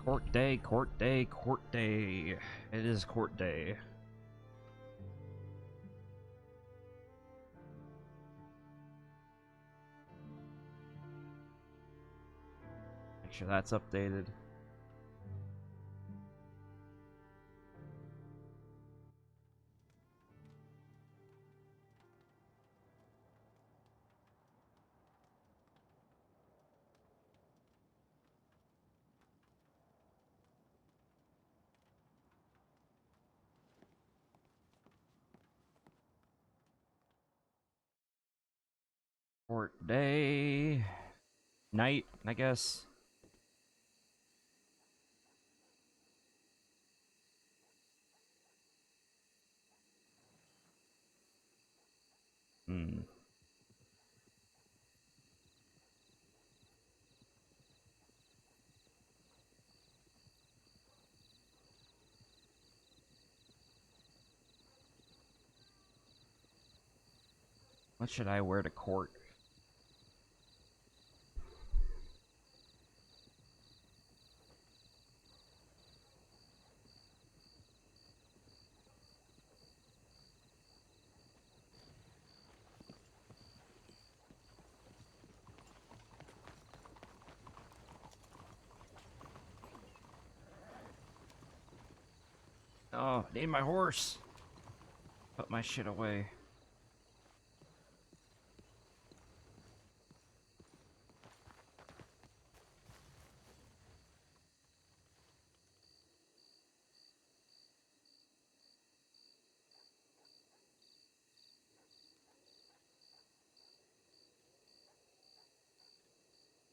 Court day, court day, court day. It is court day. Make sure that's updated. Court day. Night, I guess. Hmm. What should I wear to court? Oh, need my horse. Put my shit away.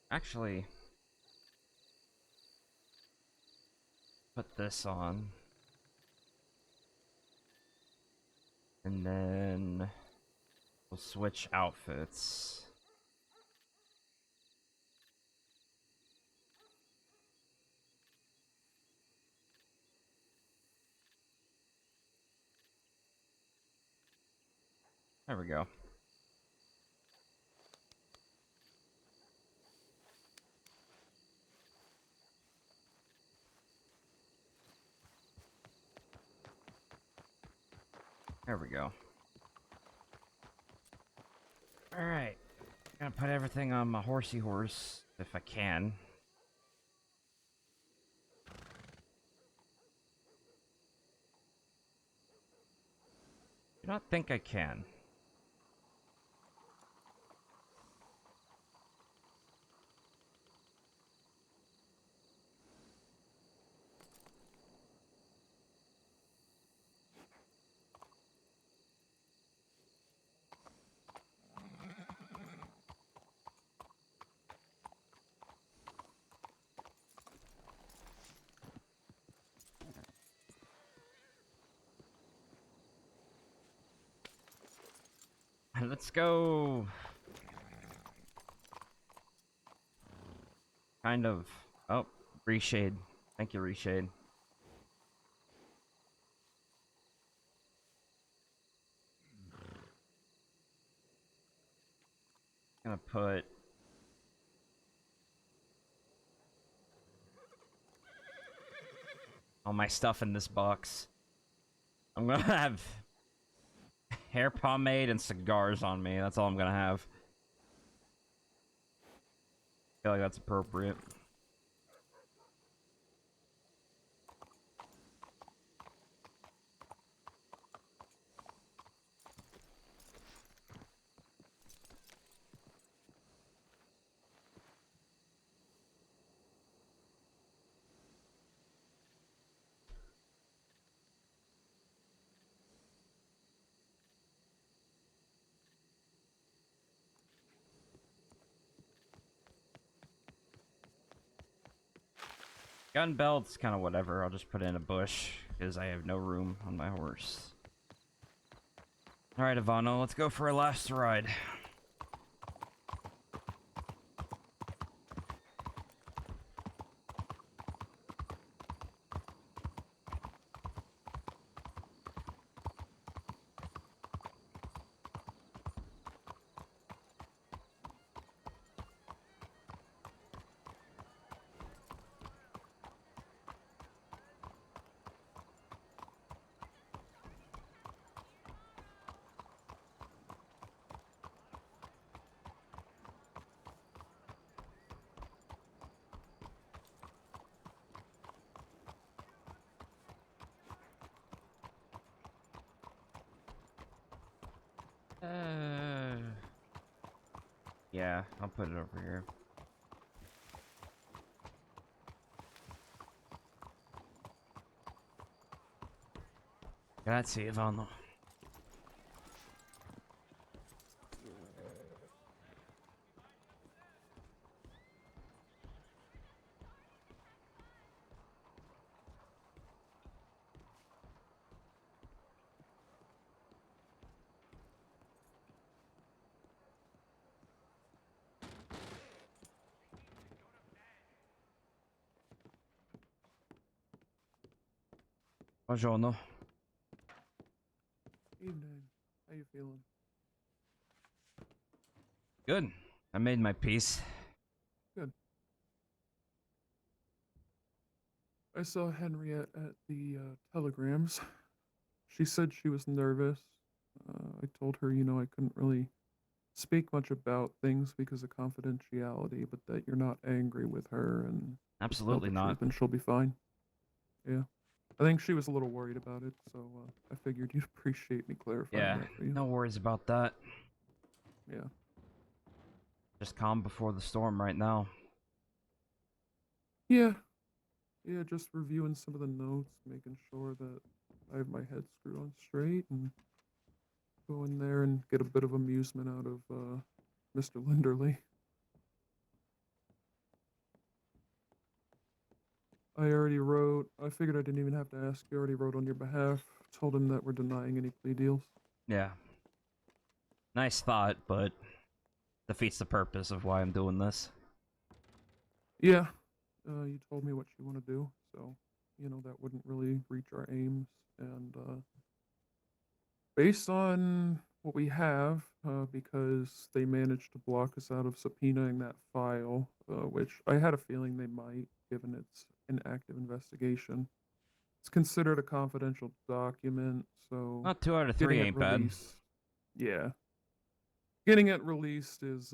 Actually, put this on. And then we'll switch outfits. There we go. There we go. Alright. Gonna put everything on my horsey horse, if I can. Do not think I can. Let's go. Kind of. Oh, reshade. Thank you, reshade. Gonna put all my stuff in this box. I'm gonna have hair pomade and cigars on me. That's all I'm gonna have. Feel like that's appropriate. Gun belt's kind of whatever. I'll just put it in a bush because I have no room on my horse. All right, Ivano, let's go for a last ride. Yeah, I'll put it over here. Grazie, Ivano. Buongiorno. Evening. How you feeling? Good. I made my peace. Good. I saw Henriette at the telegrams. She said she was nervous. I told her, I couldn't really speak much about things because of confidentiality, but that you're not angry with her and just tell Absolutely the not. truth and she'll be fine. Yeah. I think she was a little worried about it, so I figured you'd appreciate me clarifying Yeah, that for you. no worries about that. Yeah. Just calm before the storm right now. Yeah. Yeah, just reviewing some of the notes, making sure that I have my head screwed on straight and go in there and get a bit of amusement out of Mr. Linderley. I figured I didn't even have to ask you, I already wrote on your behalf, told him that we're denying any plea deals. Yeah. Nice thought, but defeats the purpose of why I'm doing this. Yeah, you told me what you want to do, so, that wouldn't really reach our aims. And based on what we have, because they managed to block us out of subpoenaing that file, which I had a feeling they might, given it's an active investigation. It's considered a confidential document, so Well, 2 out of 3 getting it ain't bad. released, yeah, getting it released is,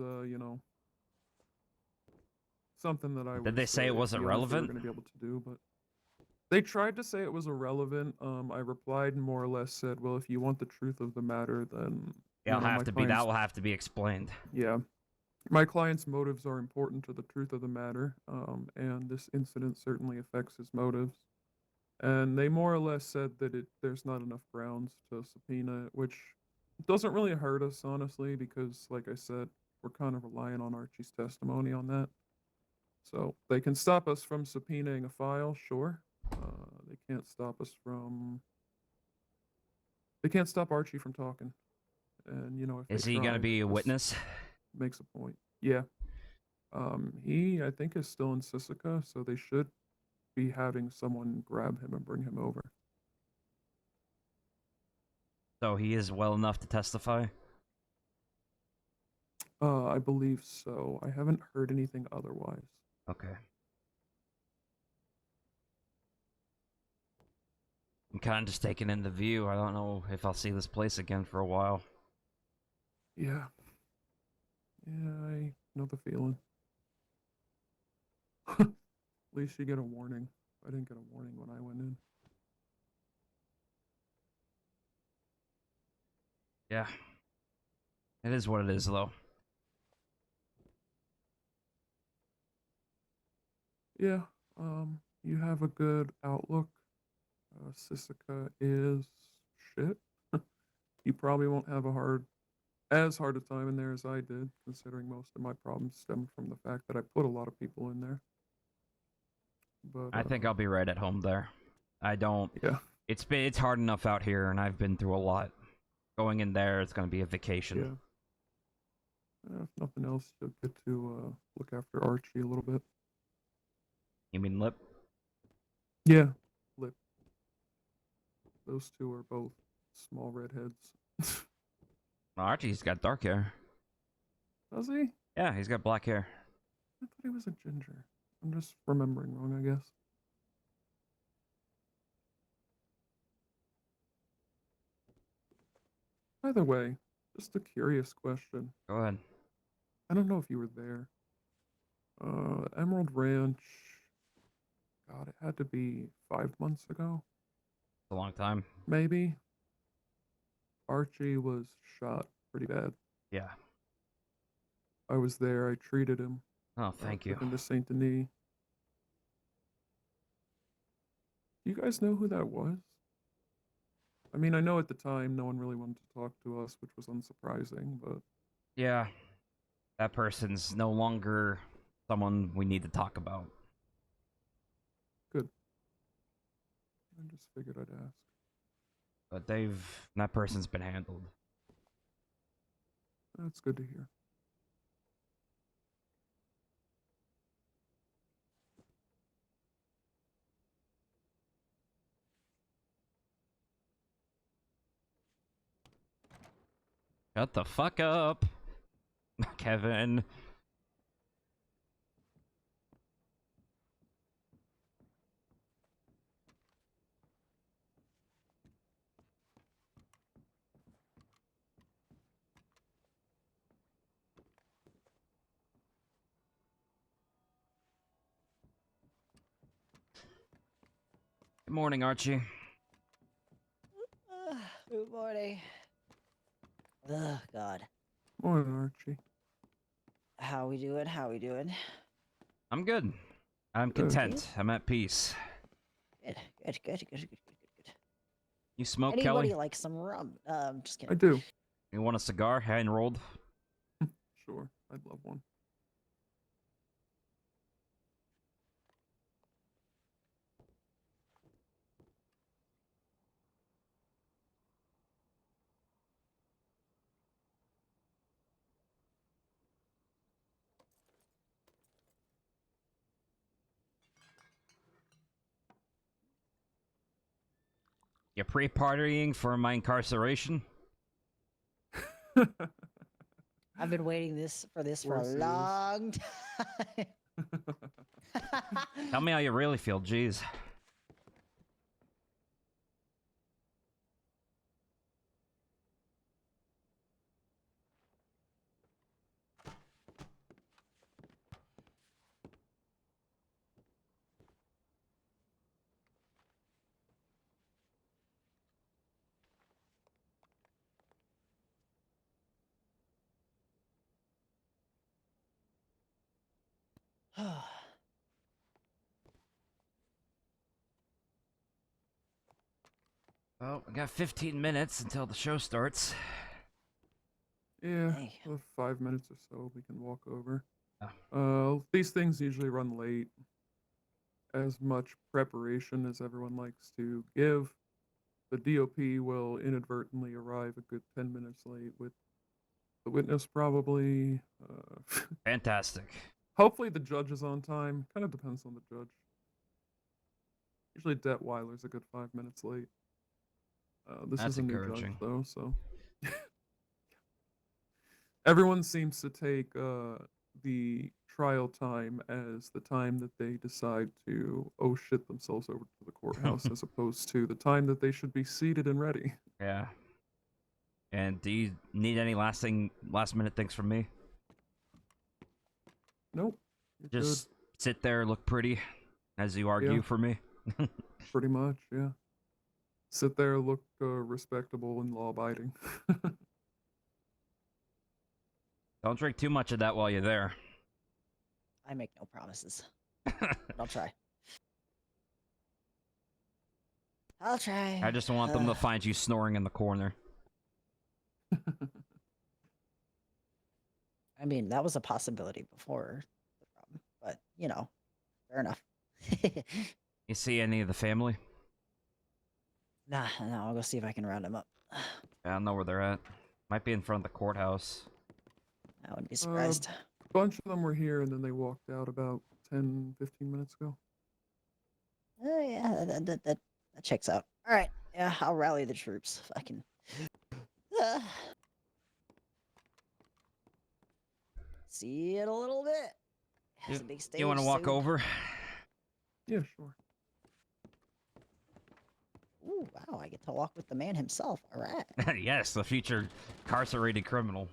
something that I Did was they say it wasn't iffy on if they were relevant? going to be able to do, but they tried to say it was irrelevant. I replied and more or less said, well, if you want the truth of the matter, then, It'll have my to be. That client's, will have to be explained. yeah, my client's motives are important to the truth of the matter, and this incident certainly affects his motives. And they more or less said that there's not enough grounds to subpoena it, which doesn't really hurt us, honestly, because, like I said, we're kind of relying on Archie's testimony on that. So they can stop us from subpoenaing a file, sure. They can't stop us from. They can't stop Archie from talking. And, if they Is he gonna tried, be a this witness? makes a point. Yeah. He, I think, is still in Sisika, so they should be having someone grab him and bring him over. So he is well enough to testify? I believe so. I haven't heard anything otherwise. Okay. I'm kind of just taking in the view. I don't know if I'll see this place again for a while. Yeah. Yeah, I know the feeling. At least you get a warning. I didn't get a warning when I went in. Yeah. It is what it is, though. Yeah, you have a good outlook. Sisika is shit. You probably won't have as hard a time in there as I did, considering most of my problems stem from the fact that I put a lot of people in there. But I think I'll be right at home there. I don't. yeah, It's hard enough out here, and I've been through a lot. Going in there, it's gonna be a vacation. yeah. If nothing else, you'll get to look after Archie a little bit. You mean Lip? Yeah, Lip. Those two are both small redheads. Well, Archie's got dark hair. Does he? Yeah, he's got black hair. I thought he was a ginger. I'm just remembering wrong, I guess. Either way, just a curious question. Go ahead. I don't know if you were there. Emerald Ranch. God, it had to be 5 months ago, It's a long time. maybe. Archie was shot pretty bad. Yeah. I was there. I treated him. Oh, thank you. Took him to Saint Denis. Do you guys know who that was? I mean, I know at the time no one really wanted to talk to us, which was unsurprising, but Yeah. That person's no longer someone we need to talk about. good. I just figured I'd ask. But that person's been handled. That's good to hear. Shut the fuck up, Kevin. Good morning, Archie. Good morning. Oh, God. Morning, Archie. How we doing? How we doing? I'm good. I'm Good. content. I'm at peace. Good. You smoke, Anybody Kelly? like some rum? Just I kidding. do. You want a cigar? Hand rolled? Sure. I'd love one. You pre-partying for my incarceration? I've been waiting for this for a Course he is. long time. Tell me how you really feel, jeez. Well, we got 15 minutes until the show starts. Yeah, Hey. 5 minutes or so we can walk over. Oh. These things usually run late. As much preparation as everyone likes to give, the DOP will inadvertently arrive a good 10 minutes late with the witness probably. Fantastic. Hopefully the judge is on time. Kind of depends on the judge. Usually Detweiler's a good 5 minutes late. This That's is a new judge encouraging. though, so everyone seems to take the trial time as the time that they decide to shit themselves over to the courthouse, as opposed to the time that they should be seated and ready. Yeah. And do you need any last minute things from me? Nope. You're Just sit there, look pretty, as you argue Yeah. for me. good. Pretty much, yeah. Sit there, look respectable and law-abiding. Don't drink too much of that while you're there. I make no promises. But I'll try. I'll try. I just want them to find you snoring in the corner. I mean, that was a possibility before the problem, but you know, fair enough. You see any of the family? Nah, I'll go see if I can round them up. Yeah, I don't know where they're at. Might be in front of the courthouse. I wouldn't be surprised. A bunch of them were here and then they walked out about 10, 15 minutes ago. Oh yeah, that checks out. All right, yeah, I'll rally the troops if I can. See you in a little bit. It's a big stage. You want to walk soon. over? Yeah, sure. Ooh, wow! I get to walk with the man himself. All right. Yes, the future incarcerated criminal.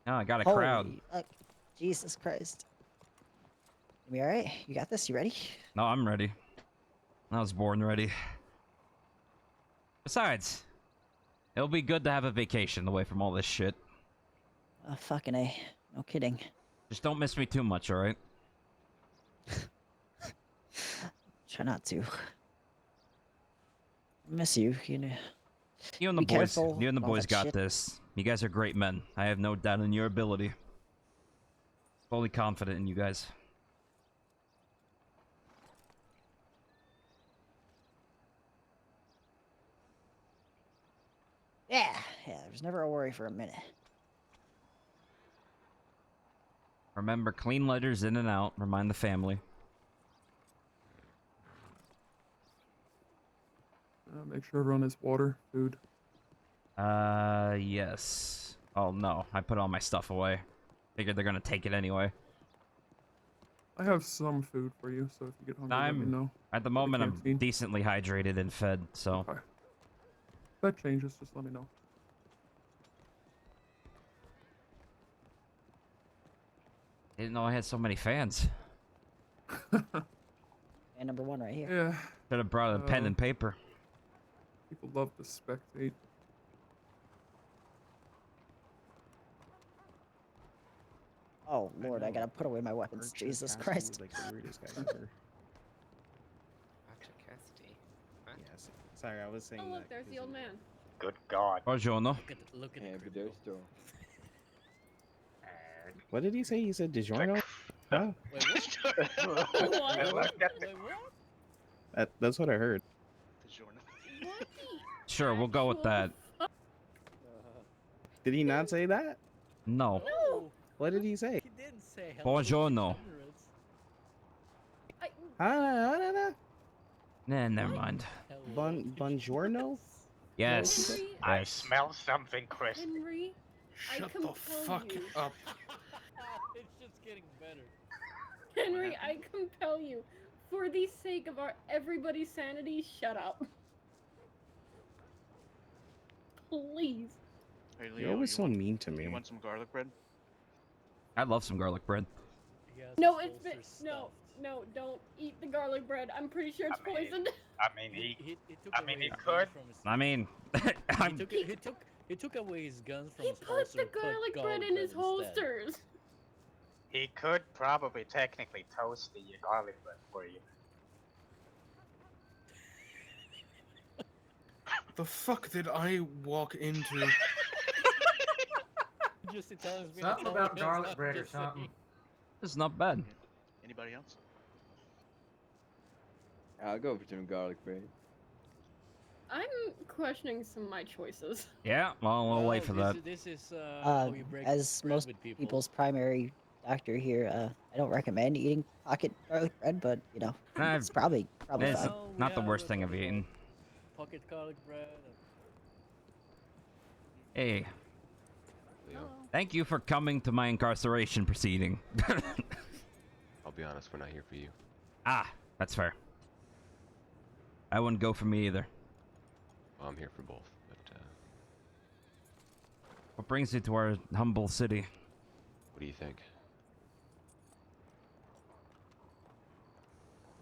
Oh, I got a crowd. Holy fuck. Jesus Christ. You be all right? You got this? You ready? No, I'm ready. I was born ready. Besides, It'll be good to have a vacation away from all this shit. Fucking A. No kidding. Just don't miss me too much, alright? Try not to. Miss you, you know. You and the Be boys, careful you and the and all boys that got shit. this. You guys are great men. I have no doubt in your ability. Fully confident in you guys. Yeah, there's never a worry for a minute. Remember, clean letters in and out. Remind the family. Make sure everyone has water, food. Yes. Oh no, I put all my stuff away. Figured they're gonna take it anyway. I have some food for you, so if you get hungry, let me know. At the Go to moment, I'm canteen. decently hydrated and fed, so. Okay. If that changes, just let me know. Didn't know I had so many fans. And number one right here. Yeah, Should have brought a pen and paper. people love to spectate. Oh lord, I gotta put away my weapons. Jesus Christ. Like the weirdest guy ever. Yes. Sorry, I was saying. Oh look, that there's 'cause the old you- man. Good God. Buongiorno. Look at the crypto. What did he say? He said DiGiorno? Huh? Wait, what? What? Wait, what? That's what I heard. What the Sure, we'll go with that. actual Did he not say that? No. No. What did he say? He didn't say hello. Buongiorno. I, Nah, never mind. Buongiorno? Yes. Henry, I Yes. smell something crisp. Henry, I Shut the compel fuck you. up. It's just getting better. Henry, I compel you. For the sake of our everybody's sanity, shut up. Please. Hey, Leo, You're always you so want, mean to me. you want some garlic bread? I love some garlic bread. He has No, his it's been holster no, stuffed. no. Don't eat the garlic bread. I'm pretty sure it's I mean, poisoned. I mean, he He took I away mean, he his could. guns from his. I mean, He I'm. took, he took away his guns from He his put holster. the garlic bread in his instead. holsters. he could probably technically toast the garlic bread for you. The fuck did I walk into? Just Italians being Something about Italians, garlic I'm bread or just saying. something. It's not bad. Anybody else? I'll go for some garlic bread. I'm questioning some of my choices. Yeah, well, we'll wait for that. This is how you break As bread most with people. people's primary doctor here, I don't recommend eating pocket garlic bread, but you know, I've- it's probably It's fine. Well, we not the have worst a thing I've sort of a eaten. Pocket garlic bread. Hey, Hello. thank you for coming to my incarceration proceeding. I'll be honest, we're not here for you. Ah, that's fair. I wouldn't go for me either. Well, I'm here for both, but What brings you to our humble city? what do you think?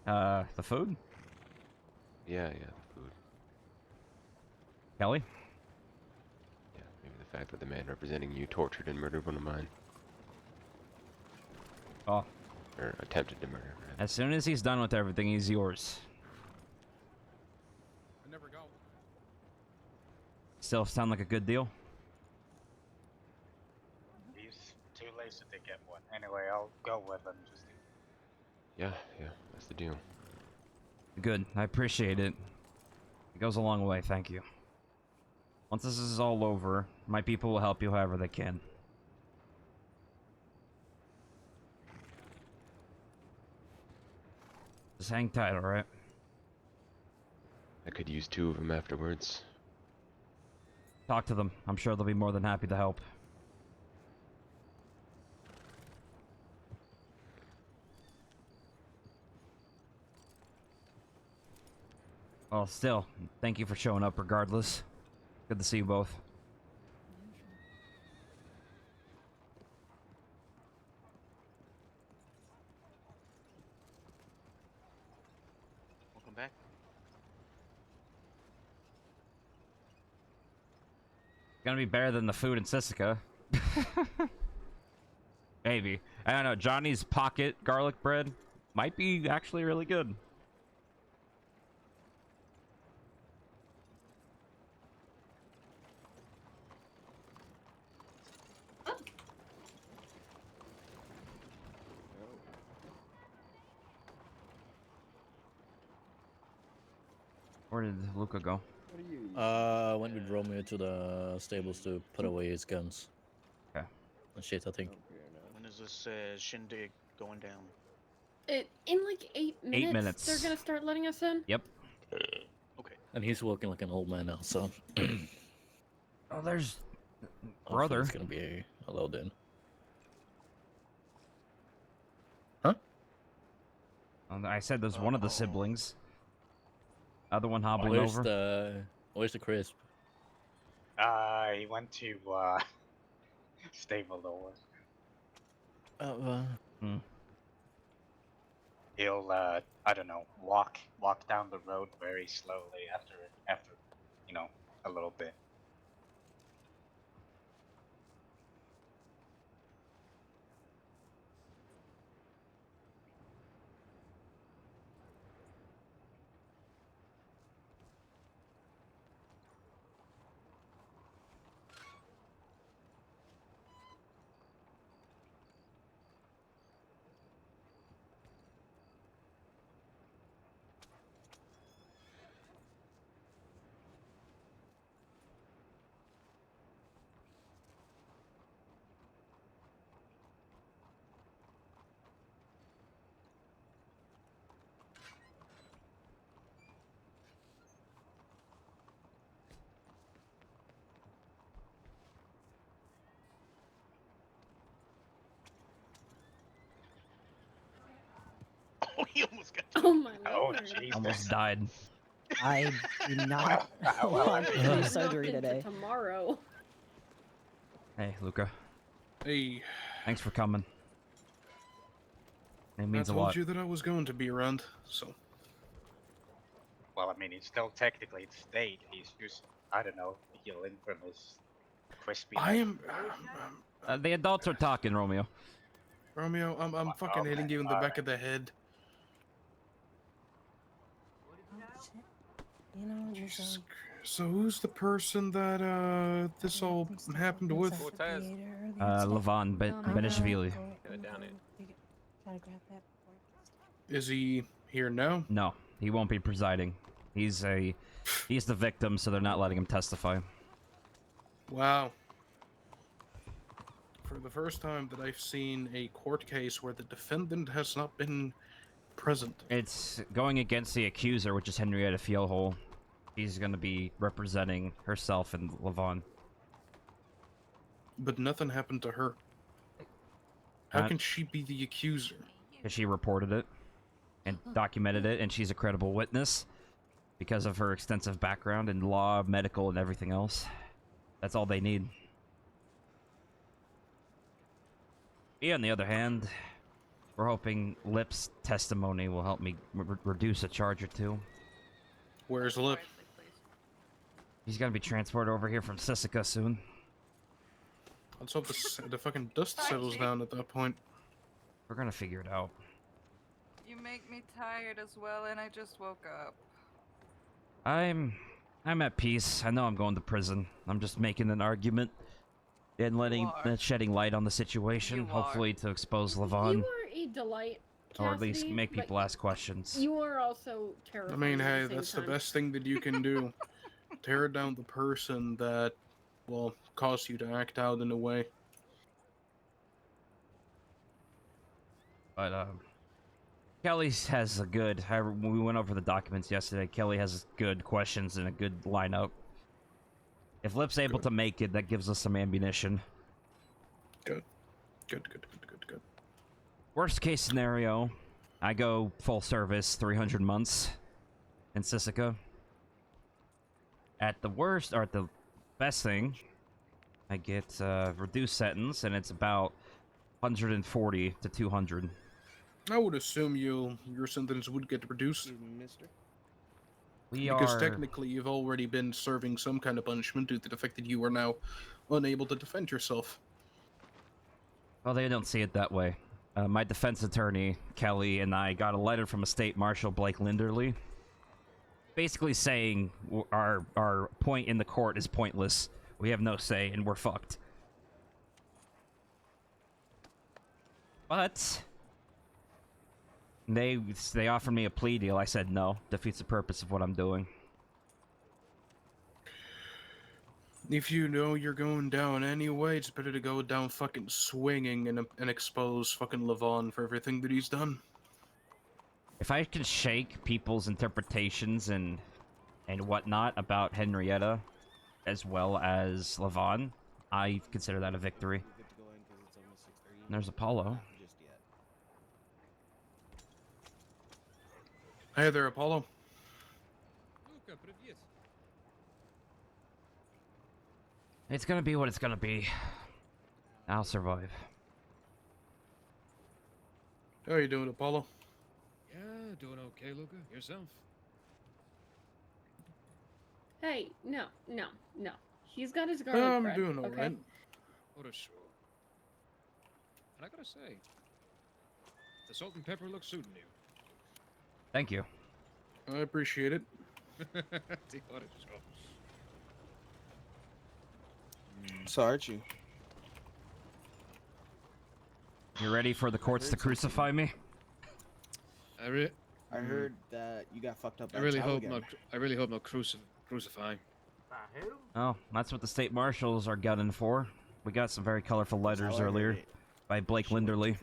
The food? Yeah, the food. Kelly? Yeah, maybe the fact that the man representing you tortured and murdered one of mine. Oh, Or attempted to murder, right? as soon as he's done with everything, he's yours. I never go. Still sound like a good deal? He's too lazy to get one. Anyway, I'll go with him. Just Yeah, that's the deal. Good, I appreciate it. It goes a long way, thank you. Once this is all over, my people will help you however they can. Just hang tight, alright? I could use 2 of them afterwards. Talk to them. I'm sure they'll be more than happy to help. Well, still, thank you for showing up regardless. Good to see you both. Welcome back. Gonna be better than the food in Sisika. Maybe. I don't know. Johnny's pocket garlic bread might be actually really good. Where did Luca go? What are you? Went with Romeo to the stables to put away his guns. Okay. And shit, I think. When is this shindig going down? In like 8 minutes. 8 minutes. They're gonna start letting us in. Yep. Okay. And he's walking like an old man now, so. Oh, there's hopefully brother. It's gonna be allowed in. I said there's one of the siblings. Other one hobbling Where's over. Where's the crisp? He went to stable lower. He'll I don't know, walk down the road very slowly after you know, a little bit. Oh, he almost got. Oh my Oh, lord. Jesus. Almost died. I do not want to do Moved surgery into today. Tomorrow. Hey, Luca. Hey, Thanks for coming. It means I a told lot. you that I was going to be around, so. Well, I mean, he's still technically in state. He's just, I don't know, healing from his crispy. I am. The adults are talking, Romeo. Romeo, I'm fucking Okay, hitting you in the back of the head. You know, Jesus Christ. So who's the person that this all happened with? Levon Benishvili. Is he here now? No, he won't be presiding. He's the victim, so they're not letting him testify. Wow. For the first time that I've seen a court case where the defendant has not been present. It's going against the accuser, which is Henrietta Fieldhole. She's gonna be representing herself and Levon. But nothing happened to her. How can she be the accuser? Because she reported it and documented it, and she's a credible witness because of her extensive background in law, medical, and everything else. That's all they need. Me, on the other hand, we're hoping Lip's testimony will help me reduce a charge or two. Where's Lip? He's gonna be transported over here from Sisika soon. Let's hope the fucking dust settles down at that point. We're gonna figure it out. You make me tired as well, and I just woke up. I'm at peace. I know I'm going to prison. I'm just making an argument and shedding light on the situation, hopefully to expose Levon, You are a delight, or at least Cassidy, make but people ask questions. You are also terrifying. I mean, at hey, the same that's time. the best thing that you can do. Tear down the person that, well, caused you to act out in a way. But Kelly has a good. We went over the documents yesterday. Kelly has good questions and a good lineup. If Lip's able to make it, that gives us some ammunition. Good. Worst case scenario, I go full service, 300 months in Sisika. At the worst, or at the best thing, I get reduced sentence, and it's about 140 to 200. I would assume your sentence would get reduced. Mister. We Because are... technically, you've already been serving some kind of punishment due to the fact that you are now unable to defend yourself. Well, they don't see it that way. My defense attorney, Kelly, and I got a letter from a state marshal, Blake Linderley, basically saying our point in the court is pointless. We have no say, and we're fucked. But they offered me a plea deal. I said no. Defeats the purpose of what I'm doing. If you know you're going down anyway, it's better to go down fucking swinging and expose fucking Levon for everything that he's done. If I can shake people's interpretations and whatnot about Henrietta, as well as Levon, I consider that a victory. And there's Apollo. Hey there, Apollo. It's gonna be what it's gonna be. I'll survive. How are you doing, Apollo? Yeah, doing okay, Luca. Yourself? Hey, no. He's got his garlic I'm bread, doing okay? alright. What a show. And I gotta say, the salt and pepper looks suiting you. Thank you. I appreciate it. What a show. So Archie, You ready for the courts to crucify me? I heard that you got fucked up. I really hope not. I really hope not crucify. Oh, that's what the state marshals are gunning for. We got some very colorful letters earlier by Blake Linderley.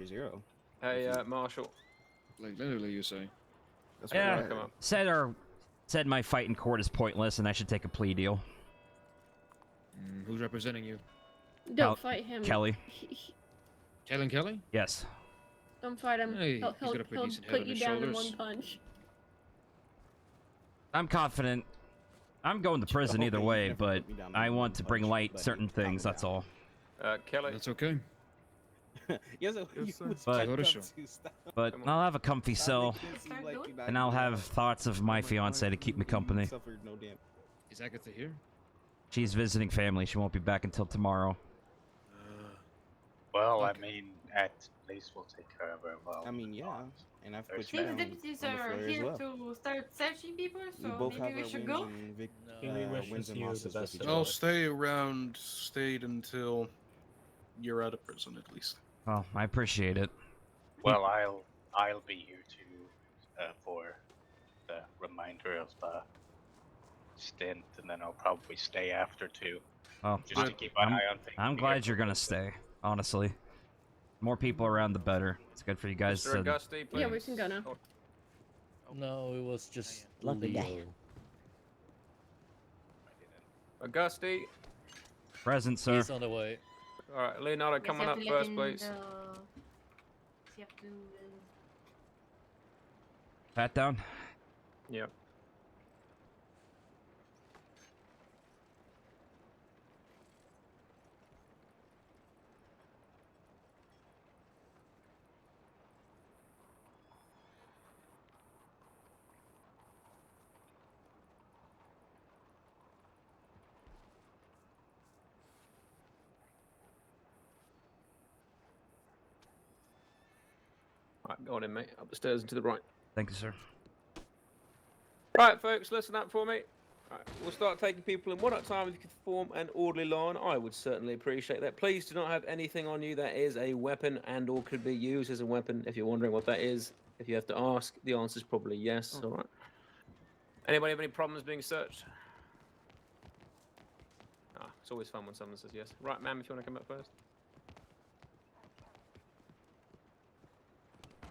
Hey, Marshall. Like literally, you say? That's Yeah, said my fight in court is pointless and I should take a plea deal. Who's representing you? Don't fight him. Kelly. Kelly? Yes. Don't fight him. Hey, he'll he's got a pretty decent head put on you his down in shoulders. one punch. I'm confident. I'm going to prison either way, but I want to bring light certain things, that's all. Kelly. That's okay. Yes, But I'll have a comfy cell, and I'll have thoughts of my fiance to keep me company. Is Agatha here? She's visiting family. She won't be back until tomorrow. Well, I mean, at least we'll take care of her. Well, I mean, yeah, and I've put you Since down deputies on the are floor as here well. to start searching people, We so both maybe have we our should wins go. and wins and losses with each I'll other. stay around state until you're out of prison, at least. Oh, I appreciate it. Well, I'll be here too for the remainder of the stint, and then I'll probably stay after too. Oh, just to keep an eye on things. I'm glad you're gonna stay. Honestly, more people around, the better. It's good for you guys. Mr. Agosti, please. Yeah, we can go now. No, it was just Lovely day. Leo. Agosti. Present, sir. He's on the way. All right, Leonardo, come on up first, please. Pat down. Yep. Right, go on in, mate. Up the stairs and to the right. Thank you, sir. Right, folks, listen up for me. Right, we'll start taking people in one at a time. If you could form an orderly line, I would certainly appreciate that. Please do not have anything on you that is a weapon and or could be used as a weapon. If you're wondering what that is, if you have to ask, the answer is probably yes. All right. Anybody have any problems being searched? Ah, it's always fun when someone says yes. Right, ma'am, if you want to come up first.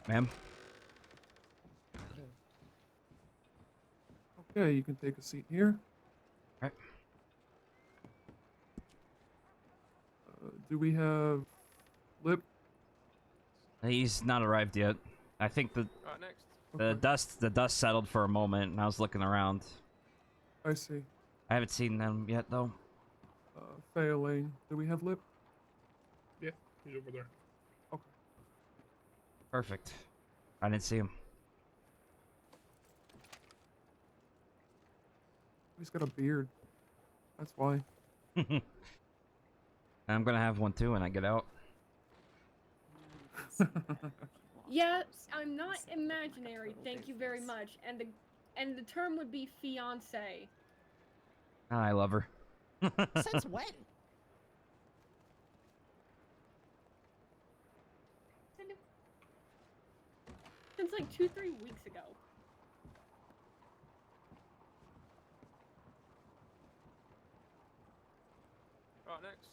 Ma'am? Okay, you can take a seat here. Right. Do we have Lip? He's not arrived yet. I think Right, next. the dust settled for a moment, and I was looking around. I see. I haven't seen them yet, though. Failing. Do we have Lip? Yeah, he's over there. Okay. Perfect. I didn't see him. He's got a beard. That's why. I'm gonna have one too when I get out. Yeah, I'm not imaginary. Thank you very much. And the term would be fiance. I love her. Since when? Since like 2-3 weeks ago. Right, next.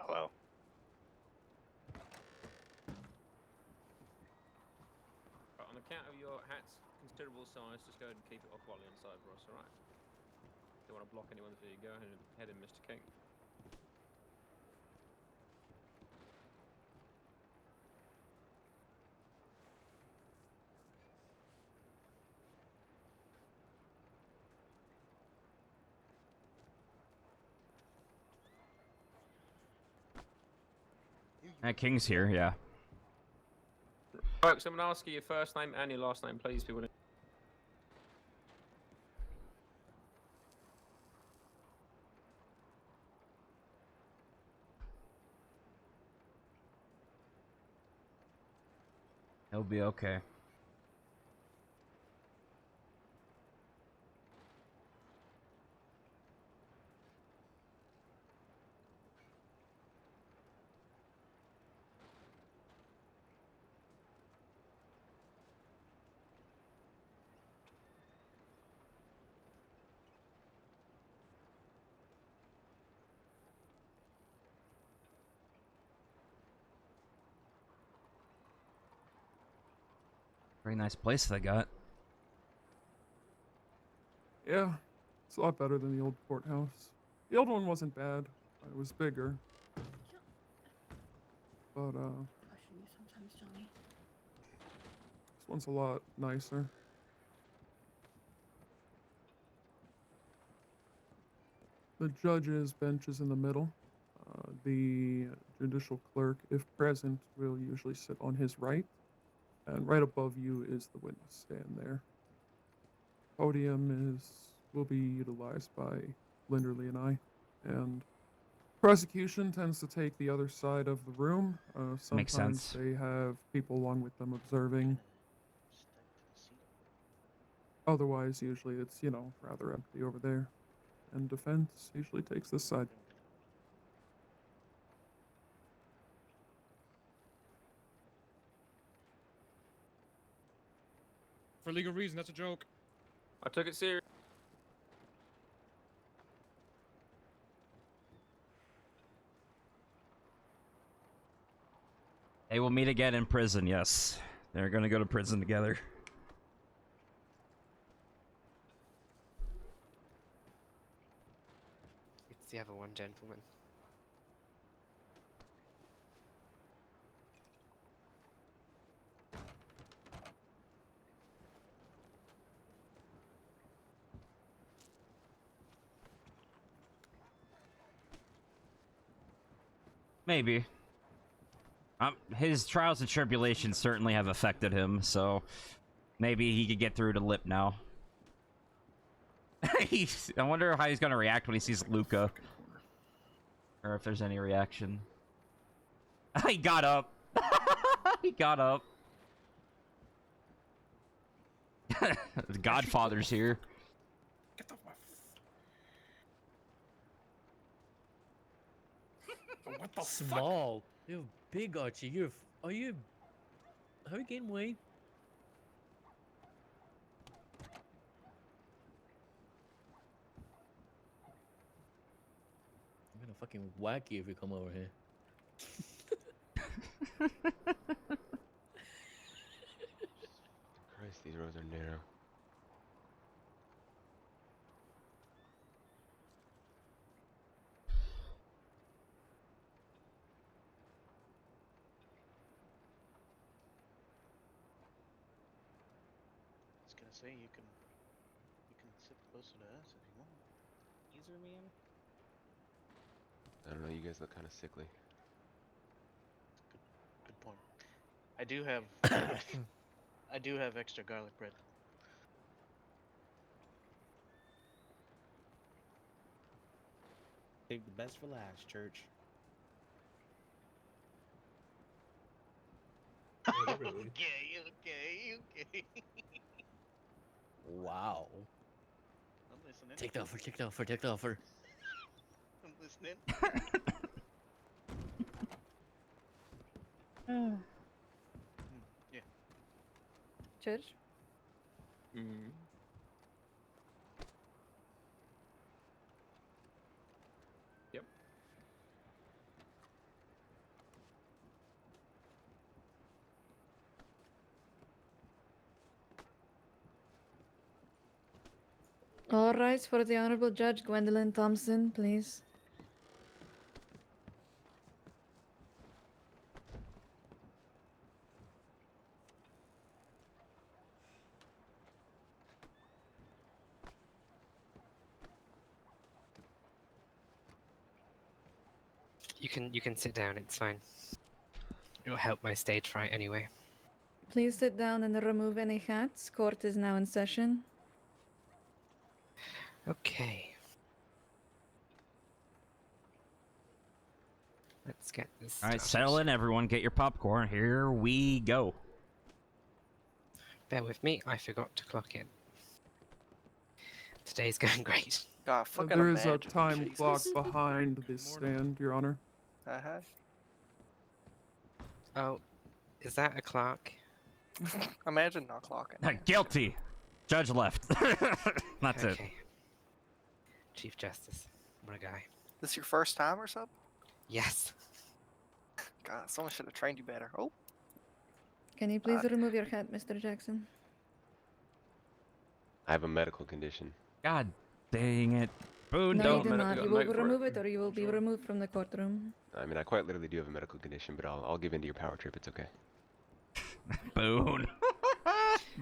Hello. Right, on account of your hat's considerable size, just go ahead and keep it off while you're inside for us, alright? Don't want to block anyone, so you go ahead and head in, Mr. King. King's here, yeah. Folks, I'm going to ask you your first name and your last name, please, people. He'll be okay. Very nice place they got. Yeah, it's a lot better than the old courthouse. The old one wasn't bad. It was bigger. But, Question you sometimes, Johnny. this one's a lot nicer. The judge's bench is in the middle. The judicial clerk, if present, will usually sit on his right. And right above you is the witness stand there. Podium will be utilized by Linderly and I. And prosecution tends to take the other side of the room. Sometimes Makes sense. they have people along with them observing. Otherwise, usually it's, rather empty over there. And defense usually takes this side. For legal reason, that's a joke. I took it serious. They will meet again in prison, yes. They're gonna go to prison together. It's the other one, gentlemen. Maybe. His trials and tribulations certainly have affected him, so maybe he could get through to Lip now. I wonder how he's gonna react when he sees Luca. Or if there's any reaction. He got up. He got up. The Godfather's here. What the fuck? Small. You're big, Archie. Are you? Have you gained weight? I'm gonna fucking whack you if you come over here. Christ, these roads are narrow. I was gonna say you can sit closer to us if you want. Easer me in? I don't know, you guys look kind of sickly. Good point. I do have I do have extra garlic bread. Save the best for last, church. Okay. Wow. I'm listening. Take the offer. Take the offer. Take the offer. I'm listening. Yeah. Church? Mm. Yep. All right, for the Honorable Judge Gwendolyn Thompson, please. You can sit down. It's fine. It'll help my stage fright anyway. Please sit down and remove any hats. Court is now in session. Okay. Let's get this. All right, started. settle in, everyone. Get your popcorn. Here we go. Bear with me. I forgot to clock in. Today's going great. God, fucking There is a imagine. time Jesus. clock behind this stand, Your Honor. Uh-huh. Oh, is that a clock? Imagine not clocking. Guilty. Judge left. That's it. Okay. Chief Justice. What a guy. This your first time or something? Yes. God, someone should have trained you better. Oh. Can you please remove your hat, Mr. Jackson? I have a medical condition. God dang it. Boone, No, don't. you do not. You will remove it or you will be removed from the courtroom. I mean, I quite literally do have a medical condition, but I'll give in to your power trip. It's okay. Boone.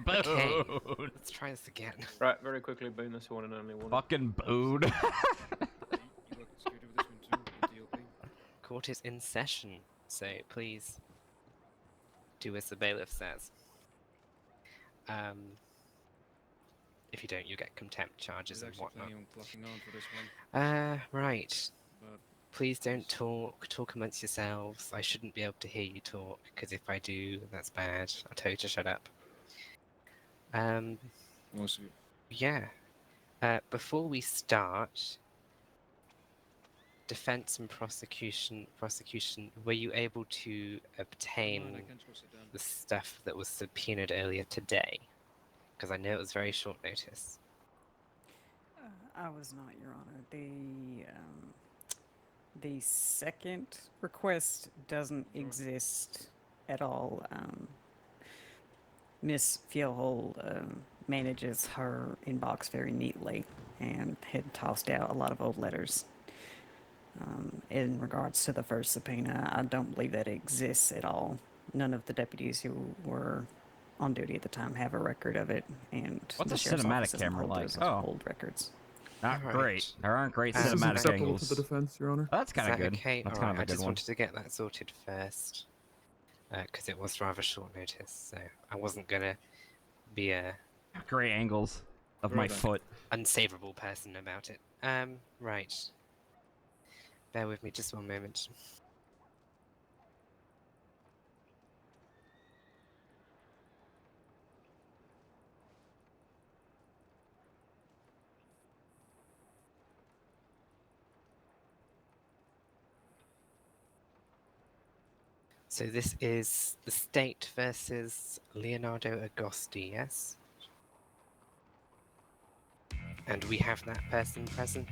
Boone. Okay. Let's try this again. Right, very quickly, Boone. That's the one and only one. Fucking Boone. Court is in session, so please do as the bailiff says. If you don't, you get contempt charges and whatnot. Right. Please don't talk amongst yourselves. I shouldn't be able to hear you talk, because if I do, that's bad. I'll tell you to shut up. Yeah. Before we start, defense and prosecution, were you able to obtain the stuff that was subpoenaed earlier today? Because I know it was very short notice. I was not, Your Honor. The second request doesn't exist at all. Miss Fieldhold manages her inbox very neatly and had tossed out a lot of old letters. In regards to the first subpoena, I don't believe that it exists at all. None of the deputies who were on duty at the time have a record of it, and What's the a sheriff's cinematic office doesn't camera hold like? those Oh. old records. Not Alright. great. There aren't great This is cinematic acceptable angles. to the defense, Your Honor. Oh, that's kind Is of that good. okay? That's All kind of right, a I good just one. wanted to get that sorted first, because it was rather short notice, so I wasn't gonna be a Great angles of my foot. unsavourable person about it. Right. Bear with me just one moment. So this is the state versus Leonardo Agosti, yes? And we have that person present.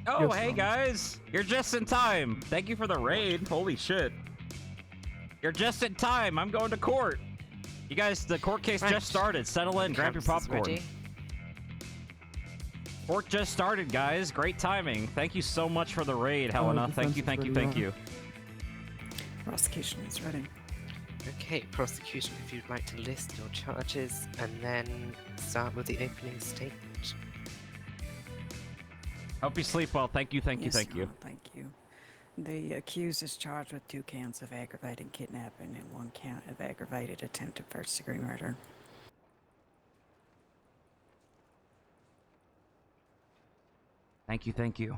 Oh, Yes, hey Your Honor. guys! You're just in time! Thank you for the raid. Holy shit. You're just in time! I'm going to court! You guys, the court case Right. just started. Settle in, grab your Campus is popcorn. ready. Court just started, guys. Great timing. Thank you so much for the raid, Helena. Thank you, defense thank is you, ready, thank Your you. Prosecution is ready. Okay, prosecution, if you'd like to list your charges and then start with the opening statement. Hope you sleep well. Thank you, thank you, Yes, thank Your you. Honor, thank you. The accused is charged with 2 counts of aggravated kidnapping and 1 count of aggravated attempted first-degree murder. Thank you, thank you.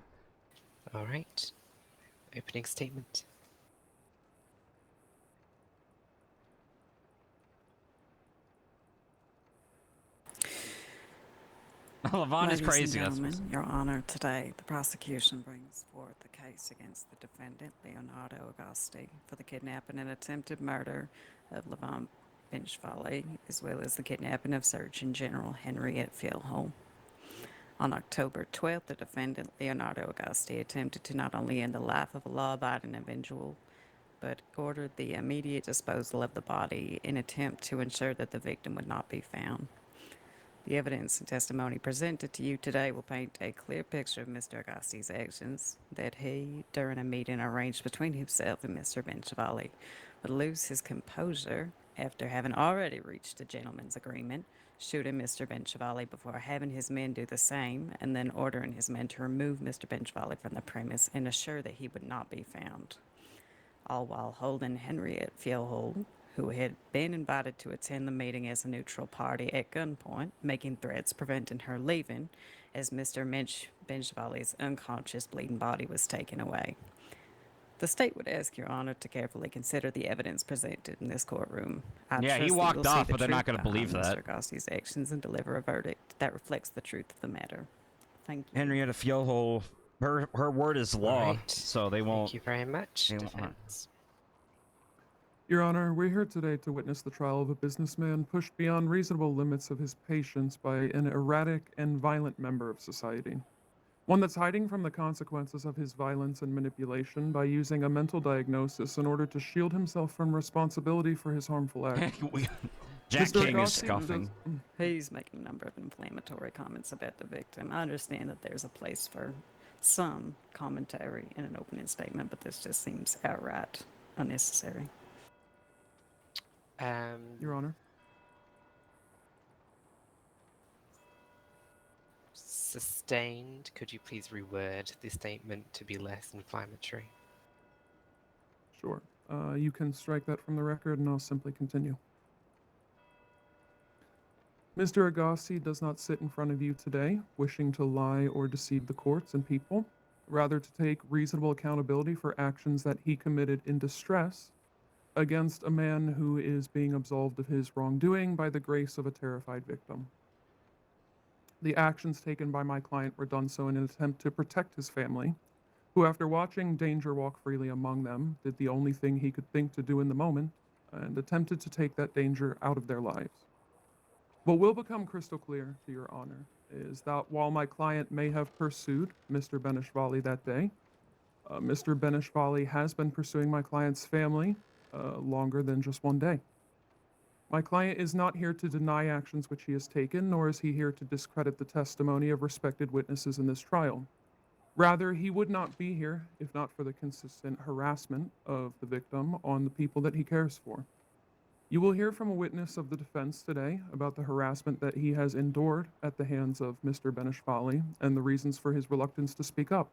All right. Opening statement. Levon is Ladies crazy. and That's gentlemen, Your Honor, today the prosecution brings forth the case against the defendant, Leonardo Agosti, for the kidnapping and attempted murder of Levon Benchvalley, as well as the kidnapping of Surgeon General Henriette Fieldhole. On October 12th, the defendant, Leonardo Agosti, attempted to not only end the life of a law-abiding individual, but ordered the immediate disposal of the body in attempt to ensure that the victim would not be found. The evidence and testimony presented to you today will paint a clear picture of Mr. Agosti's actions, that he, during a meeting arranged between himself and Mr. Benchvalley, would lose his composure after having already reached a gentleman's agreement, shooting Mr. Benchvalley before having his men do the same, and then ordering his men to remove Mr. Benchvalley from the premise and assure that he would not be found, all while holding Henriette Fieldhole, who had been invited to attend the meeting as a neutral party, at gunpoint, making threats preventing her leaving as Mr. Benchvalley's unconscious bleeding body was taken away. The state would ask Your Honor to carefully consider the evidence presented in this courtroom. I Yeah, he trust that walked you'll see off, the but they're not truth gonna believe behind that. Mr. Agosti's actions and deliver a verdict that reflects the truth of the matter. Thank you. Henrietta Fieldhole, her word is law, Right. so they won't. Thank you very much, they won't- defense. Your Honor, we're here today to witness the trial of a businessman pushed beyond reasonable limits of his patience by an erratic and violent member of society. One that's hiding from the consequences of his violence and manipulation by using a mental diagnosis in order to shield himself from responsibility for his harmful acts. Jack Mr. King is Agosti scoffing. He's making a number of inflammatory comments about the victim. I understand that there's a place for some commentary in an opening statement, but this just seems outright unnecessary. Your Honor. Sustained. Could you please reword the statement to be less inflammatory? Sure. You can strike that from the record and I'll simply continue. Mr. Agosti does not sit in front of you today wishing to lie or deceive the courts and people, rather to take reasonable accountability for actions that he committed in distress against a man who is being absolved of his wrongdoing by the grace of a terrified victim. The actions taken by my client were done so in an attempt to protect his family, who, after watching danger walk freely among them, did the only thing he could think to do in the moment and attempted to take that danger out of their lives. What will become crystal clear to Your Honor is that while my client may have pursued Mr. Benishvali that day, Mr. Benishvali has been pursuing my client's family longer than just one day. My client is not here to deny actions which he has taken, nor is he here to discredit the testimony of respected witnesses in this trial. Rather, he would not be here if not for the consistent harassment of the victim on the people that he cares for. You will hear from a witness of the defense today about the harassment that he has endured at the hands of Mr. Benishvali and the reasons for his reluctance to speak up,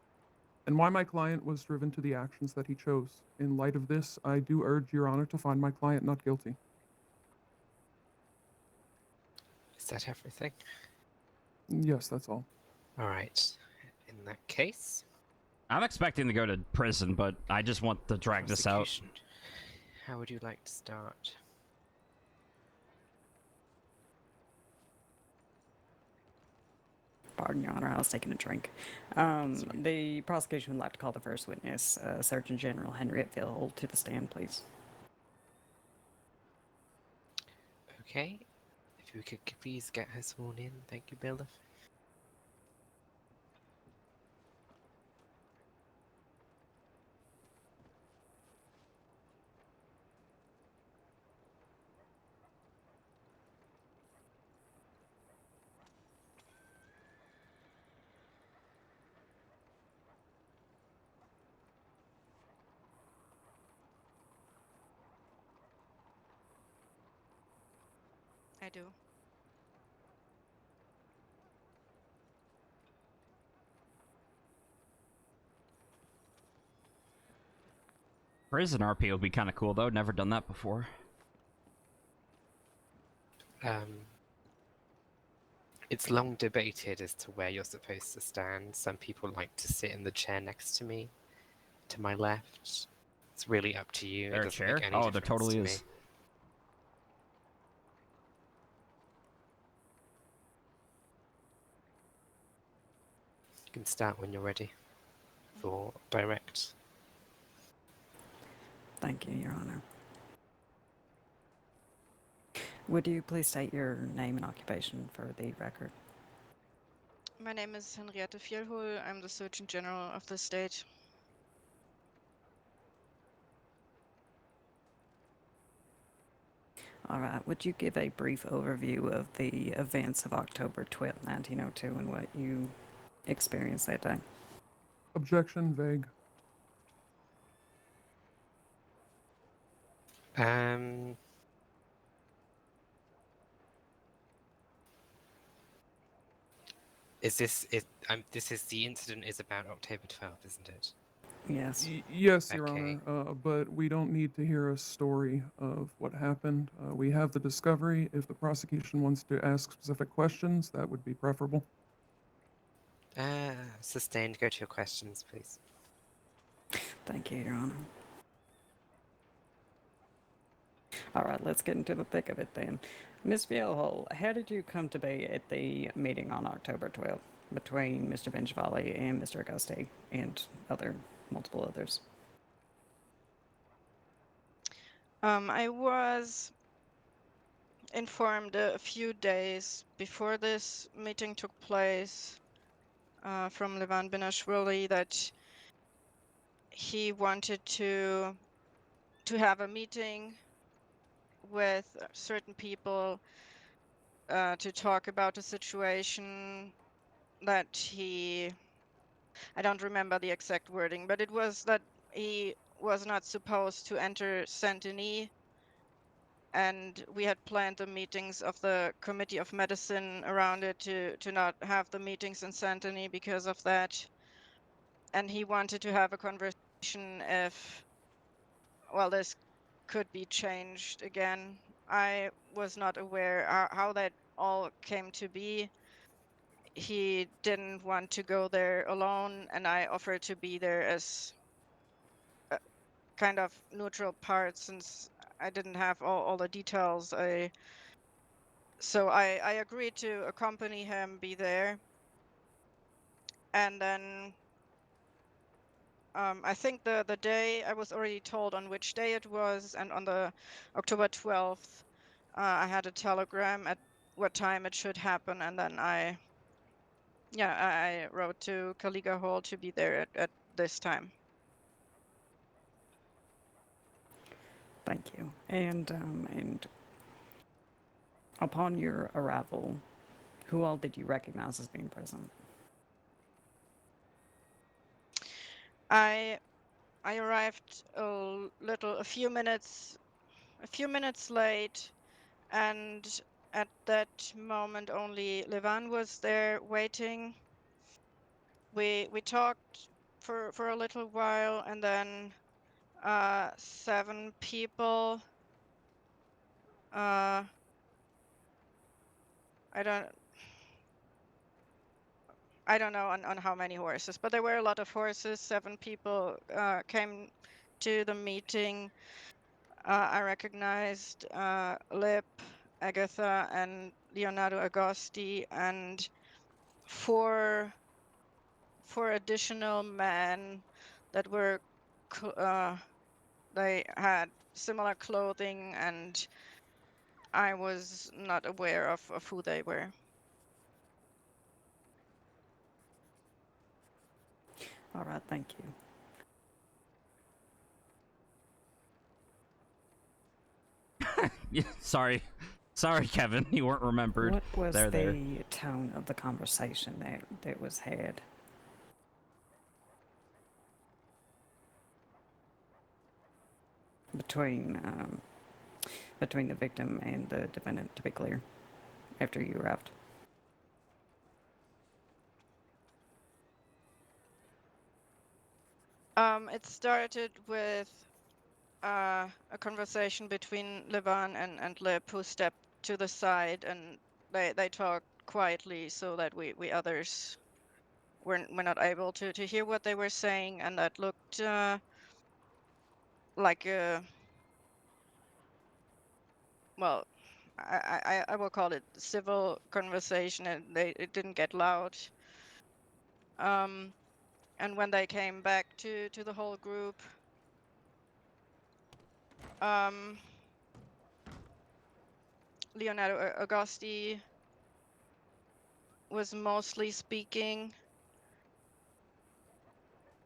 and why my client was driven to the actions that he chose. In light of this, I do urge Your Honor to find my client not guilty. Is that everything? Yes, that's all. All right. In that case, I'm expecting to go to prison, but I just want to drag this out. prosecution. How would you like to start? Pardon, Your Honor, I was taking a drink. The prosecution would like to call the first witness, Surgeon General Henriette Philhold, to the stand, please. Okay. If we could please get her sworn in. Thank you, bailiff. I do. Prison RP would be kind of cool, though. Never done that before. It's long debated as to where you're supposed to stand. Some people like to sit in the chair next to me, to my left. It's really up to you. There It a doesn't chair? make any Oh, there difference totally to is. me. You can start when you're ready for direct. Thank you, Your Honor. Would you please state your name and occupation for the record? My name is Henriette Fjellhol. I'm the Surgeon General of the state. All right. Would you give a brief overview of the events of October 12th, 1902, and what you experienced that day? Objection, vague. Is this it? This is the incident is about October 12th, isn't it? Yes. Yes, Your Okay. Honor, but we don't need to hear a story of what happened. We have the discovery. If the prosecution wants to ask specific questions, that would be preferable. Sustained. Go to your questions, please. Thank you, Your Honor. All right, let's get into the thick of it then. Ms. Fjellhol, how did you come to be at the meeting on October 12th between Mr. Benjavali and Mr. Agosti and multiple others? I was informed a few days before this meeting took place from Levan Binashvili that he wanted to have a meeting with certain people to talk about the situation that I don't remember the exact wording, but it was that he was not supposed to enter Saint-Denis, and we had planned the meetings of the Committee of Medicine around it to not have the meetings in Saint-Denis because of that. And he wanted to have a conversation if, well, this could be changed again. I was not aware how that all came to be. He didn't want to go there alone, and I offered to be there as a kind of neutral part since I didn't have all the details. So I agreed to accompany him, be there. And then I think the day, I was already told on which day it was, and on the October 12th, I had a telegram at what time it should happen, and then I wrote to Kaliga Hall to be there at this time. Thank you. And upon your arrival, who all did you recognize as being present? I arrived a few minutes late, and at that moment only Levan was there waiting. We talked for a little while, and then 7 people. I don't know on how many horses, but there were a lot of horses. 7 people came to the meeting. I recognized Lip, Agatha, and Leonardo Agosti, and four additional men that were they had similar clothing, and I was not aware of who they were. All right, thank you. Yeah, sorry, Kevin, you weren't remembered. What was there. the tone of the conversation that was had? Between the victim and the defendant, to be clear, after you arrived. It started with a conversation between Levan and Lip, who stepped to the side, and they talked quietly so that we others were not able to hear what they were saying, and that looked like a, well, I will call it civil conversation, and it didn't get loud. And when they came back to the whole group, Leonardo Agosti was mostly speaking,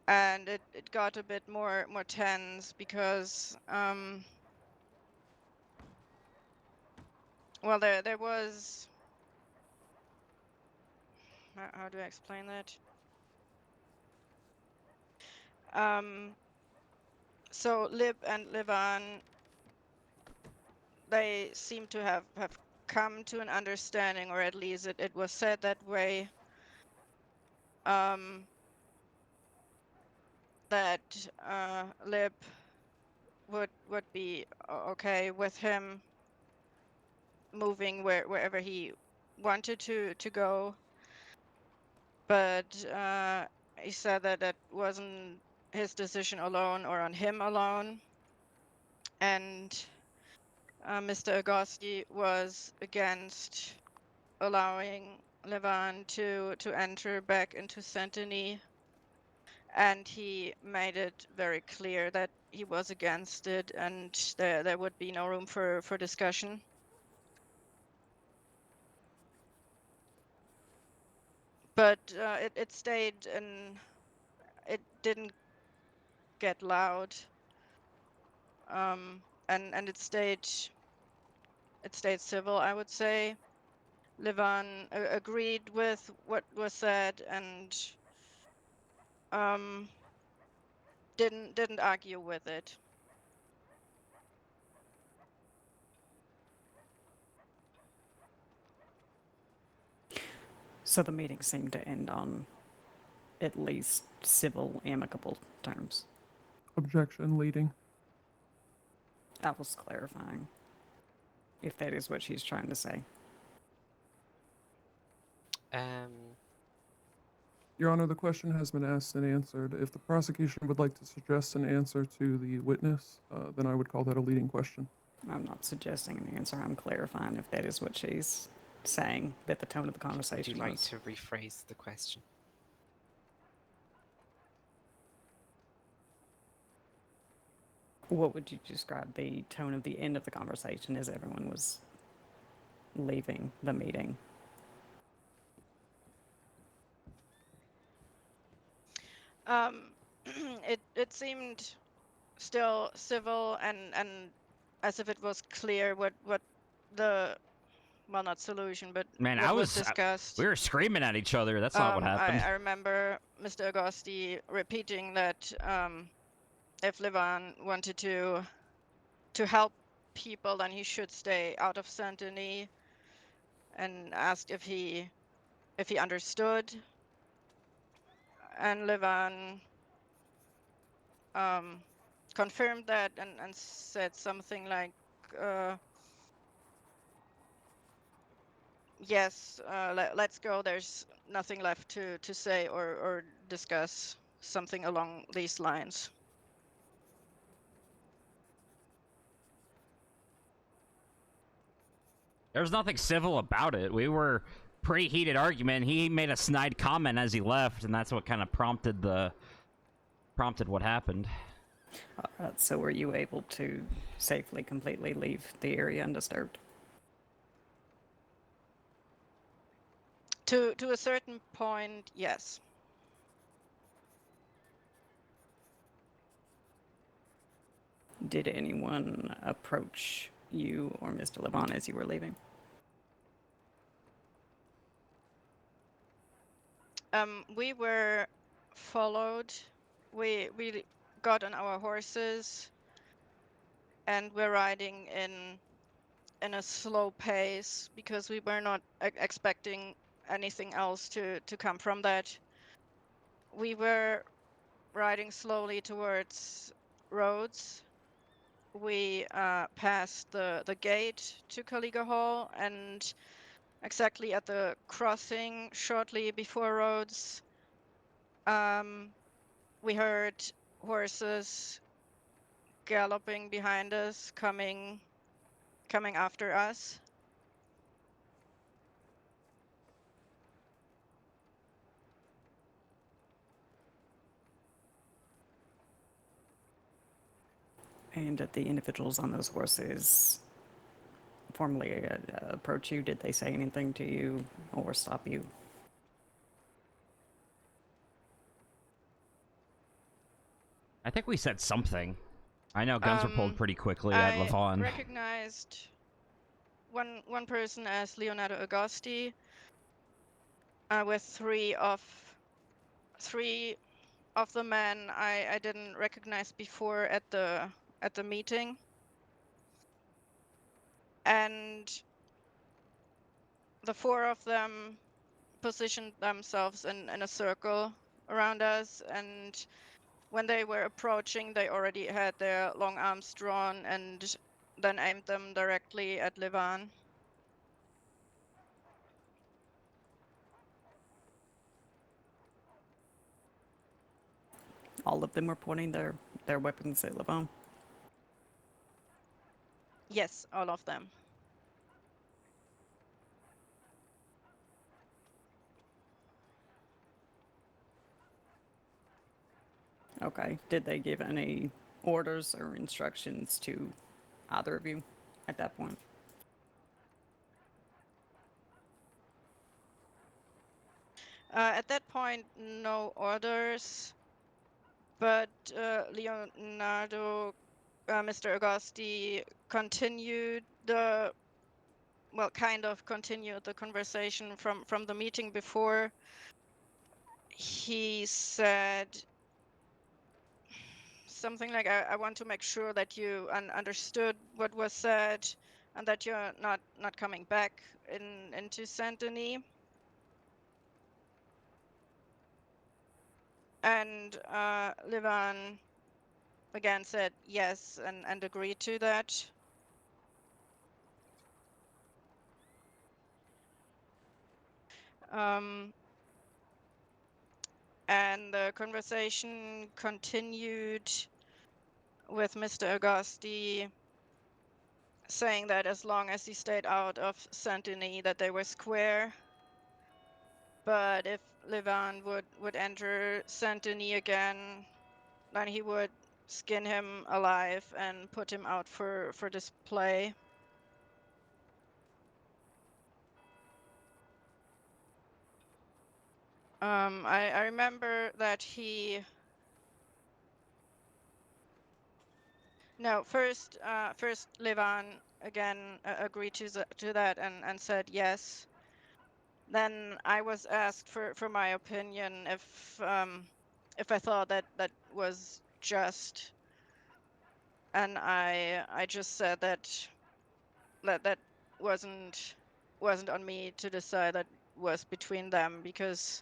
and it got a bit more tense because well, there was, how do I explain that? So Lib and Levan, they seem to have come to an understanding, or at least it was said that way, that Lib would be okay with him moving wherever he wanted to go, but he said that that wasn't his decision alone or on him alone, and Mr. Agosti was against allowing Levan to enter back into Saint-Denis, and he made it very clear that he was against it, and there would be no room for discussion. But it stayed, and it didn't get loud, and it stayed civil, I would say. Levan agreed with what was said, and didn't argue with it. So the meeting seemed to end on at least civil, amicable terms. Objection, leading. I was clarifying, if that is what she's trying to say. Your Honor, the question has been asked and answered. If the prosecution would like to suggest an answer to the witness, then I would call that a leading question. I'm not suggesting an answer. I'm clarifying if that is what she's saying, that the tone of the conversation Would you like was. to rephrase the question? What would you describe the tone of the end of the conversation as everyone was leaving the meeting? It seemed still civil, and as if it was clear what the, well, not solution, but Man, what was discussed. we were screaming at each other. That's not what happened. I remember Mr. Agosti repeating that if Levan wanted to help people, then he should stay out of Saint-Denis, and asked if he understood, and Levan confirmed that, and said something like, yes, let's go, there's nothing left to say or discuss, something along these lines. There was nothing civil about it. We were pretty heated argument. He made a snide comment as he left, and that's what kind of prompted what happened. So were you able to safely, completely leave the area undisturbed? To a certain point, yes. Did anyone approach you or Mr. Levon as you were leaving? We were followed. We got on our horses, and we're riding in a slow pace because we were not expecting anything else to come from that. We were riding slowly towards Rhodes. We passed the gate to Kaliga Hall, and exactly at the crossing shortly before Rhodes, we heard horses galloping behind us, coming after us. And did the individuals on those horses formally approach you? Did they say anything to you or stop you? I think we said something. I know guns were pulled pretty quickly at I Levon. recognized one person as Leonardo Agosti, with three of the men I didn't recognize before at the meeting, and the four of them positioned themselves in a circle around us, and when they were approaching, they already had their long arms drawn and then aimed them directly at Levan. All of them were pointing their weapons at Levon? Yes, all of them. Okay. Did they give any orders or instructions to either of you at that point? At that point, no orders, but Leonardo, Mr. Agosti continued kind of continued the conversation from the meeting before. He said something like, I want to make sure that you understood what was said and that you're not coming back into Saint Denis. And Levan again said yes and agreed to that. And the conversation continued with Mr. Agosti saying that as long as he stayed out of Saint Denis, that they were square. But if Levan would enter Saint Denis again, then he would skin him alive and put him out for display. I remember that first Levan again agreed to that and said yes. Then I was asked for my opinion if I thought that was just, and I just said that wasn't on me to decide. That was between them, because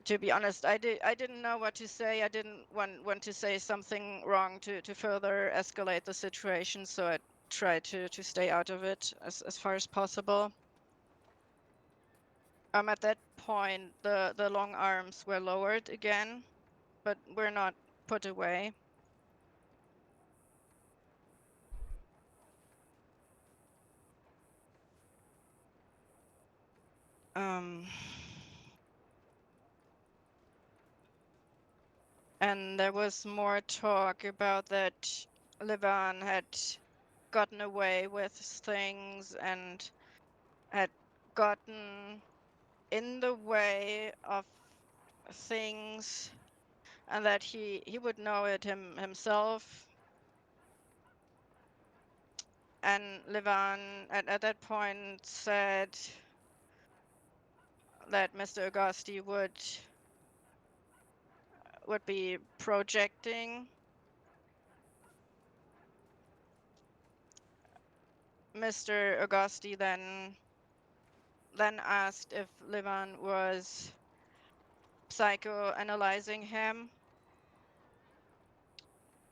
to be honest, I didn't know what to say. I didn't want to say something wrong to further escalate the situation, so I tried to stay out of it as far as possible. At that point, the long arms were lowered again, but were not put away. And there was more talk about that Levan had gotten away with things and had gotten in the way of things, and that he would know it himself. And Levan at that point said that Mr. Agosti would be projecting. Mr. Agosti then asked if Levan was psychoanalyzing him,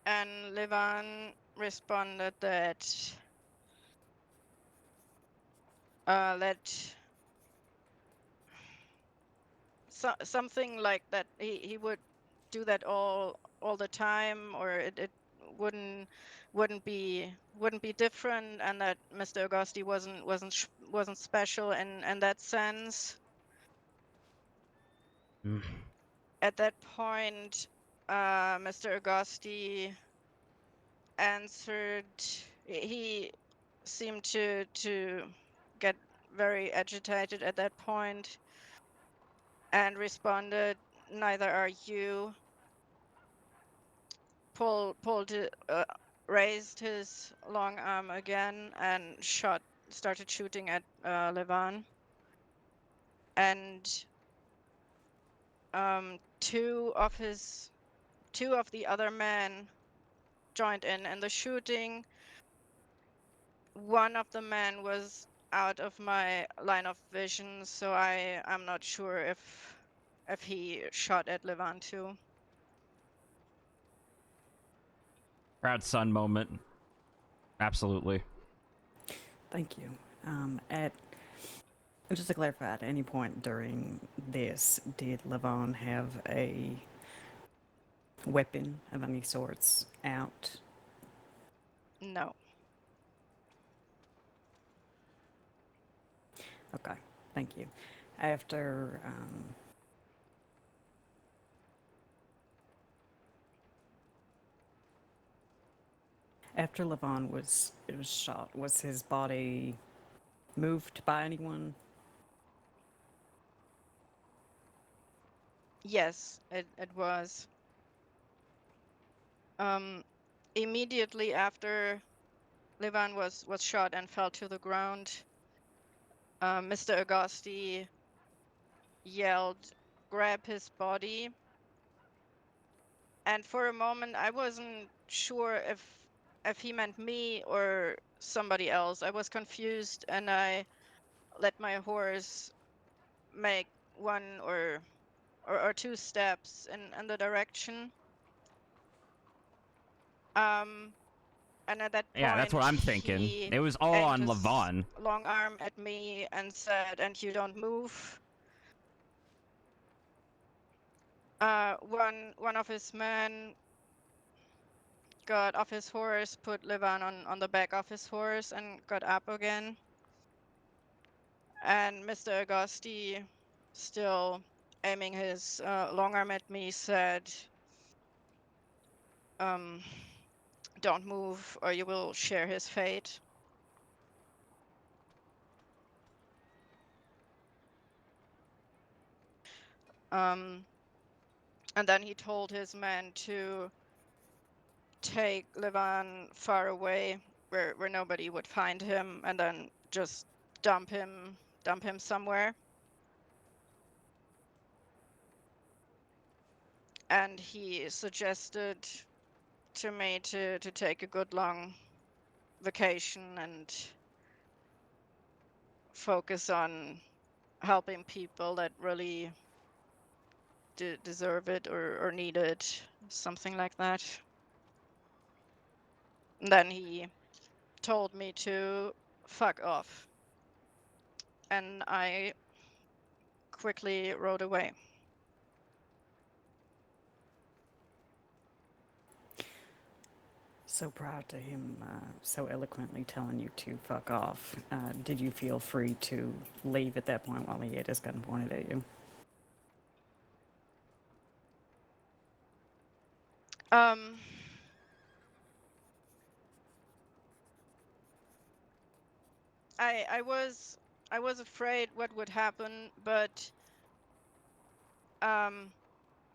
and Levan responded that something like that he would do that all the time, or it wouldn't be different, and that Mr. Agosti wasn't special in that sense. At that point, Mr. Agosti answered. He seemed to get very agitated at that point, and responded, "Neither are you." Raised his long arm again and started shooting at Levan. And two of the other men joined in the shooting. One of the men was out of my line of vision, so I'm not sure if he shot at Levan too. Proud son moment. Absolutely. Thank you. Just to clarify, at any point during this, did Levon have a weapon of any sorts out? No. Okay, thank you. After Levon was shot, was his body moved by anyone? Yes, it was. Immediately after Levan was shot and fell to the ground, Mr. Agosti yelled, "Grab his body." And for a moment, I wasn't sure if he meant me or somebody else. I was confused, and I let my horse make one or two steps in the direction. And at that point, Yeah, that's what I'm thinking. he It was all aimed on his Levon. long arm at me and said, "And you don't move." One of his men got off his horse, put Levan on the back of his horse, and got up again. And Mr. Agosti, still aiming his long arm at me, said, "Don't move, or you will share his fate." And then he told his men to take Levan far away, where nobody would find him, and then just dump him somewhere. And he suggested to me to take a good long vacation and focus on helping people that really deserve it or need it, something like that. And then he told me to fuck off, and I quickly rode away. So prior to him so eloquently telling you to fuck off, did you feel free to leave at that point while he had his gun pointed at you? Um, I was afraid what would happen, but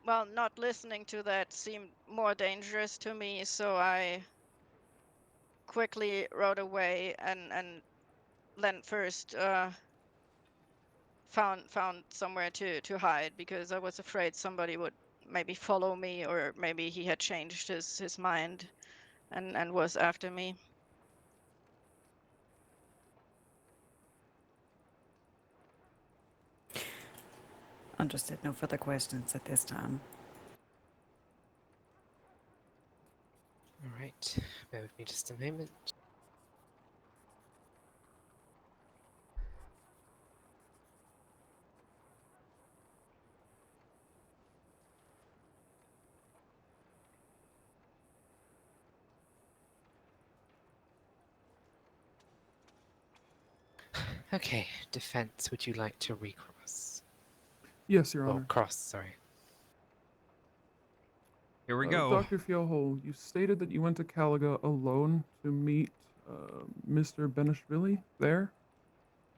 well, not listening to that seemed more dangerous to me, so I quickly rode away and then first found somewhere to hide because I was afraid somebody would maybe follow me, or maybe he had changed his mind and was after me. Understood. No further questions at this time. All right, bear with me just a moment. Okay, defense, would you like to recross? Yes, Your Or Honor. cross, sorry. Here we go. Dr. Fjellhol, you stated that you went to Caliga alone to meet Mr. Benishvili there.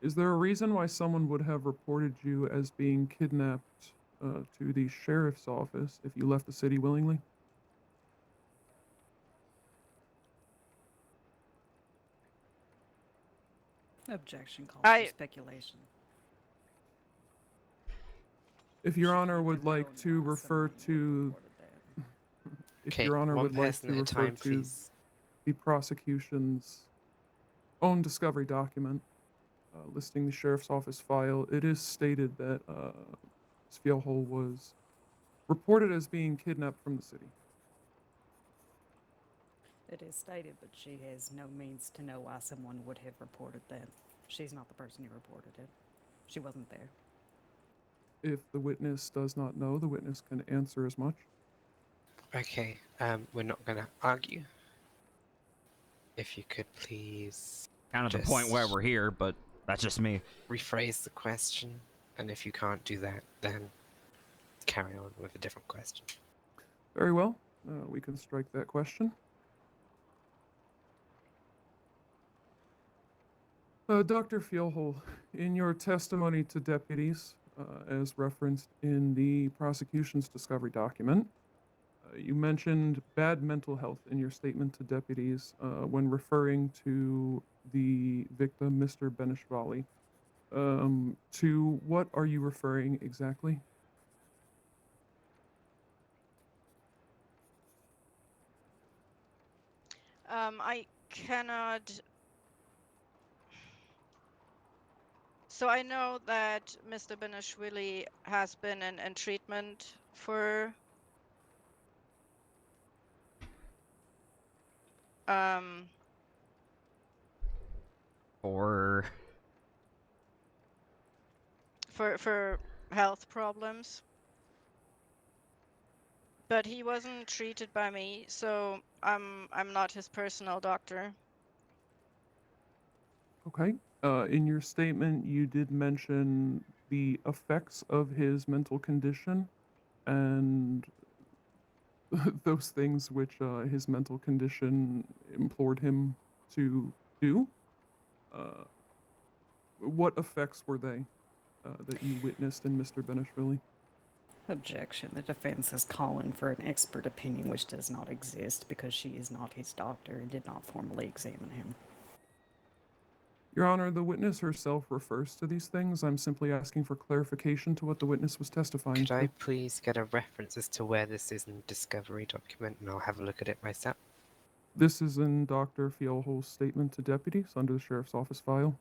Is there a reason why someone would have reported you as being kidnapped to the sheriff's office if you left the city willingly? Objection calls I- for speculation. If Your Honor would like to refer to... If Okay, Your Honor one would like person to at a refer time, to please. the prosecution's own discovery document listing the sheriff's office file, it is stated that Fjellhol was reported as being kidnapped from the city. It is stated, but she has no means to know why someone would have reported that. She's not the person who reported it. She wasn't there. If the witness does not know, the witness can answer as much. Okay, we're not gonna argue. If you could please Kind of the point why we're here, but that's just me. rephrase the question, and if you can't do that, then carry on with a different question. Very well. We can strike that question. Dr. Fjellhol, in your testimony to deputies, as referenced in the prosecution's discovery document, you mentioned bad mental health in your statement to deputies when referring to the victim, Mr. Benishvili. To what are you referring exactly? I cannot. So I know that Mr. Benishvili has been in treatment for Or for health problems. But he wasn't treated by me, so I'm not his personal doctor. Okay. In your statement, you did mention the effects of his mental condition and those things which his mental condition implored him to do. What effects were they that you witnessed in Mr. Benishvili? Objection. The defense is calling for an expert opinion which does not exist because she is not his doctor and did not formally examine him. Your Honor, the witness herself refers to these things. I'm simply asking for clarification to what the witness was testifying Could I to. please get a reference as to where this is in the discovery document, and I'll have a look at it myself? This is in Dr. Fjellhol's statement to deputies under the sheriff's office file.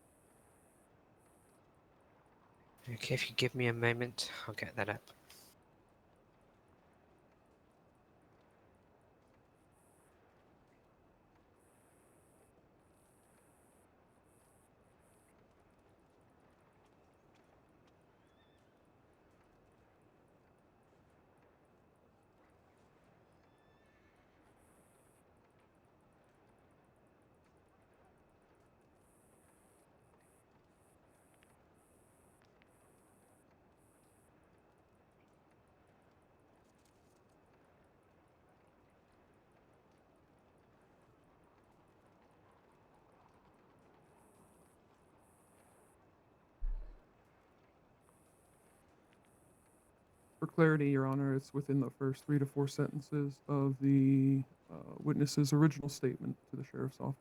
Okay, if you give me a moment, I'll get that up. clarity, Your Honor, it's within the first 3 to 4 sentences of the witness's original statement to the sheriff's office.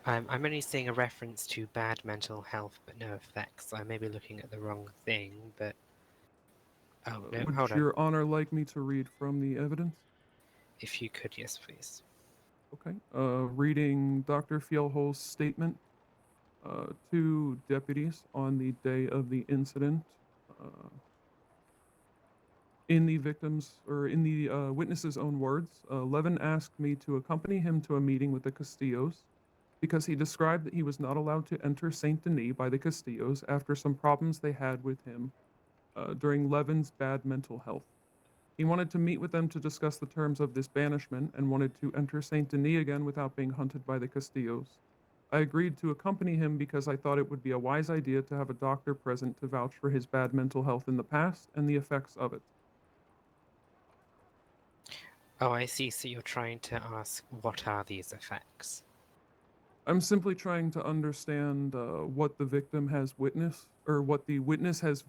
I'm only seeing a reference to bad mental health but no effects. I may be looking at the wrong thing, but... Oh, no, Would hold on. Your Honor like me to read from the evidence? If you could, yes, please. Okay. Reading Dr. Fjellhol's statement to deputies on the day of the incident. In the witness's own words, Levin asked me to accompany him to a meeting with the Castillos because he described that he was not allowed to enter Saint Denis by the Castillos after some problems they had with him during Levin's bad mental health. He wanted to meet with them to discuss the terms of this banishment and wanted to enter Saint Denis again without being hunted by the Castillos. I agreed to accompany him because I thought it would be a wise idea to have a doctor present to vouch for his bad mental health in the past and the effects of it. Oh, I see. So you're trying to ask, what are these effects? I'm simply trying to understand what the victim has witnessed, or what the witness has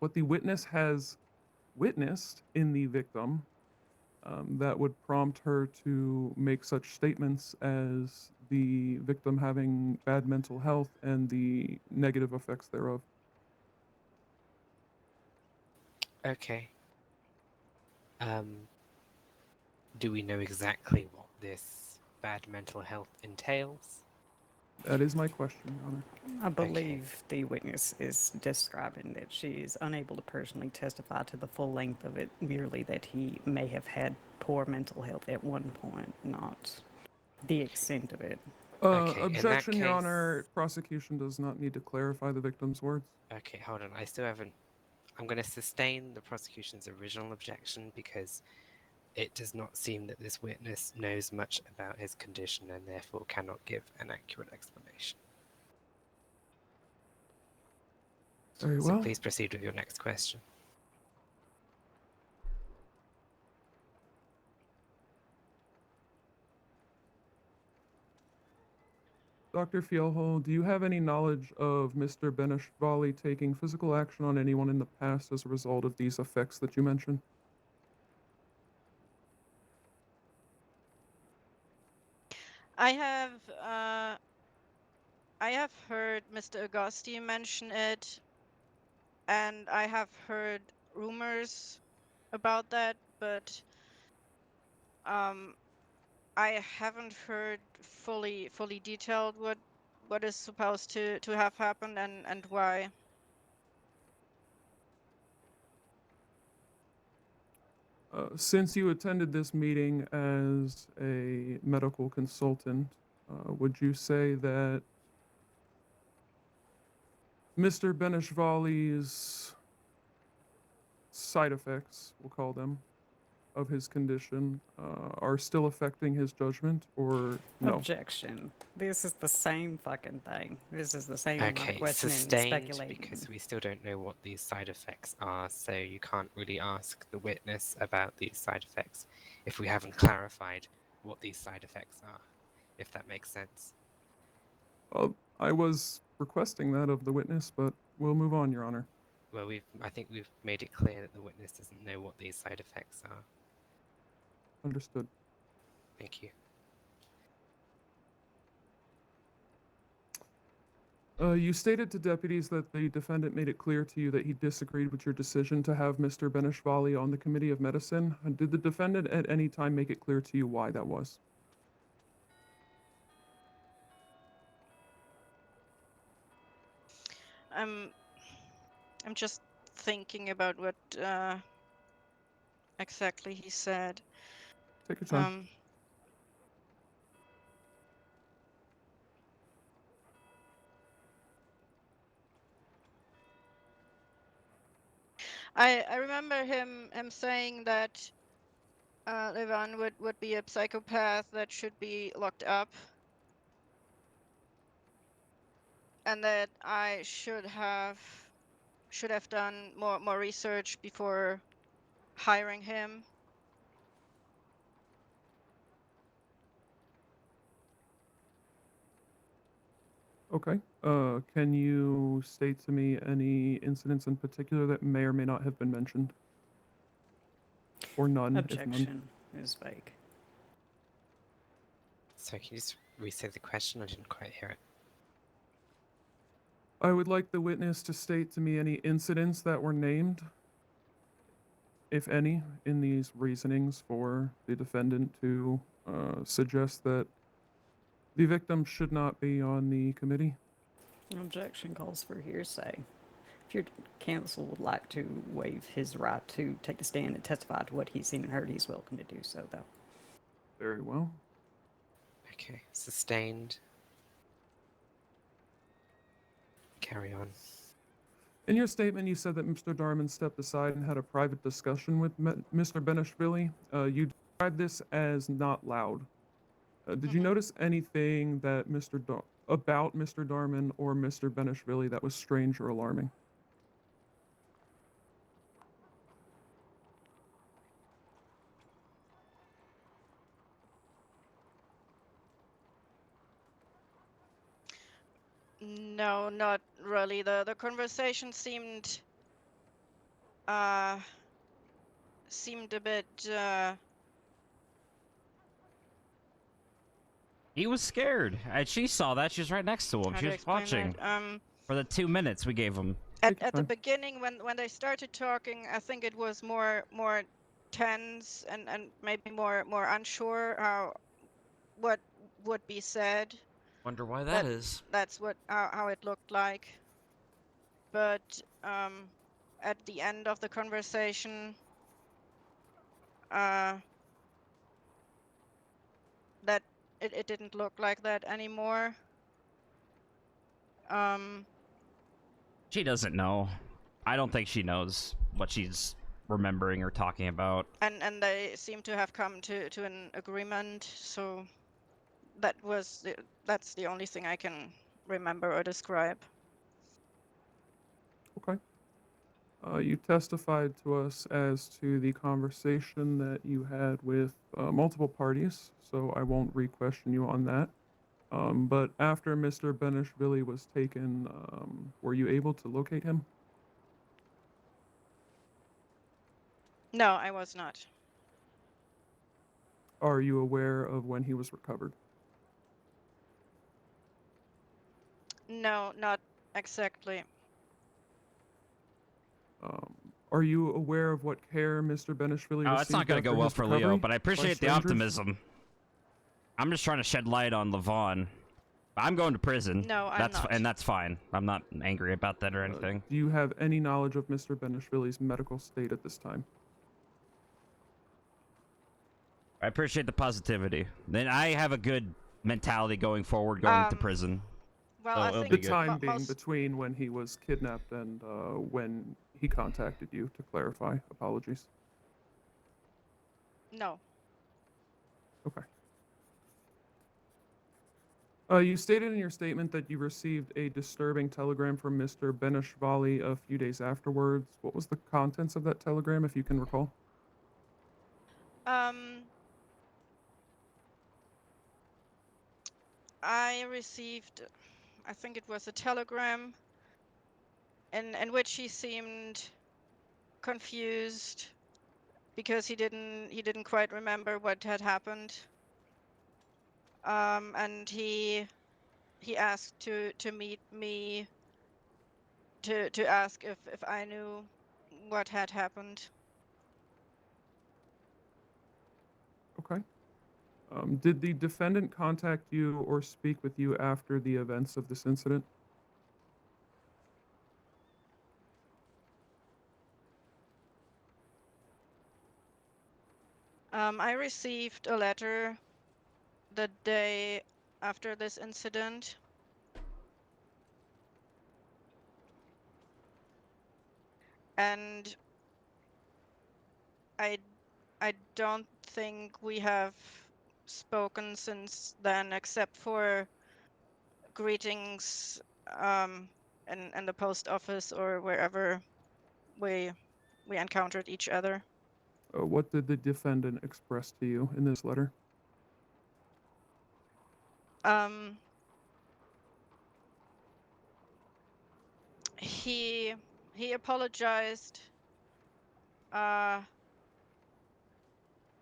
what the witness has witnessed in the victim that would prompt her to make such statements as the victim having bad mental health and the negative effects thereof. Okay. Do we know exactly what this bad mental health entails? That is my question, Your Honor. I believe the witness is describing that she is unable to personally testify to the full length of it, merely that he may have had poor mental health at one point, not the extent of it. Okay, Objection, in that Your case... Honor. Prosecution does not need to clarify the victim's words. Okay, hold on. I still haven't... I'm going to sustain the prosecution's original objection because it does not seem that this witness knows much about his condition and therefore cannot give an accurate explanation. Very So well. please proceed with your next question. Dr. Fjellhol, do you have any knowledge of Mr. Benishvali taking physical action on anyone in the past as a result of these effects that you mentioned? I have heard Mr. Agosti mention it, and I have heard rumors about that, but I haven't heard fully detailed what is supposed to have happened and why. Since you attended this meeting as a medical consultant, would you say that Mr. Benishvali's side effects, we'll call them, of his condition are still affecting his judgment, or no? Objection. This is the same fucking thing. This is the same amount of Okay, questioning and sustained speculating. because we still don't know what these side effects are, so you can't really ask the witness about these side effects if we haven't clarified what these side effects are, if that makes sense. I was requesting that of the witness, but we'll move on, Your Honor. Well, I think we've made it clear that the witness doesn't know what these side effects are. Understood. Thank you. You stated to deputies that the defendant made it clear to you that he disagreed with your decision to have Mr. Benishvali on the Committee of Medicine. Did the defendant at any time make it clear to you why that was? I'm just thinking about what exactly he said. Take your time. I remember him saying that Levan would be a psychopath that should be locked up, and that I should have done more research before hiring him. Okay. Can you state to me any incidents in particular that may or may not have been mentioned? Or none, if none. Objection is vague. So can you just re-say the question? I didn't quite hear it. I would like the witness to state to me any incidents that were named, if any, in these reasonings for the defendant to suggest that the victim should not be on the committee. Objection calls for hearsay. If your counsel would like to waive his right to take the stand and testify to what he's seen and heard, he's welcome to do so, though. Very well. Okay, sustained. Carry on. In your statement, you said that Mr. Darman stepped aside and had a private discussion with Mr. Benishvili. You described this as not loud. Did you notice anything that about Mr. Darman or Mr. Benishvili that was strange or alarming? No, not really. The conversation seemed seemed a bit He was scared. She saw that. She was right next to him. how She to was explain watching that? for the 2 minutes we gave him. At the beginning when they started talking, I think it was more tense and maybe more unsure what would be said. Wonder why that is. That's what how it looked like. But at the end of the conversation, that it didn't look like that anymore. She doesn't know. I don't think she knows what she's remembering or talking about. And they seem to have come to an agreement, so that's the only thing I can remember or describe. Okay. You testified to us as to the conversation that you had with multiple parties, so I won't re-question you on that. But after Mr. Benishvili was taken, were you able to locate him? No, I was not. Are you aware of when he was recovered? No, not exactly. Are you aware of what care Mr. Benishvili received? Oh, it's not going to go after well his for recovery Leo, but I by appreciate the strangers? optimism. I'm just trying to shed light on Levon. I'm going to prison. No, I'm not. And that's fine. I'm not angry about that or anything. Do you have any knowledge of Mr. Benishvili's medical state at this time? I appreciate the positivity. Then I have a good mentality going forward, going to prison. Well, So I it'll think be The good. time being between when he was kidnapped and when he contacted you, to clarify. Apologies. No. Okay. You stated in your statement that you received a disturbing telegram from Mr. Benishvili a few days afterwards. What was the contents of that telegram, if you can recall? I received, I think it was a telegram in which he seemed confused because he didn't quite remember what had happened. And he asked to meet me to ask if I knew what had happened. Okay. Did the defendant contact you or speak with you after the events of this incident? I received a letter the day after this incident. And I don't think we have spoken since then, except for greetings in the post office or wherever we encountered each other. What did the defendant express to you in this letter? he apologized.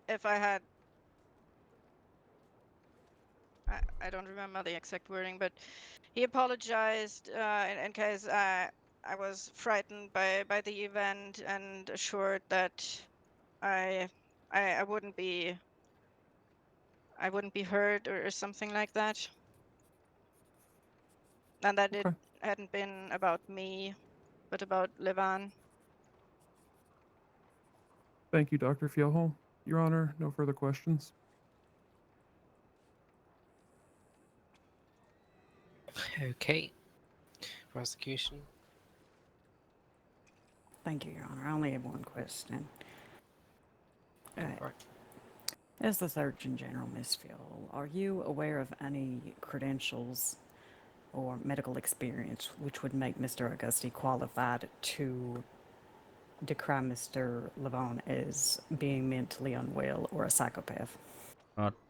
If I had, I don't remember the exact wording, but he apologized in case I was frightened by the event, and assured that I wouldn't be hurt or something like that, and that it Okay. hadn't been about me, but about Levan. Thank you, Dr. Fjellholm. Your Honor, no further questions. Okay. Prosecution. Thank you, Your Honor. I only have one question. Alright. As the Surgeon General, Ms. Field, are you aware of any credentials or medical experience which would make Mr. Agosti qualified to decry Mr. Levon as being mentally unwell or a psychopath?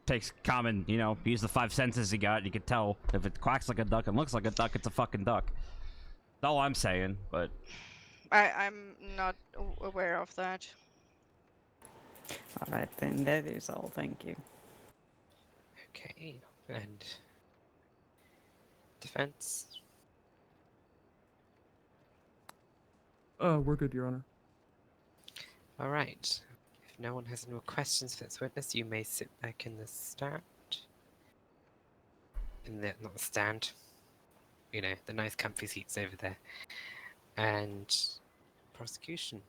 Takes common, use the 5 senses you got. You can tell if it quacks like a duck and looks like a duck, it's a fucking duck. That's all I'm saying, but... I'm not aware of that. All right, then. That is all. Thank you. Okay. And... defense? We're good, Your Honor. Alright. If no one has any more questions for this witness, you may sit back in the stand. Not the stand. The nice comfy seats over there. And... prosecution.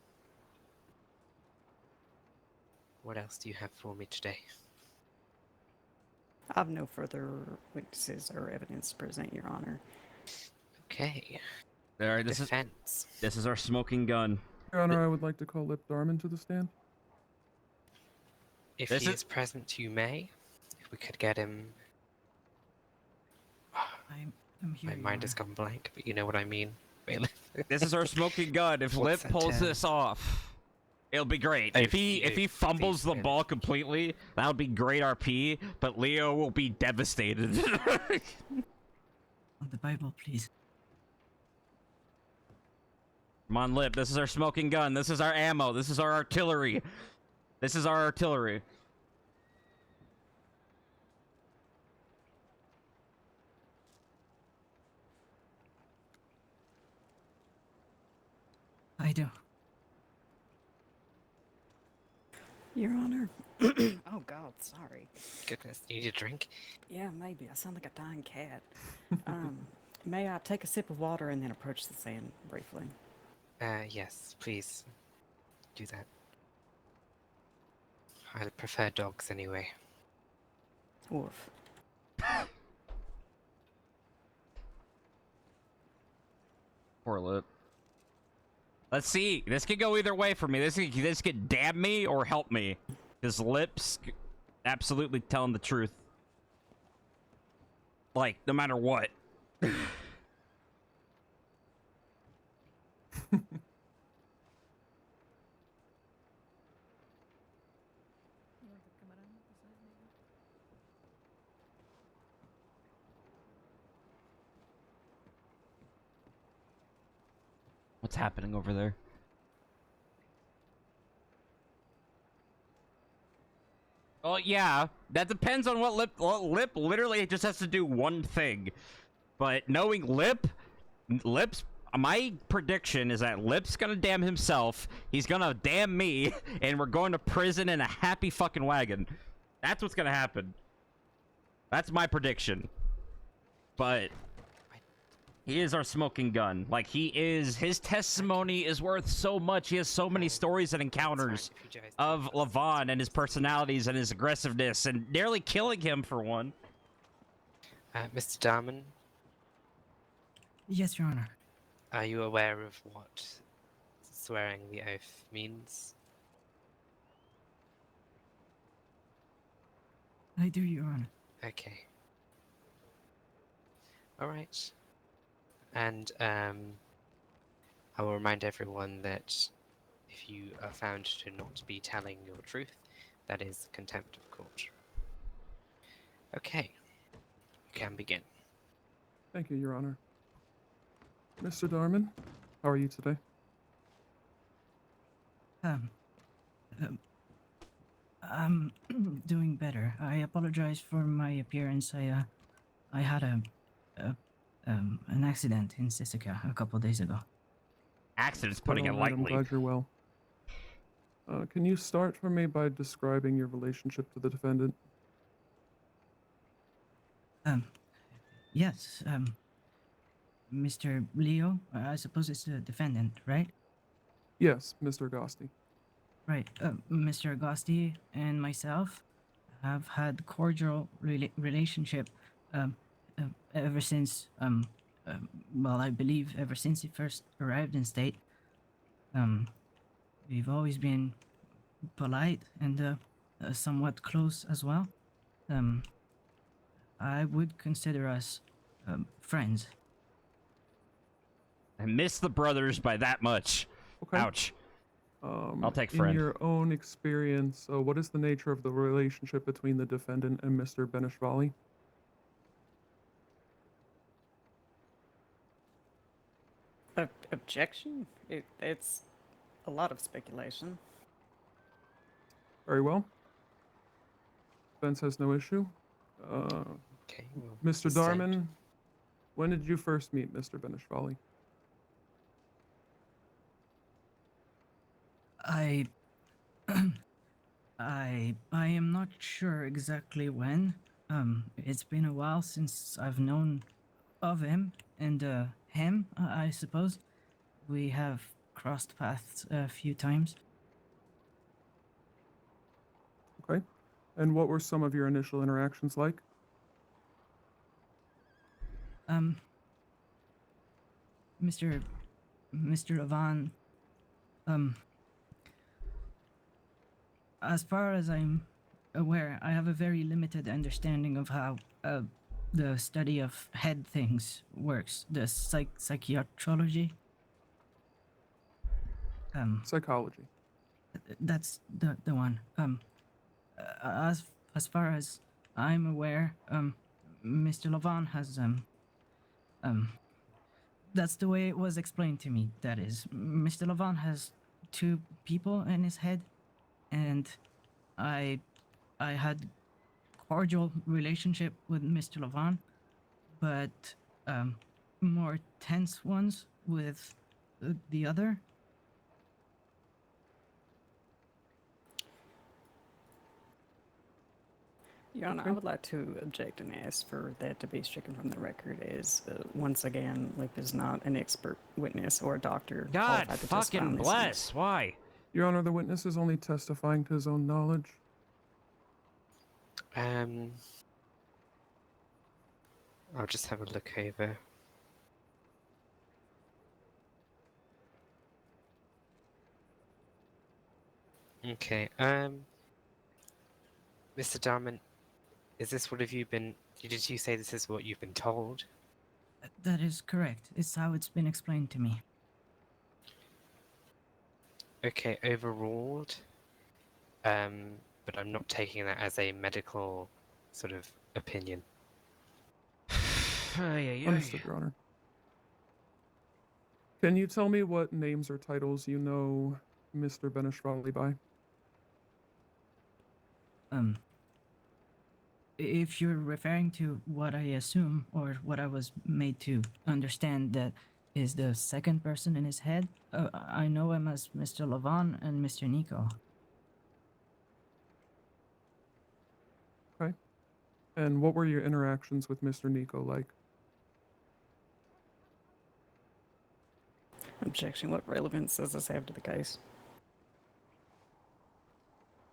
What else do you have for me today? I have no further witnesses or evidence to present, Your Honor. Okay. All right, this is our smoking gun. Your Honor, I would like to call Lip Darman to the stand. If he is present, you may. If we could get him... I'm here, My Your mind has gone blank, but you know what I mean. This is our smoking gun. If Lip pulls this off, it'll be great. If he fumbles the ball completely, that would be great RP, but Leo will be devastated. The Bible, please. Come on, Lip. This is our smoking gun. This is our ammo. This is our artillery. This is our artillery. I do. Your Honor. Oh, God, sorry. Goodness, you need a drink? Yeah, maybe. I sound like a dying cat. May I take a sip of water and then approach the sand briefly? Yes, please. Do that. I prefer dogs anyway. Woof. Poor Lip. Let's see. This could go either way for me. This could damn me or help me. Because Lip's absolutely telling the truth. Like, no matter what. What's happening over there? Well, yeah, that depends on what Lip... Well, Lip literally just has to do one thing. But knowing Lip's... My prediction is that Lip's gonna damn himself, he's gonna damn me, and we're going to prison in a happy fucking wagon. That's what's gonna happen. That's my prediction. But... he is our smoking gun. Like, his testimony is worth so much. He has so many stories and encounters of Levon and his personalities and his aggressiveness and nearly killing him for one. Mr. Darman? Yes, Your Honor. Are you aware of what swearing the oath means? I do, Your Honor. Okay. Alright. And I will remind everyone that if you are found to not be telling your truth, that is contempt of court. Okay. You can begin. Thank you, Your Honor. Mr. Darman, How are you today? I'm doing better. I apologize for my appearance. I had an accident in Sisika a couple days ago. Accident's Quite putting it all right, I'm lightly. glad you're well. Can you start for me by describing your relationship to the defendant? Yes, Mr. Leo, I suppose it's the defendant, right? Yes, Mr. Agosti. Right. Mr. Agosti and myself have had cordial relationship ever since well, I believe ever since he first arrived in state. We've always been polite and somewhat close as well. I would consider us friends. I miss the brothers by that much. Okay. Ouch. I'll take In friend. your own experience, what is the nature of the relationship between the defendant and Mr. Benishvali? Objection? It's a lot of speculation. Very well. Defense has no issue. Okay. Well, Mr. stand. Darman, when did you first meet Mr. Benishvali? I am not sure exactly when. It's been a while since I've known of him and him, I suppose. We have crossed paths a few times. Okay. And what were some of your initial interactions like? Mr. Avan, as far as I'm aware, I have a very limited understanding of how the study of head things works. The psychiatrology. Psychology. That's the one. As far as I'm aware, Mr. Lavan has that's the way it was explained to me. That is, Mr. Lavan has two people in his head, and I had cordial relationship with Mr. Lavan, but more tense ones with the other. Your Honor, I would like to object and ask for that to be stricken from the record as, once again, Lip is not an expert witness or a doctor. God qualified to testify fucking on these bless. things. Why? Your Honor, the witness is only testifying to his own knowledge. I'll just have a look over. Okay, Mr. Darman, is this what have you been... Did you say this is what you've been told? That is correct. It's how it's been explained to me. Okay, overruled. But I'm not taking that as a medical sort of opinion. Understood, Your Honor. Can you tell me what names or titles you know Mr. Benishvali by? If you're referring to what I assume or what I was made to understand that is the second person in his head, I know him as Mr. Lavan and Mr. Nico. Okay. And what were your interactions with Mr. Nico like? Objection. What relevance does this have to the case?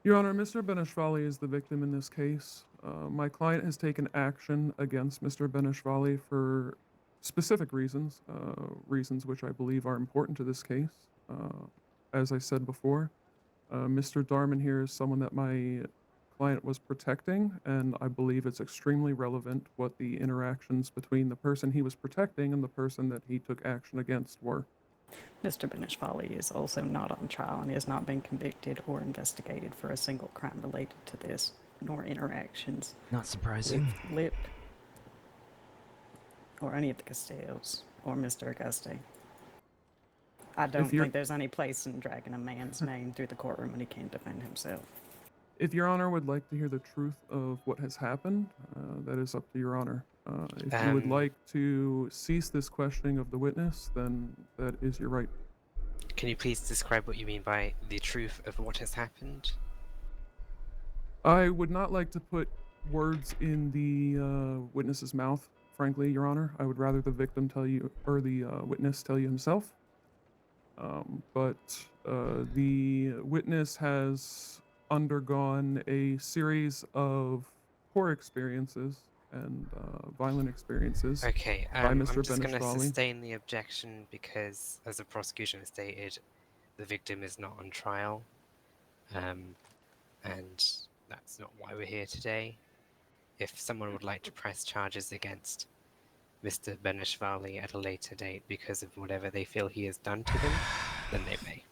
Your Honor, Mr. Benishvali is the victim in this case. My client has taken action against Mr. Benishvali for specific reasons, reasons which I believe are important to this case. As I said before, Mr. Darman here is someone that my client was protecting, and I believe it's extremely relevant what the interactions between the person he was protecting and the person that he took action against were. Mr. Benishvali is also not on trial and has not been convicted or investigated for a single crime related to this, nor interactions Not surprising. with Lip or any of the Castellos or Mr. Agosti. I don't you're- think there's any place in dragging a man's name through the courtroom when he can't defend himself. If Your Honor would like to hear the truth of what has happened, that is up to Your Honor. If you would like to cease this questioning of the witness, then that is your right. Can you please describe what you mean by the truth of what has happened? I would not like to put words in the witness's mouth, frankly, Your Honor. I would rather the victim tell you, or the witness tell you himself. But the witness has undergone a series of poor experiences and violent experiences Okay, by I'm Mr. just going to Benishvali. sustain the objection because, as the prosecution has stated, the victim is not on trial, and that's not why we're here today. If someone would like to press charges against Mr. Benishvali at a later date because of whatever they feel he has done to them, then they may.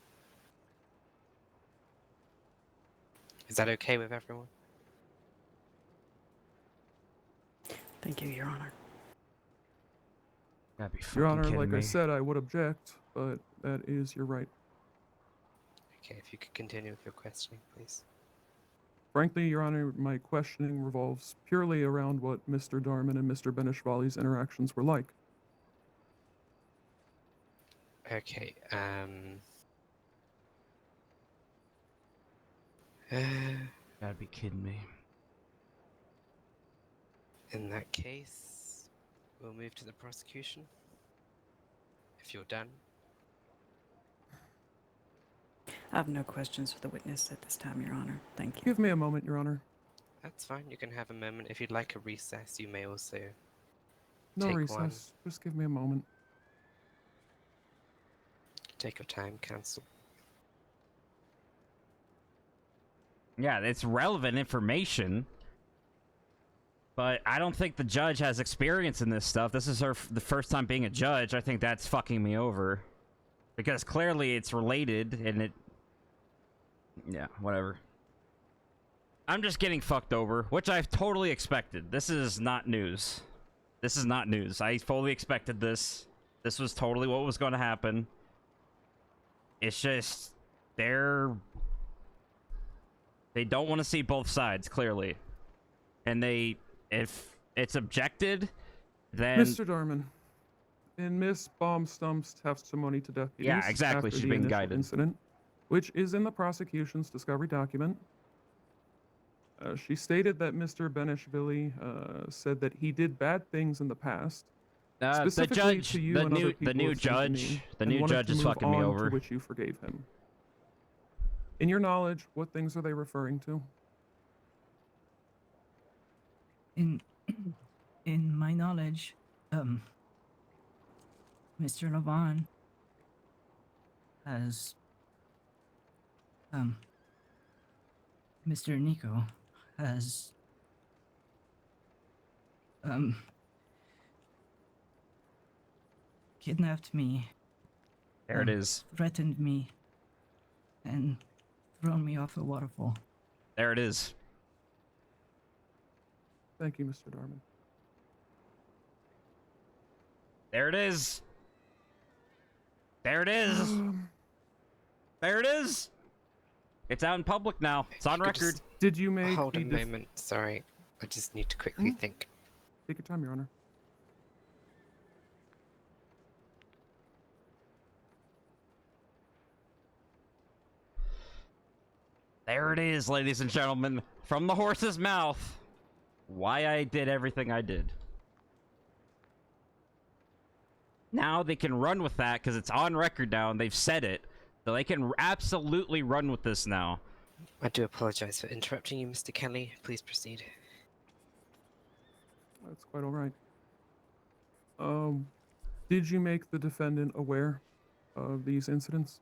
Is that okay with everyone? Thank you, Your Honor. Gotta be Your fucking Honor, kidding like me. I said, I would object, but that is your right. Okay, if you could continue with your questioning, please. Frankly, Your Honor, my questioning revolves purely around what Mr. Darman and Mr. Benishvali's interactions were like. Okay, Gotta be kidding me. in that case, we'll move to the prosecution. If you're done. I have no questions for the witness at this time, Your Honor. Thank you. Give me a moment, Your Honor. That's fine, you can have a moment. If you'd like a recess, you may also No take recess. one. Just give me a moment. Take your time, counsel. Yeah, it's relevant information, but I don't think the judge has experience in this stuff. This is the first time being a judge. I think that's fucking me over. Because clearly it's related, and it... Yeah, whatever. I'm just getting fucked over, which I've totally expected. This is not news. This is not news. I fully expected this. This was totally what was going to happen. It's just... They don't want to see both sides, clearly. And if it's objected, then... Mr. Darman, in Miss Baumstump's testimony to deputies Yeah, exactly, after she's the being initial guided. incident, which is in the prosecution's discovery document, she stated that Mr. Benishvili said that he did bad things in the past, the specifically judge, to you the and other new people the it seemed to me, and new wanted judge to is move fucking me on over. To which you forgave him. In your knowledge, what things are they referring to? In my knowledge, Mr. Levon has Mr. Nico has kidnapped me. There it is. Threatened me and thrown me off a waterfall. There it is. Thank you, Mr. Darman. There it is. There it is. There it is. It's out in public now. It's on record. Did you make Hold a the moment, sorry. I just need to quickly think. Take your time, Your Honor. There it is, ladies and gentlemen. From the horse's mouth. Why I did everything I did. Now they can run with that because it's on record now and they've said it. So they can absolutely run with this now. I do apologize for interrupting you, Mr. Kelly. Please proceed. That's quite all right. Did you make the defendant aware of these incidents?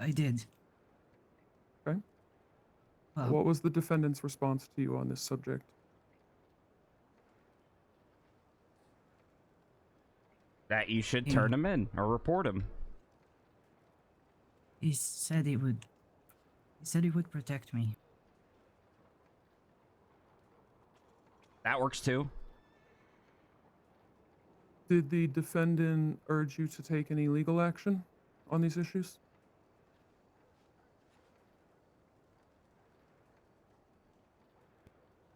I did. Okay. What was the defendant's response to you on this subject? That you should turn him in or report him. He said he would. He said he would protect me. That works too. Did the defendant urge you to take any legal action on these issues?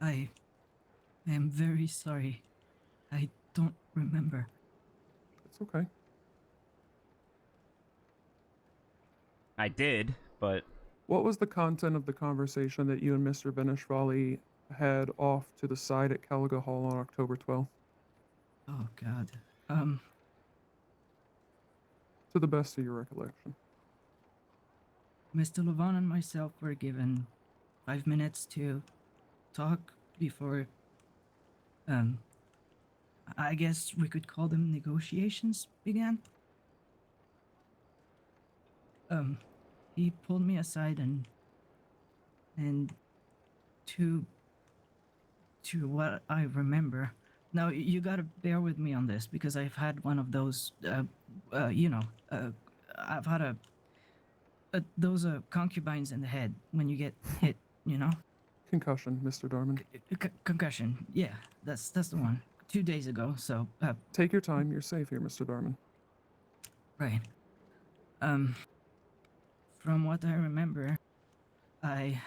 I am very sorry. I don't remember. It's okay. I did, but What was the content of the conversation that you and Mr. Benishvali had off to the side at Caliga Hall on October 12th? Oh God. To the best of your recollection. Mr. Levon and myself were given 5 minutes to talk before, I guess we could call them negotiations began. He pulled me aside and to what I remember. Now you gotta bear with me on this because I've had one of those, I've had those concubines in the head when you get hit, you know. Concussion, Mr. Darman. Concussion. Yeah, that's the one. 2 days ago. So. Take your time. You're safe here, Mr. Darman. Right. From what I remember, I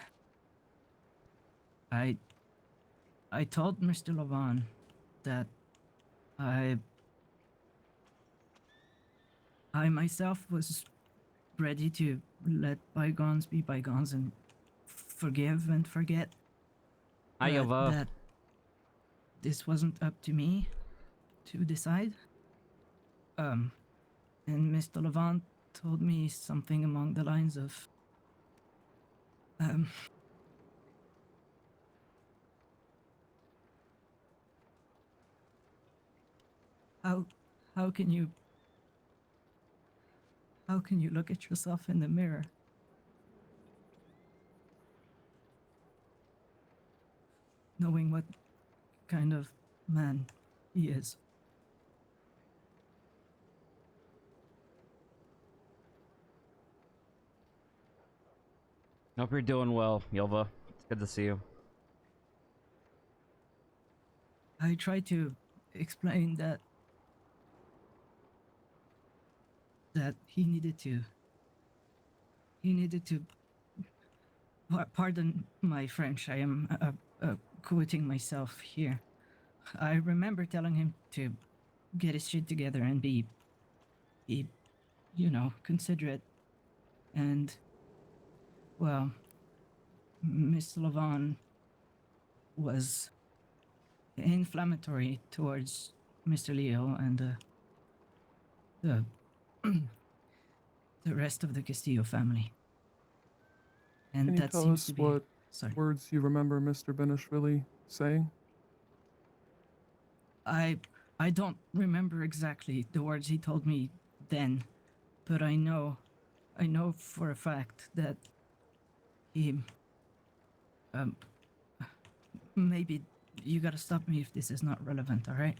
told Mr. Levon that I myself was ready to let bygones be bygones and forgive and forget. but that this wasn't up to me to decide. And Mr. Levant told me something along the lines of, how can you look at yourself in the mirror knowing what kind of man he is? Hope you're doing well, Yelva. It's good to see you. I tried to explain that he needed to pardon my French. I am quoting myself here. I remember telling him to get his shit together and be considerate. And, well, Miss Levon was inflammatory towards Mr. Leo and the rest of the Castillo family. And Can you that tell seems us to be what words you remember Mr. Benishvili saying? I don't remember exactly the words he told me then, but I know for a fact that he maybe you gotta stop me if this is not relevant, all right?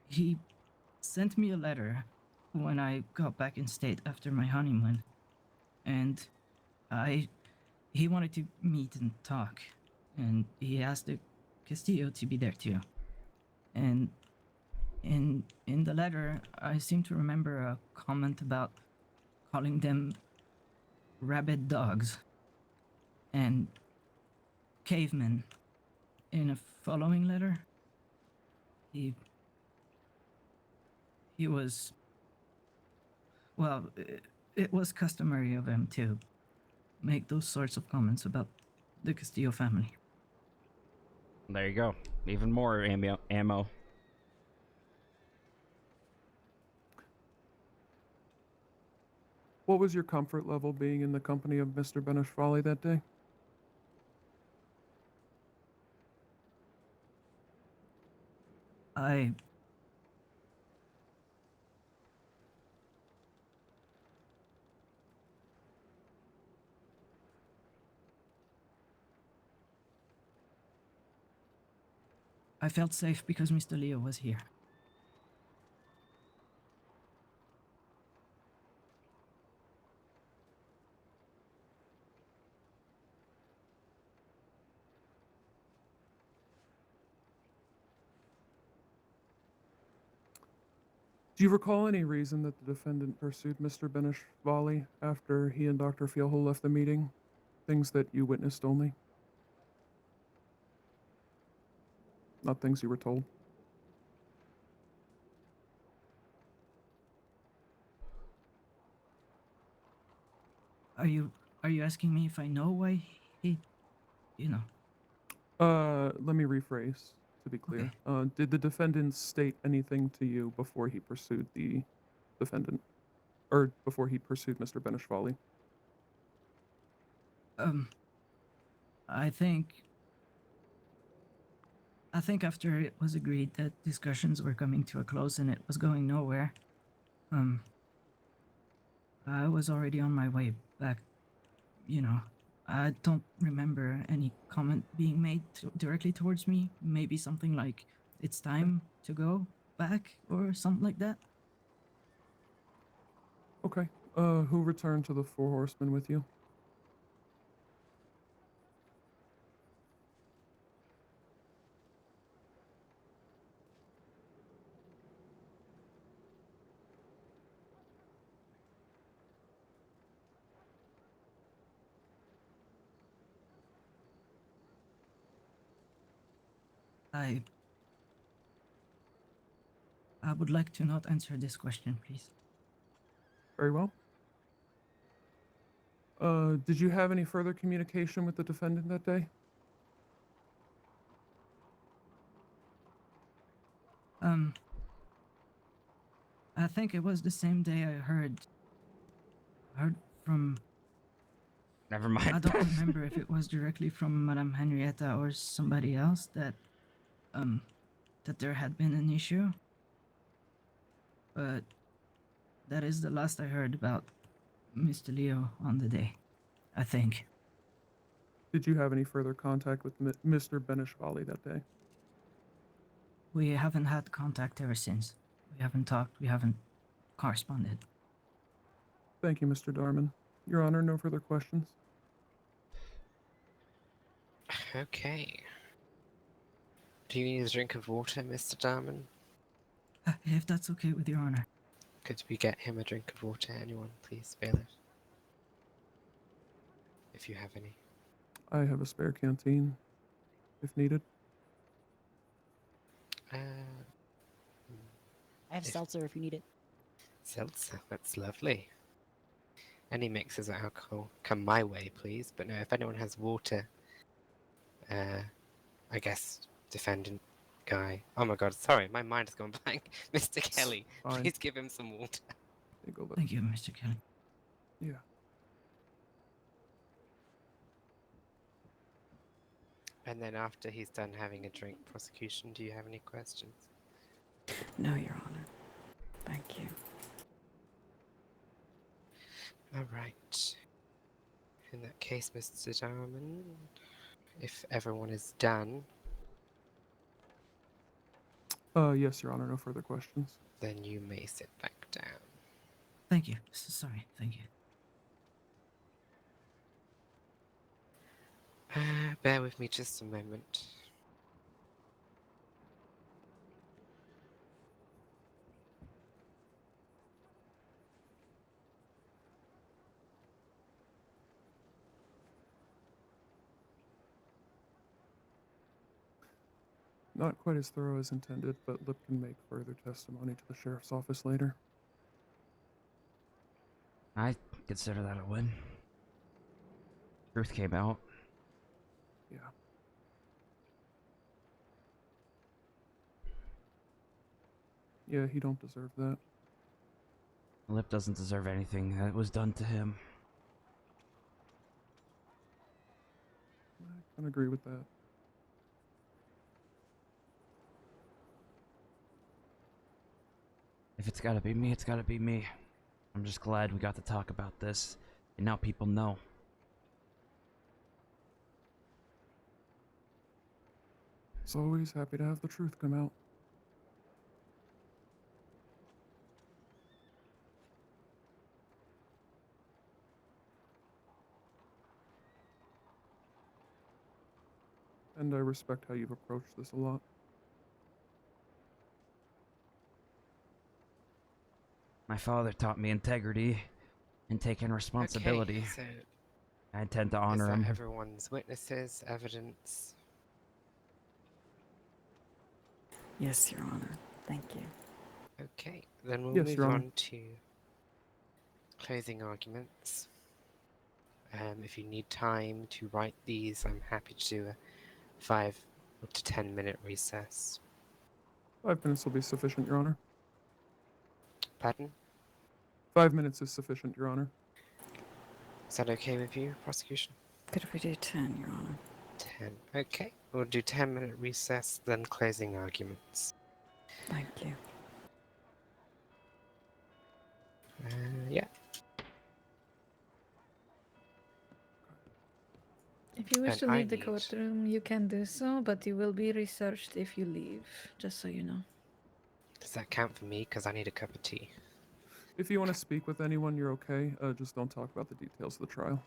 He sent me a letter when I got back in state after my honeymoon, and he wanted to meet and talk, and he asked the Castillo to be there too. And in the letter, I seem to remember a comment about calling them rabid dogs and cavemen. In a following letter, he was, well, it was customary of him to make those sorts of comments about the Castillo family. There you go. Even more ammo. What was your comfort level being in the company of Mr. Benishvali that day? I felt safe because Mr. Leo was here. Do you recall any reason that the defendant pursued Mr. Benishvali after he and Dr. Fielho left the meeting? Things that you witnessed only? Not things you were told? Are you asking me if I know why he, you know? Let me rephrase to be clear. Did the defendant state anything to you before he pursued the defendant? Or before he pursued Mr. Benishvali? I think after it was agreed that discussions were coming to a close and it was going nowhere, I was already on my way back. You know, I don't remember any comment being made directly towards me. Maybe something like, it's time to go back or something like that. Okay. Who returned to the Four Horsemen with you? I would like to not answer this question, please. Very well. Did you have any further communication with the defendant that day? I think it was the same day I heard from... Never mind. I don't remember if it was directly from Madame Henrietta or somebody else that there had been an issue. But that is the last I heard about Mr. Leo on the day, I think. Did you have any further contact with Mr. Benishvali that day? We haven't had contact ever since. We haven't talked, we haven't corresponded. Thank you, Mr. Darman. Your Honor, no further questions? Okay. Do you need a drink of water, Mr. Darman? If that's okay with Your Honor. Could we get him a drink of water, anyone, please, bailiff? If you have any. I have a spare canteen, if needed. I have seltzer if you need it. Seltzer, that's lovely. Any mixes of alcohol, come my way, please. But no, if anyone has water, I guess defendant guy. Oh my god, sorry, my mind has gone blank. Mr. Kelly, Fine. please give him some water. Thank you, Mr. Kelly. Yeah. And then after he's done having a drink, prosecution, do you have any questions? No, Your Honor. Thank you. Alright. In that case, Mr. Darman, if everyone is done, Yes, Your Honor, no further questions. then you may sit back down. Thank you. Sorry, thank you. Bear with me just a moment. Not quite as thorough as intended, but Lip can make further testimony to the sheriff's office later. I consider that a win. Truth came out. Yeah. Yeah, he don't deserve that. Lip doesn't deserve anything that was done to him. I can agree with that. If it's gotta be me, it's gotta be me. I'm just glad we got to talk about this, and now people know. It's always happy to have the truth come out. And I respect how you've approached this a lot. My father taught me integrity and taking responsibility. Okay, so I intend to is honor that him. everyone's witnesses, evidence? Yes, Your Honor. Thank you. Okay, then we'll Yes, move Your Honor. on to closing arguments. If you need time to write these, I'm happy to do a 5 up to 10-minute recess. 5 minutes will be sufficient, Your Honor. Pardon? 5 minutes is sufficient, Your Honor. Is that okay with you, prosecution? Could we do 10, Your Honor? 10. Okay, we'll do 10-minute recess, then closing arguments. Thank you. Yeah. If you wish And to I leave the need- courtroom, you can do so, but you will be researched if you leave, just so you know. Does that count for me? Because I need a cup of tea. If you want to speak with anyone, you're okay. Just don't talk about the details of the trial.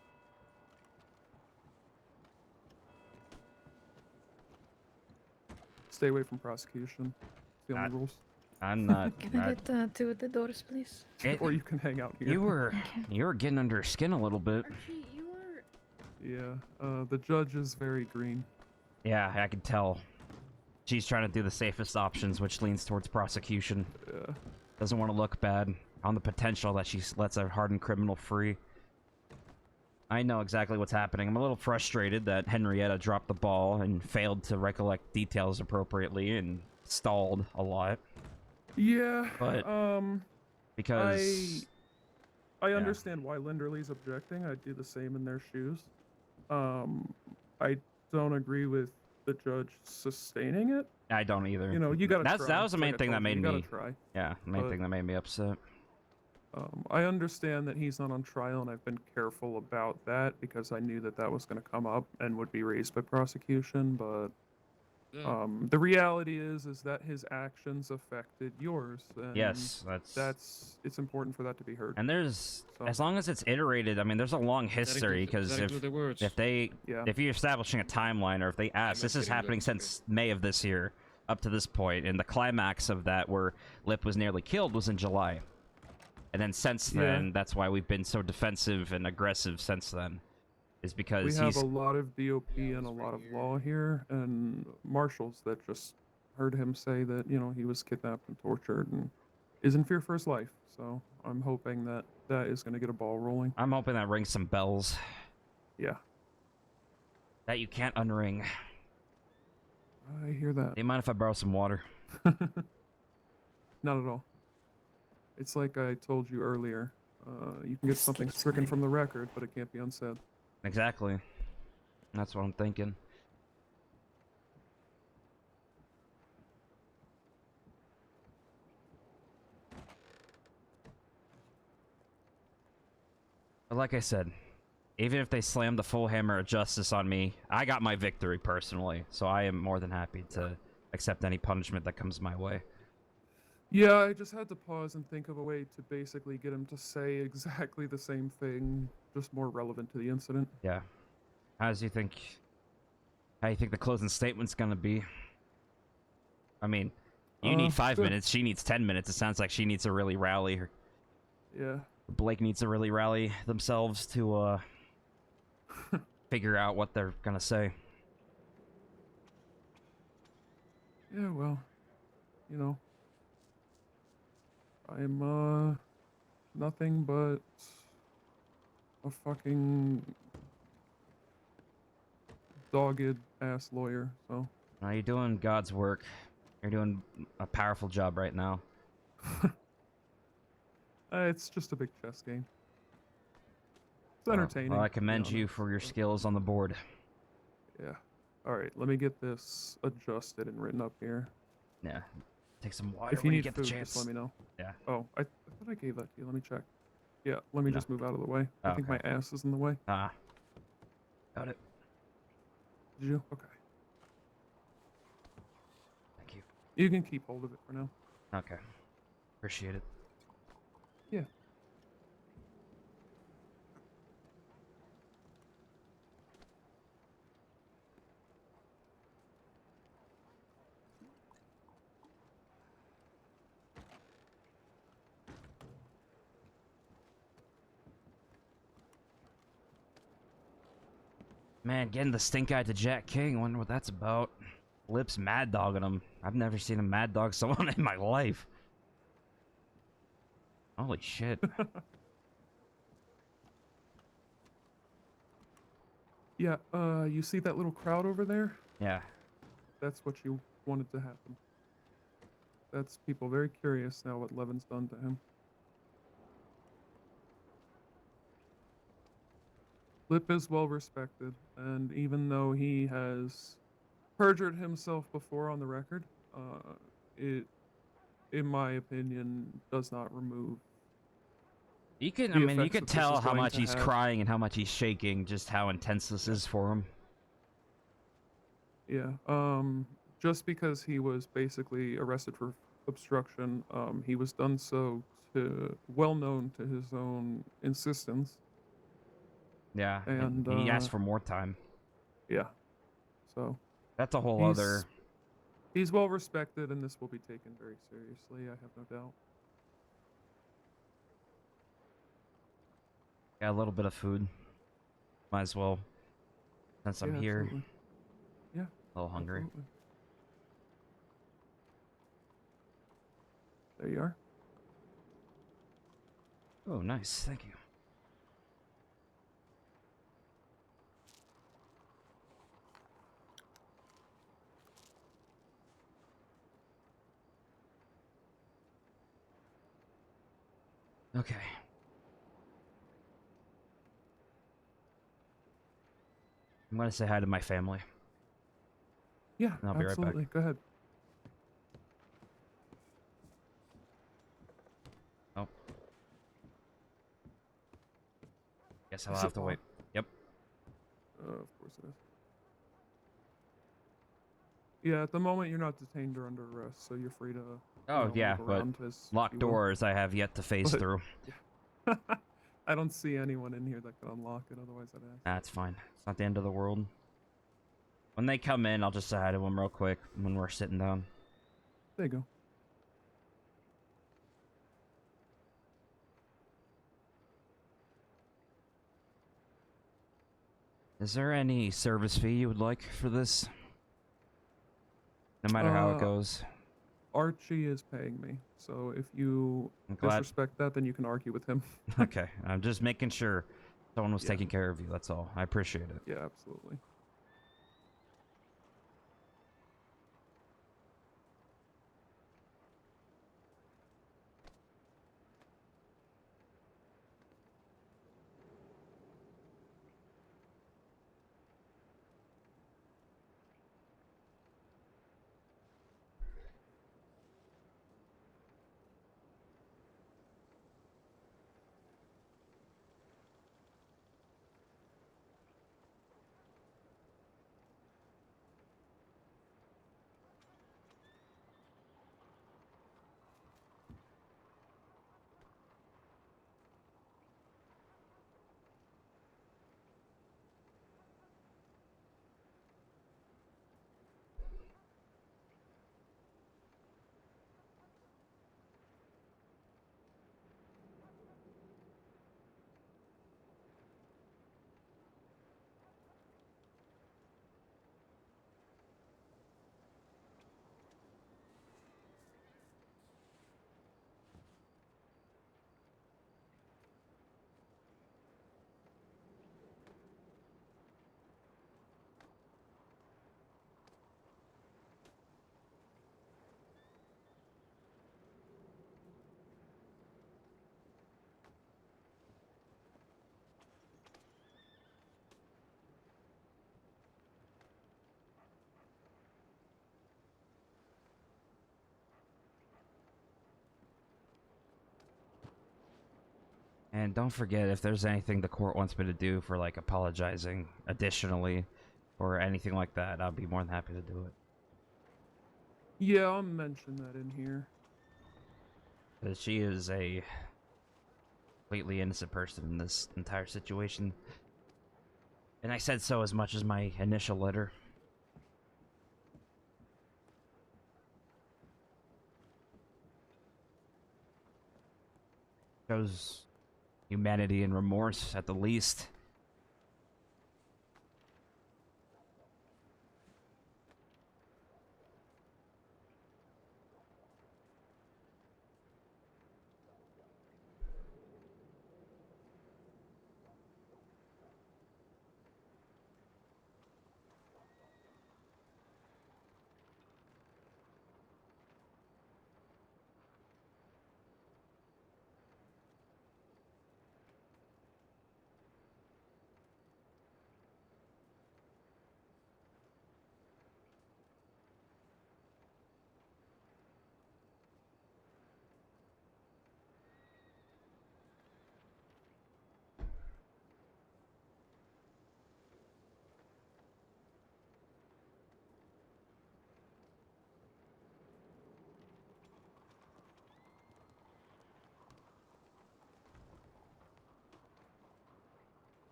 Stay away from prosecution. It's the only rules. I'm not. Can I get two at the doors, please? Or you can hang out here. You were getting under her skin a little bit. Archie, you were. Yeah, the judge is very green. Yeah, I can tell. She's trying to do the safest options, which leans towards prosecution. Yeah. Doesn't want to look bad on the potential that she lets a hardened criminal free. I know exactly what's happening. I'm a little frustrated that Henrietta dropped the ball and failed to recollect details appropriately and stalled a lot. Yeah, But because I understand why Linderley's objecting. I'd do the same in their shoes. I don't agree with the judge sustaining it. I don't either. You know, you gotta That try. was the Like main I thing that told you, made you gotta me. try. Yeah, the main But- thing that made me upset. I understand that he's not on trial, and I've been careful about that because I knew that that was going to come up and would be raised by prosecution. But the reality is that his actions affected yours. And Yes, it's important for that to be heard. And there's, So- as long as it's iterated, I mean, there's a long history, because does that include the words? if you're establishing a timeline, or if they ask, this is happening since May of this year up to this point, and the climax of that, where Lip was nearly killed, was in July. And then since then, that's why we've been so defensive and aggressive since then, is because We have a lot of DOP and a lot of law here, and marshals that just heard him say that, you know, he was kidnapped and tortured and is in fear for his life. So I'm hoping that that is going to get a ball rolling. I'm hoping that rings some bells. Yeah. That you can't unring. I hear that. Do you mind if I borrow some water? Not at all. It's like I told you earlier. You can get something stricken from the record, but it can't be unsaid. Exactly. That's what I'm thinking. But like I said, even if they slam the full hammer of justice on me, I got my victory personally, so I am more than happy to accept any punishment that comes my way. Yeah, I just had to pause and think of a way to basically get him to say exactly the same thing, just more relevant to the incident. Yeah. How do you think the closing statement's gonna be? I mean, you need 5 sure. minutes, she needs 10 minutes. It sounds like she needs to really rally her. Yeah. Blake needs to really rally themselves to figure out what they're gonna say. Yeah, well, you know, I'm nothing but a fucking dogged ass lawyer, so. Now you're doing God's work. You're doing a powerful job right now. It's just a big chess game. It's entertaining. Well, I to be commend you honest, for your but- skills on the board. Yeah. Alright, let me get this adjusted and written up here. Yeah. Take some water If you when need you get food, the chance. just let me know. Yeah. Oh, I thought I gave that to you. Let me check. Yeah, let me No. just move out of the way. I think my Okay. ass is in the way. Ah. Got it. Did you? Okay. Thank you. You can keep hold of it for now. Okay. Appreciate it. Yeah. Man, getting the stink eye to Jack King. Wonder what that's about. Lips mad dogging him. I've never seen a mad dog someone in my life. Holy shit. Yeah, you see that little crowd over there? Yeah. That's what you wanted to happen. That's people very curious now what Levin's done to him. Lip is well respected, and even though he has perjured himself before on the record, it, in my opinion, does not remove. You can, the I mean, you effects could that this tell is how going much to he's have. crying and how much he's shaking, just how intense this is for him. Yeah. Just because he was basically arrested for obstruction, he was done so well known to his own insistence. Yeah, And he asked for more time. yeah. So That's a whole other... He's well respected, and this will be taken very seriously, I have no doubt. Got a little bit of food. Might as well, since I'm Yeah, here. absolutely. Yeah. A little hungry. Absolutely. There you are. Oh, nice. Thank you. Okay. I'm gonna say hi to my family. Yeah, And I'll be right back. absolutely. Go ahead. Oh. Guess I'll Is have it to wait. locked? Yep. Of course it is. Yeah, at the moment you're not detained or under arrest, so you're free to Oh, yeah, move but around as locked you will. doors I have yet to phase But- through. Yeah. I don't see anyone in here that can unlock it, otherwise I'd ask. That's fine. It's not the end of the world. When they come in, I'll just say hi to them real quick when we're sitting down. There you go. Is there any service fee you would like for this? No matter how it goes. Archie is paying me, so if you I'm glad. disrespect that, then you can argue with him. Okay, I'm just making sure someone was Yeah. taking care of you, that's all. I appreciate it. Yeah, absolutely. And don't forget, if there's anything the court wants me to do for, like, apologizing additionally, or anything like that, I'll be more than happy to do it. Yeah, I'll mention that in here. 'Cause she is a completely innocent person in this entire situation. And I said so as much as my initial letter. Shows humanity and remorse at the least.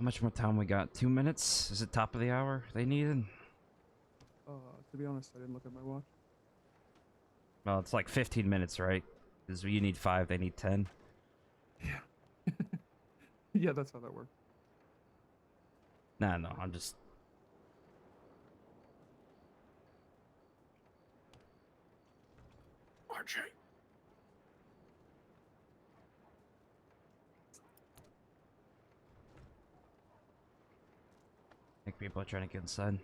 How much more time we got? 2 minutes? Is it top of the hour they needed? To be honest, I didn't look at my watch. Well, it's like 15 minutes, right? Because you need 5, they need 10. Yeah, that's how that works. Nah, no, I'm just... RJ. I think people are trying to get inside.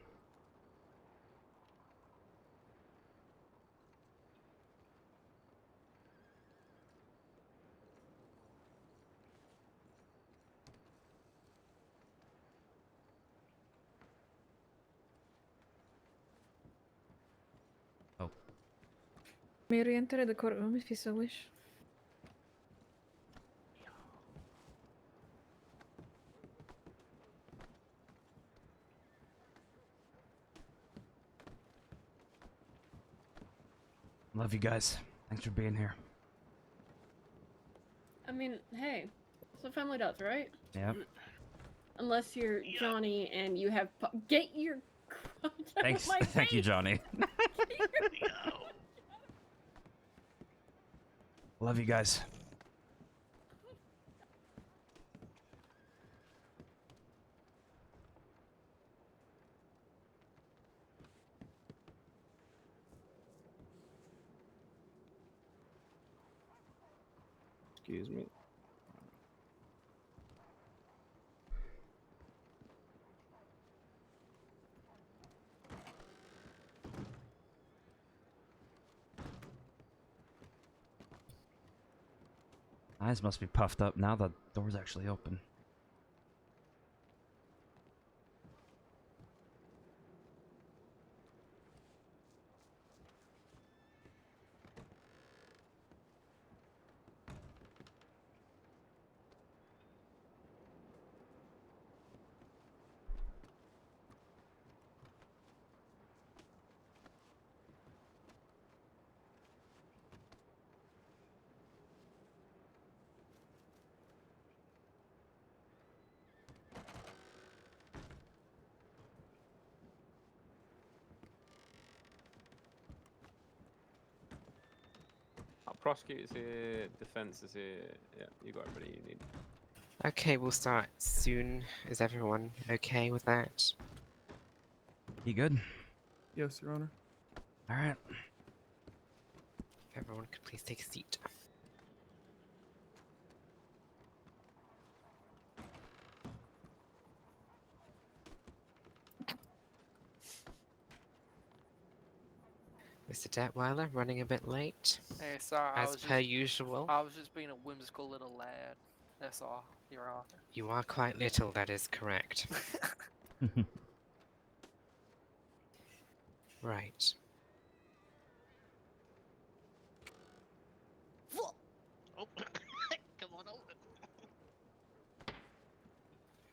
Oh. May re-enter the courtroom if you so wish. Love you guys. Thanks for being here. I mean, hey, that's what family does, right? Yep. Unless you're Johnny and you have get your crotch out Thanks. of my Thank you, face! Johnny. Love you guys. Excuse me. Eyes must be puffed up now the door's actually open. Prosecutor's here, defense is here. Yeah, you got everybody you need. Okay, we'll start soon. Is everyone okay with that? You good? Yes, Your Honor. All right. If everyone could please take a seat. Mr. Detweiler, running a bit late. Hey, sorry, As per usual. I was just being a whimsical little lad. That's all, Your Honor. You are quite little, that is correct. Right. Oh, come on over.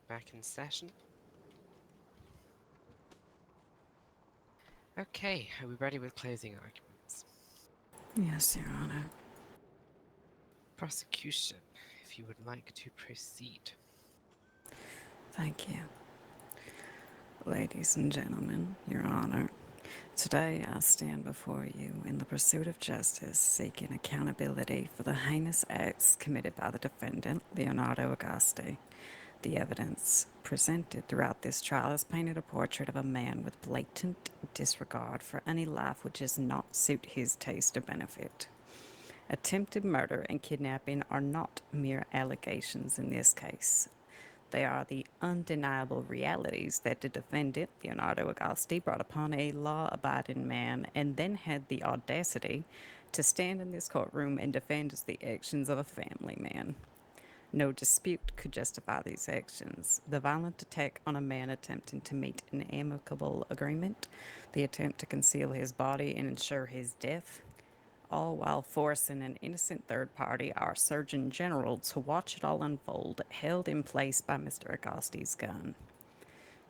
Back in session. Okay, are we ready with closing arguments? Yes, Your Honor. Prosecution, if you would like to proceed. Thank you. Ladies and gentlemen, Your Honor, today I stand before you in the pursuit of justice, seeking accountability for the heinous acts committed by the defendant, Leonardo Agosti. The evidence presented throughout this trial has painted a portrait of a man with blatant disregard for any life which does not suit his taste or benefit. Attempted murder and kidnapping are not mere allegations in this case. They are the undeniable realities that the defendant, Leonardo Agosti, brought upon a law-abiding man and then had the audacity to stand in this courtroom and defend as the actions of a family man. No dispute could justify these actions. The violent attack on a man attempting to meet an amicable agreement, the attempt to conceal his body and ensure his death, all while forcing an innocent third party, our Surgeon General, to watch it all unfold, held in place by Mr. Agosti's gun.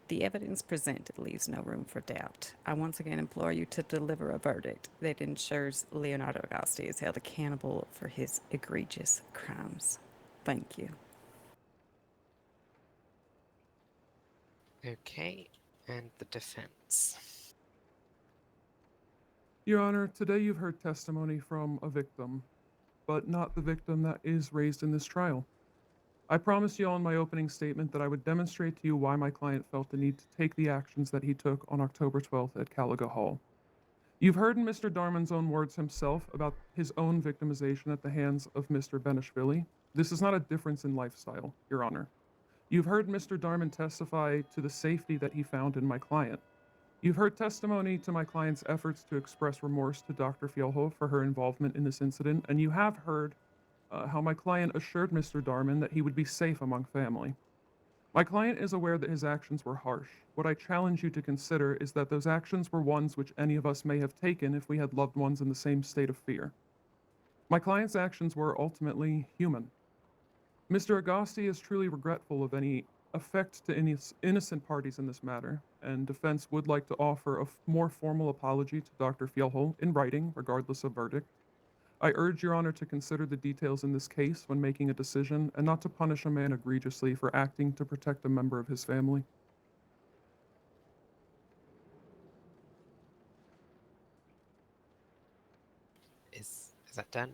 The evidence presented leaves no room for doubt. I once again implore you to deliver a verdict that ensures Leonardo Agosti is held accountable for his egregious crimes. Thank you. Okay, and the defense. Your Honor, today you've heard testimony from a victim, but not the victim that is raised in this trial. I promised you all in my opening statement that I would demonstrate to you why my client felt the need to take the actions that he took on October 12th at Caliga Hall. You've heard in Mr. Darman's own words himself about his own victimization at the hands of Mr. Benishvili. This is not a difference in lifestyle, Your Honor. You've heard Mr. Darman testify to the safety that he found in my client. You've heard testimony to my client's efforts to express remorse to Dr. Fjellho for her involvement in this incident, and you have heard how my client assured Mr. Darman that he would be safe among family. My client is aware that his actions were harsh. What I challenge you to consider is that those actions were ones which any of us may have taken if we had loved ones in the same state of fear. My client's actions were ultimately human. Mr. Agosti is truly regretful of any effect to any innocent parties in this matter, and defense would like to offer a more formal apology to Dr. Fjellho in writing, regardless of verdict. I urge Your Honor to consider the details in this case when making a decision and not to punish a man egregiously for acting to protect a member of his family. Is that done?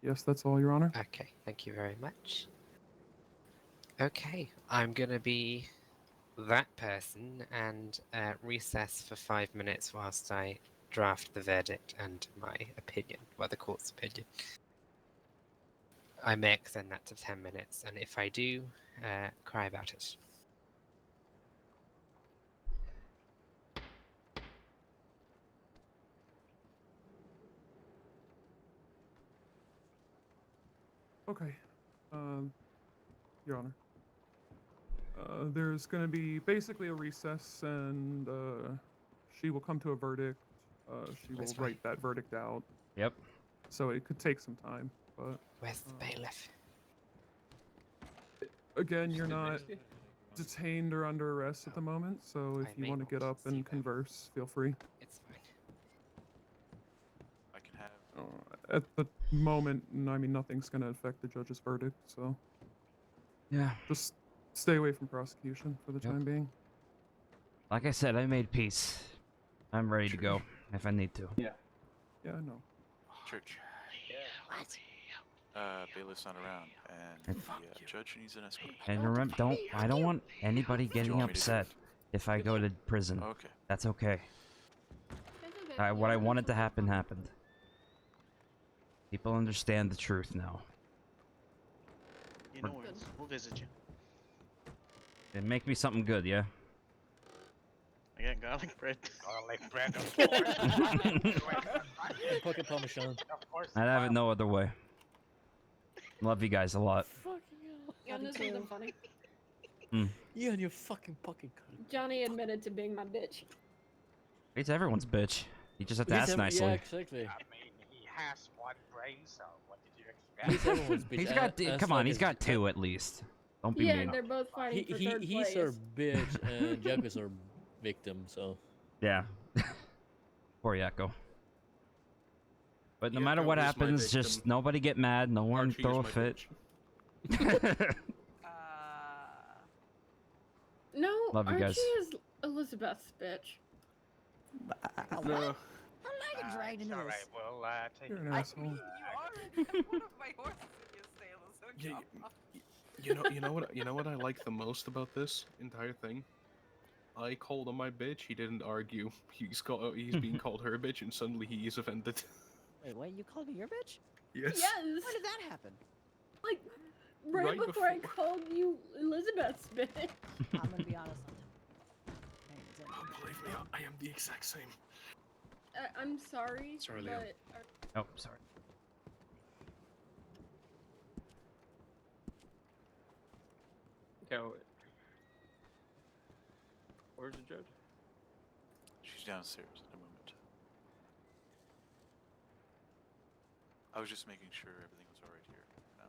Yes, that's all, Your Honor. Okay, thank you very much. Okay, I'm gonna be that person and recess for 5 minutes whilst I draft the verdict and my opinion, well, the court's opinion. I may extend that to 10 minutes, and if I do, cry about it. Okay, Your Honor. There's going to be basically a recess, and she will come to a verdict. She will write that verdict out. Yep. So it could take some time, but Where's the bailiff? again, you're not detained or under arrest at the moment, so if you want to get up and converse, feel free. It's fine. I can have. At the moment, I mean, nothing's going to affect the judge's verdict, so Yeah. just stay away from prosecution for the time being. Like I said, I made peace. I'm ready to go if I need to. Yeah, I know. Church. Bailiff's not around, and the judge needs an escort. And remember, I don't want anybody getting upset if I go to prison. Okay. That's okay. What I wanted to happen happened. People understand the truth now. You know, we'll visit you. And make me something good, yeah? I got garlic bread. Garlic bread, of course. Pocket parmesan. Of course. I'd have it no other way. Love you guys a lot. You know something funny? You and your fucking pocket cunt. Johnny admitted to being my bitch. It's everyone's bitch. You just have to ask nicely. Yeah, exactly. I mean, he has one brain, so what did you He's expect? everyone's bitch. He's got, come on, he's got two at least. Don't be Yeah, mean. they're both fighting for third place. He's our bitch and Jack is our victim, so. Yeah. Poor Yakko. But no Yakko matter what is my happens, just victim. nobody get mad. No one Archie is throw a my fit. No, Love you Archie guys. is Elizabeth's bitch. No. I'm not getting dragged into Alright, this. well, take You're it. an asshole. You know what I like the most about this entire thing? I called him my bitch. He didn't argue. He's being called her bitch, and suddenly he is offended. Wait, you called me your bitch? Yes. Yes. When did that happen? Like right, Right before I before. called you Elizabeth's bitch. I'm gonna be honest. Oh, believe me, I am the exact same. I'm sorry, Sorry, Leo. but Oh, sorry. Okay, where's the judge? She's downstairs in a moment. I was just making sure everything was alright here. No?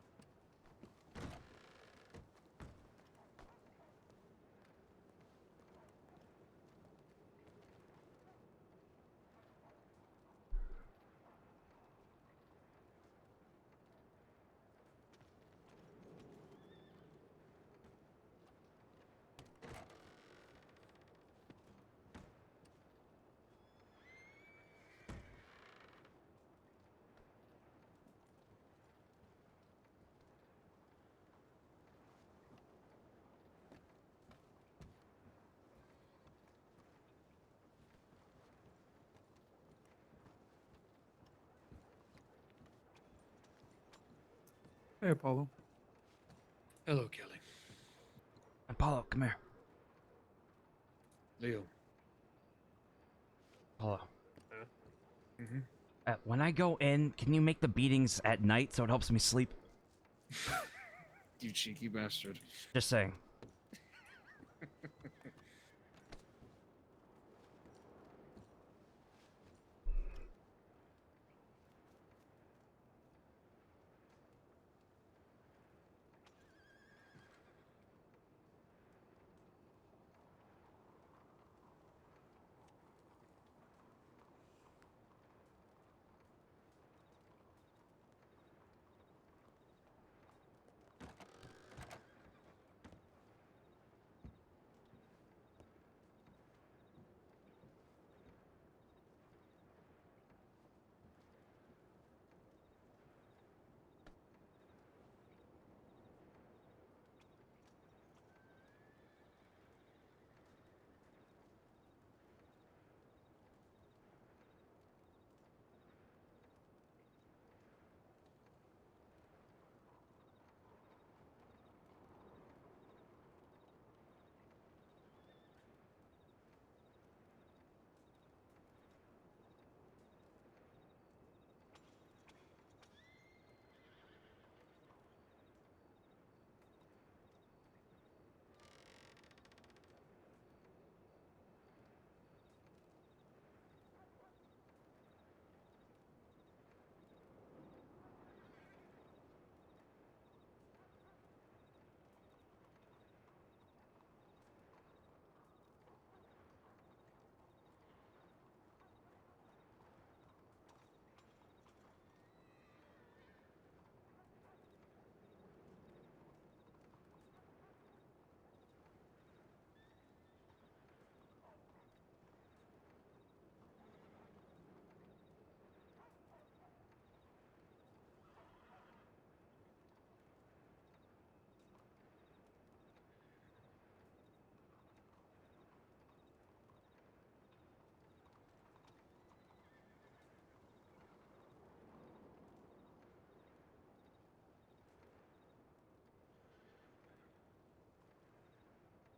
Hey, Apollo. Hello, Kelly. Apollo, come here. Leo. Apollo. Mm-hmm. When I go in, can you make the beatings at night so it helps me sleep? You cheeky bastard. Just saying.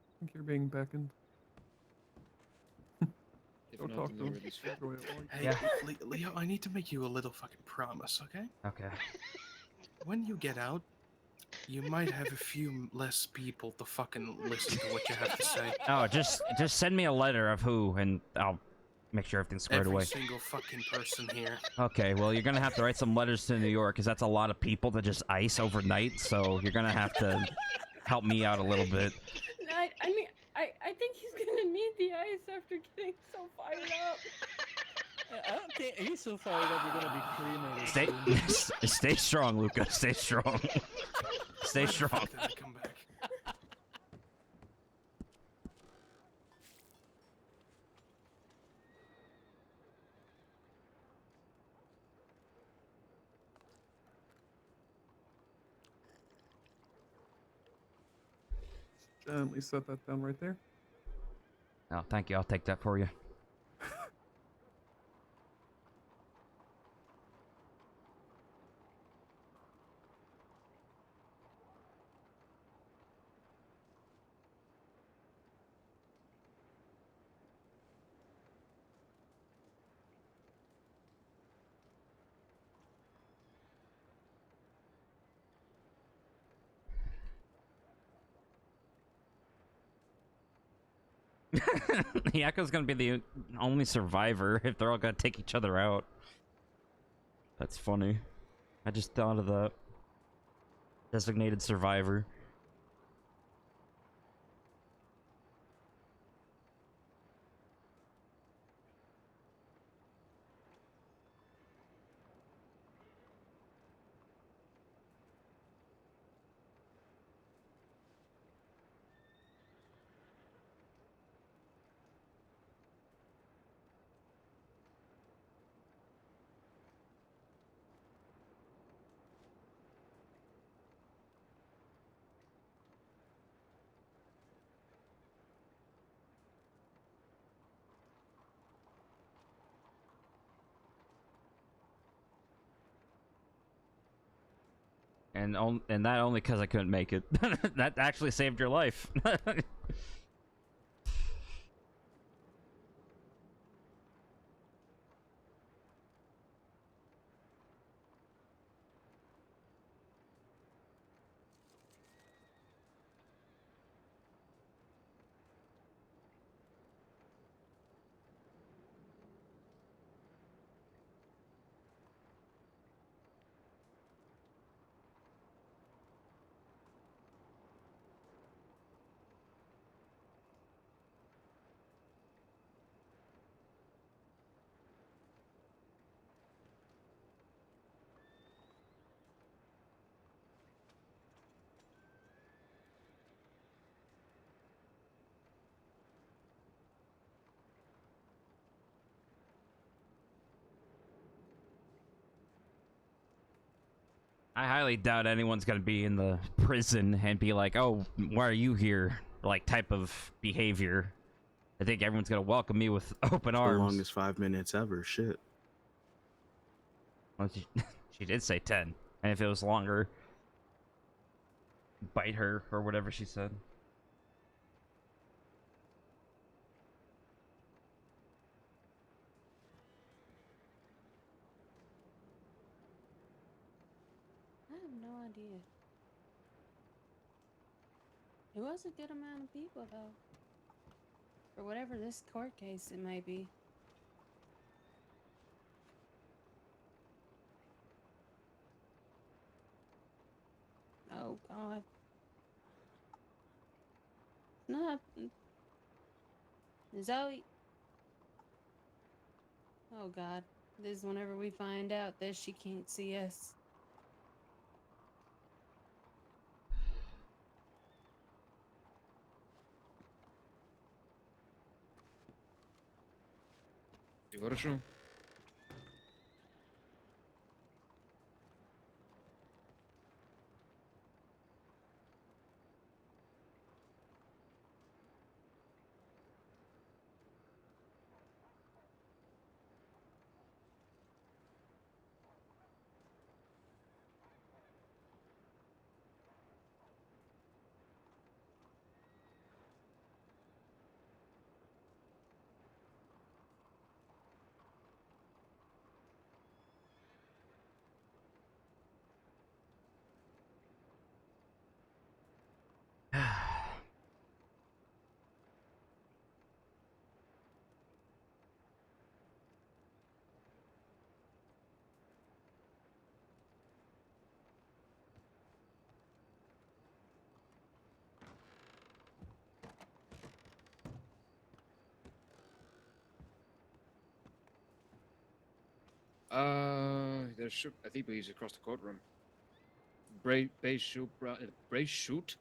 I think you're being beckoned. If Go not, talk then to they're him. already swept. Enjoy it while you Hey, can. Leo, I need to make you a little fucking promise, okay? Okay. When you get out, you might have a few less people to fucking listen to what you have to say. Oh, just send me a letter of who, and I'll make sure everything's squared Every away. single fucking person here. Okay, well, you're gonna have to write some letters to New York, because that's a lot of people to just ice overnight, so you're gonna have to help me out a little bit. I mean, I think he's gonna need the ice after getting so fired up. I don't think he's so fired up you're gonna be cremated soon. Stay strong, Luca. Stay strong. Stay Why the strong. fuck did I come back? Gently set that down right there. Oh, thank you. I'll take that for you. Yako's gonna be the only survivor if they're all gonna take each other out. That's funny. I just thought of that. Designated survivor. and that only because I couldn't make it. That actually saved your life. I highly doubt anyone's gonna be in the prison and be like, "Oh, why are you here?" Like type of behavior. I think everyone's gonna welcome me with open The arms. longest 5 minutes ever. Shit. Well, she did say 10, and if it was longer, bite her or whatever she said. I have no idea. It was a good amount of people, though. For whatever this court case it may be. Oh, God. No. Zoe. Oh, God. This is whenever we find out that she can't see us. Хорошо. There should, I think he's across the courtroom. Beige suit,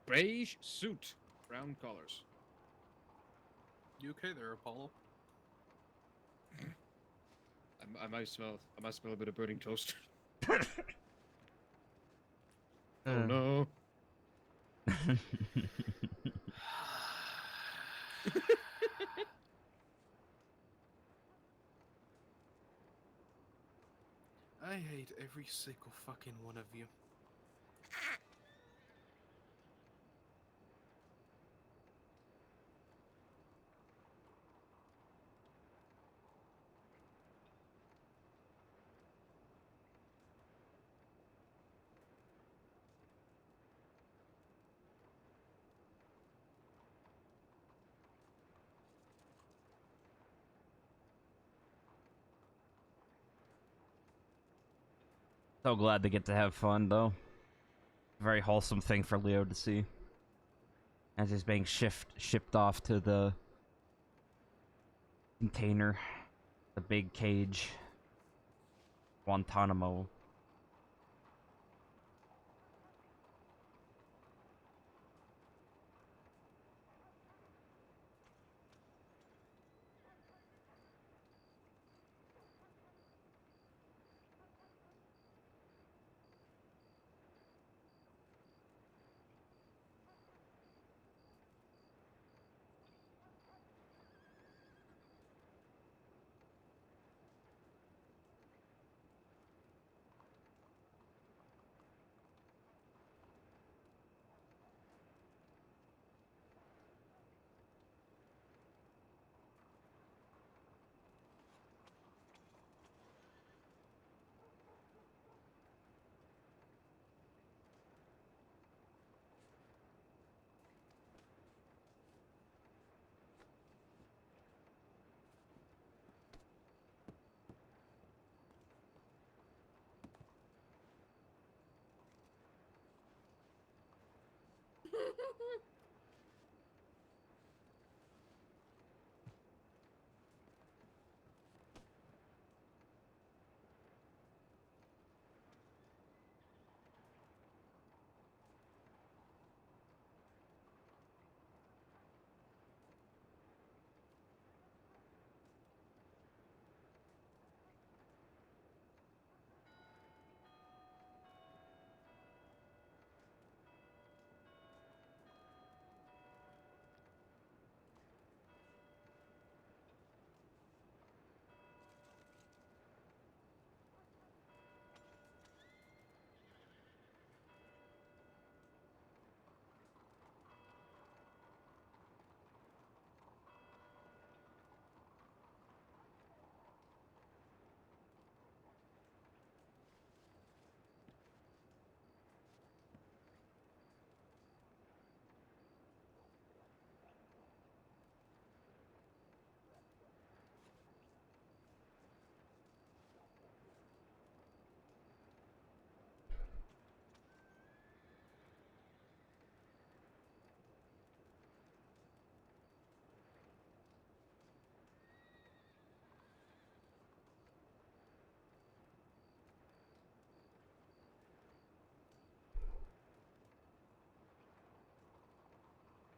beige suit, brown collars. You okay there, Apollo? I might smell a bit of burning toast. Oh no. I hate every single fucking one of you. So glad they get to have fun, though. Very wholesome thing for Leo to see. As he's being shipped off to the container, the big cage, Guantanamo.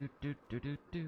Do do do do do do.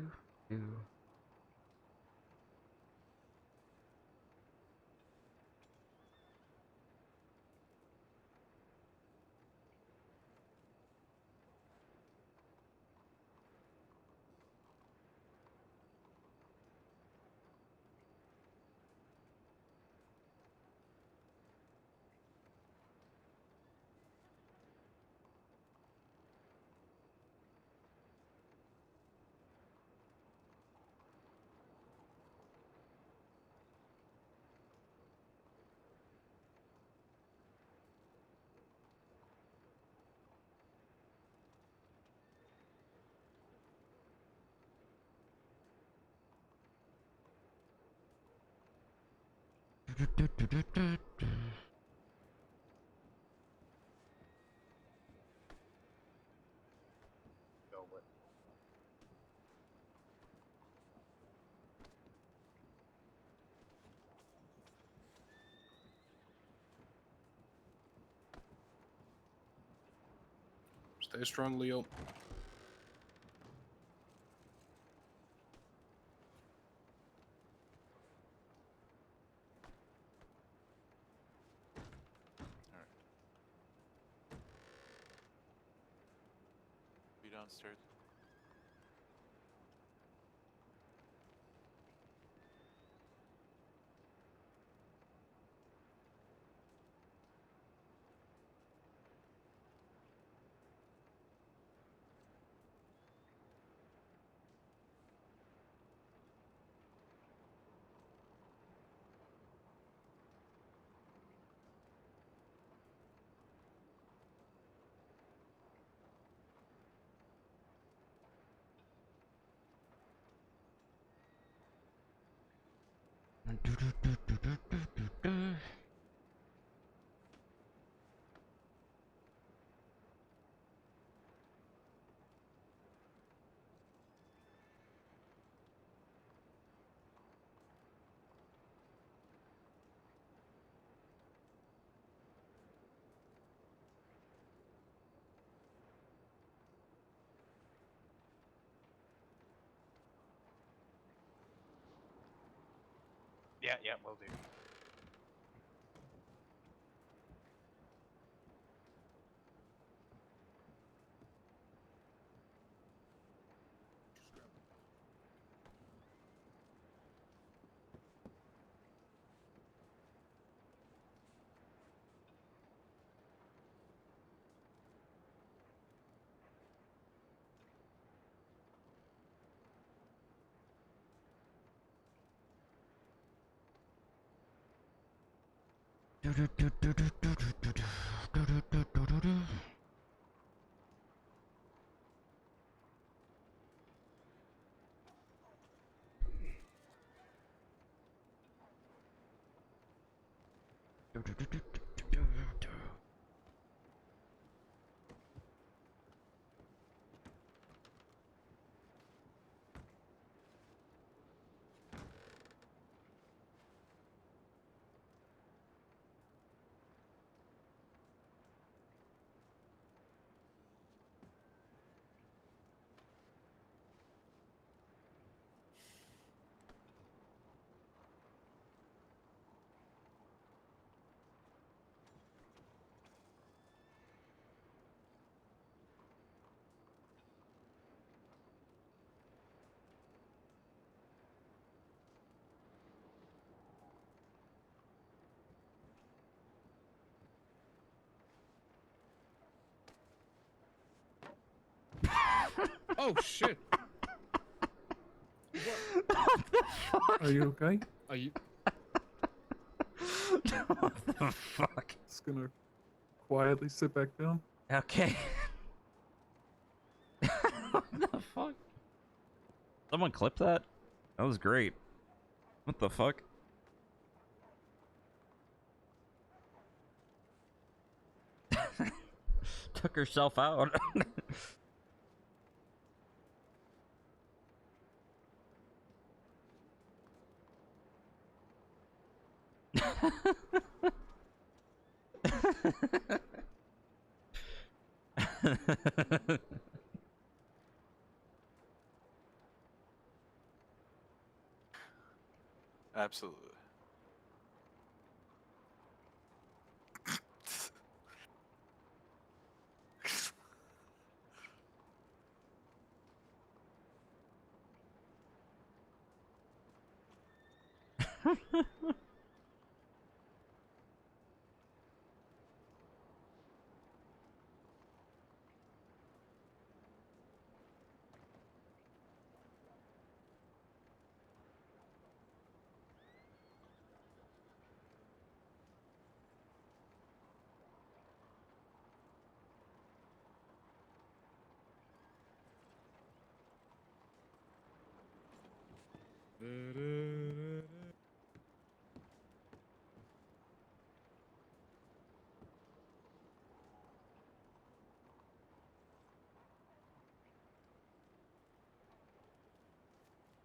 Go with. Stay strong, Leo. Alright. Be downstairs. Yeah, yeah, will do. Oh shit! What the fuck? Are you okay? Are you? What the fuck? Just gonna quietly sit back down. Okay. What the fuck? Someone clip that? That was great. What the fuck? Took herself out. Absolutely.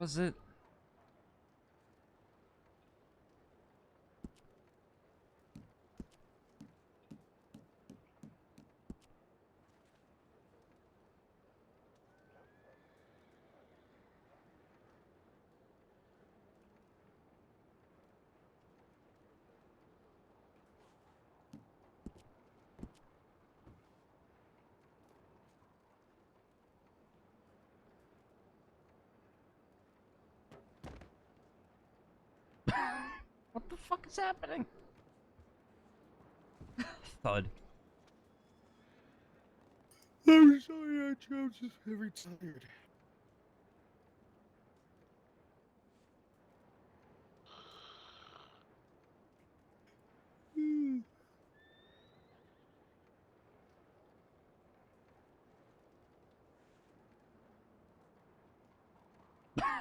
Was it? What the fuck is happening? Thud. I'm sorry, I'm just very tired.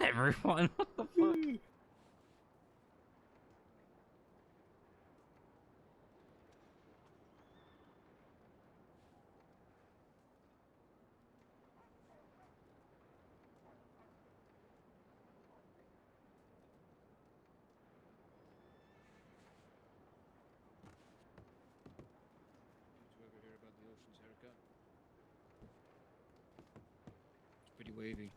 Everyone, what the fuck? Did you ever hear about the ocean's haircut? It's pretty wavy.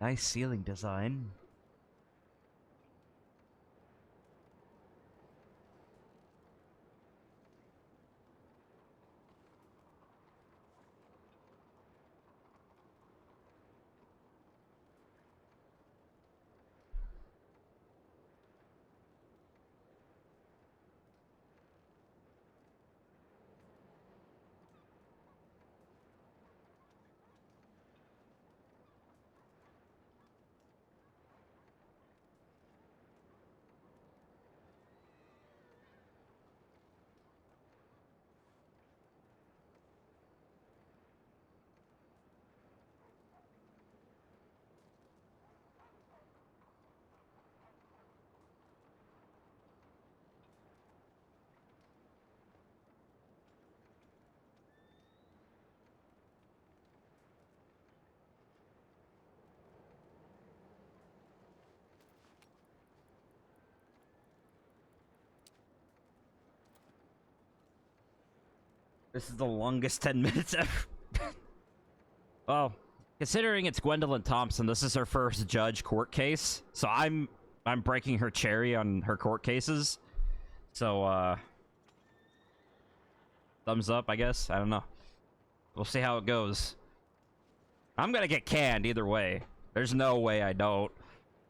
Nice ceiling design. This is the longest 10 minutes ever. Well, considering it's Gwendolyn Thompson, this is her first judge court case, so I'm breaking her cherry on her court cases. So thumbs up, I guess. I don't know. We'll see how it goes. I'm gonna get canned either way. There's no way I don't,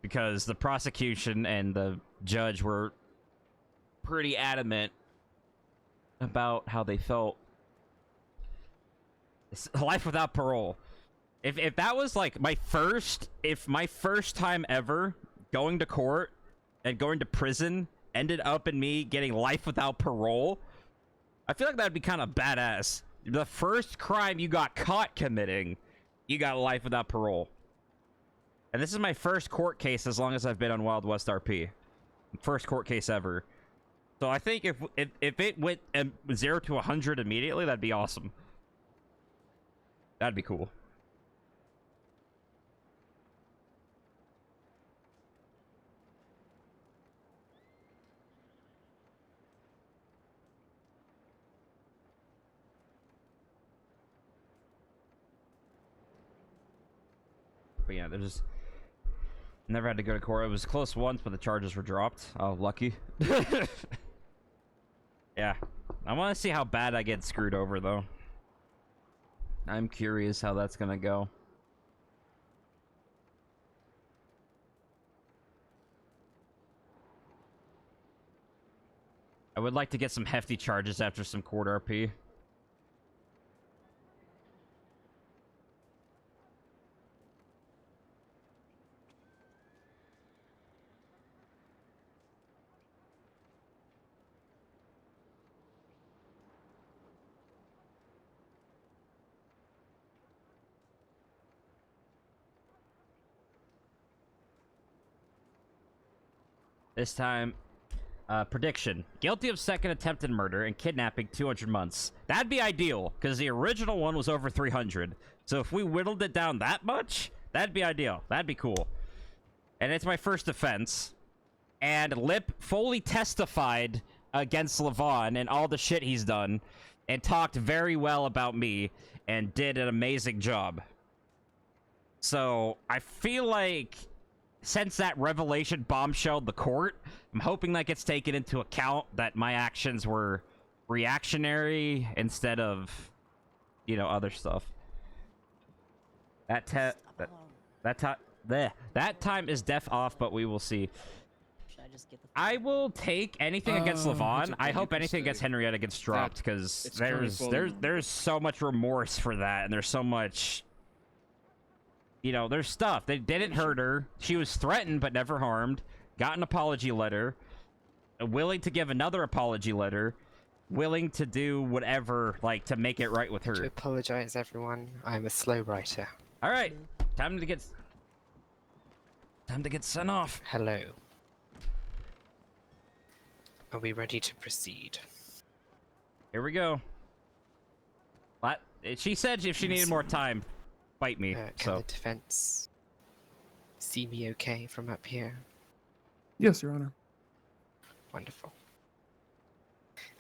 because the prosecution and the judge were pretty adamant about how they felt. It's life without parole. If that was like my first time ever going to court and going to prison ended up in me getting life without parole, I feel like that'd be kind of badass. The first crime you got caught committing, you got life without parole. And this is my first court case as long as I've been on Wild West RP. First court case ever. So I think if it went 0 to 100 immediately, that'd be awesome. That'd be cool. But yeah, there's never had to go to court. It was close once, but the charges were dropped. Oh, lucky. Yeah. I want to see how bad I get screwed over, though. I'm curious how that's gonna go. I would like to get some hefty charges after some court RP. This time, prediction. Guilty of second attempted murder and kidnapping, 200 months. That'd be ideal, because the original one was over 300. So if we whittled it down that much, that'd be ideal. That'd be cool. And it's my first offense. And Lip fully testified against Levon and all the shit he's done, and talked very well about me, and did an amazing job. So, I feel like since that revelation bombshelled the court, I'm hoping that gets taken into account, that my actions were reactionary instead of, you know, other stuff. That time is def off, but we will see. Should I just get the? I will take anything against Levon. okay, I you hope can anything say against Henrietta gets dropped, because it's currently there's so much remorse for that, and there's so much. You know, there's stuff. They didn't hurt her. She was threatened but never harmed. Got an apology letter. Willing to give another apology letter. Willing to do whatever, like, to make it right with her. To apologize, everyone. I'm a slow writer. All right, time to get sent off. Hello. Are we ready to proceed? Here we go. What? She said if she needed more time, fight me. Can So the defense see me okay from up here? Yes, Your Honor. Wonderful.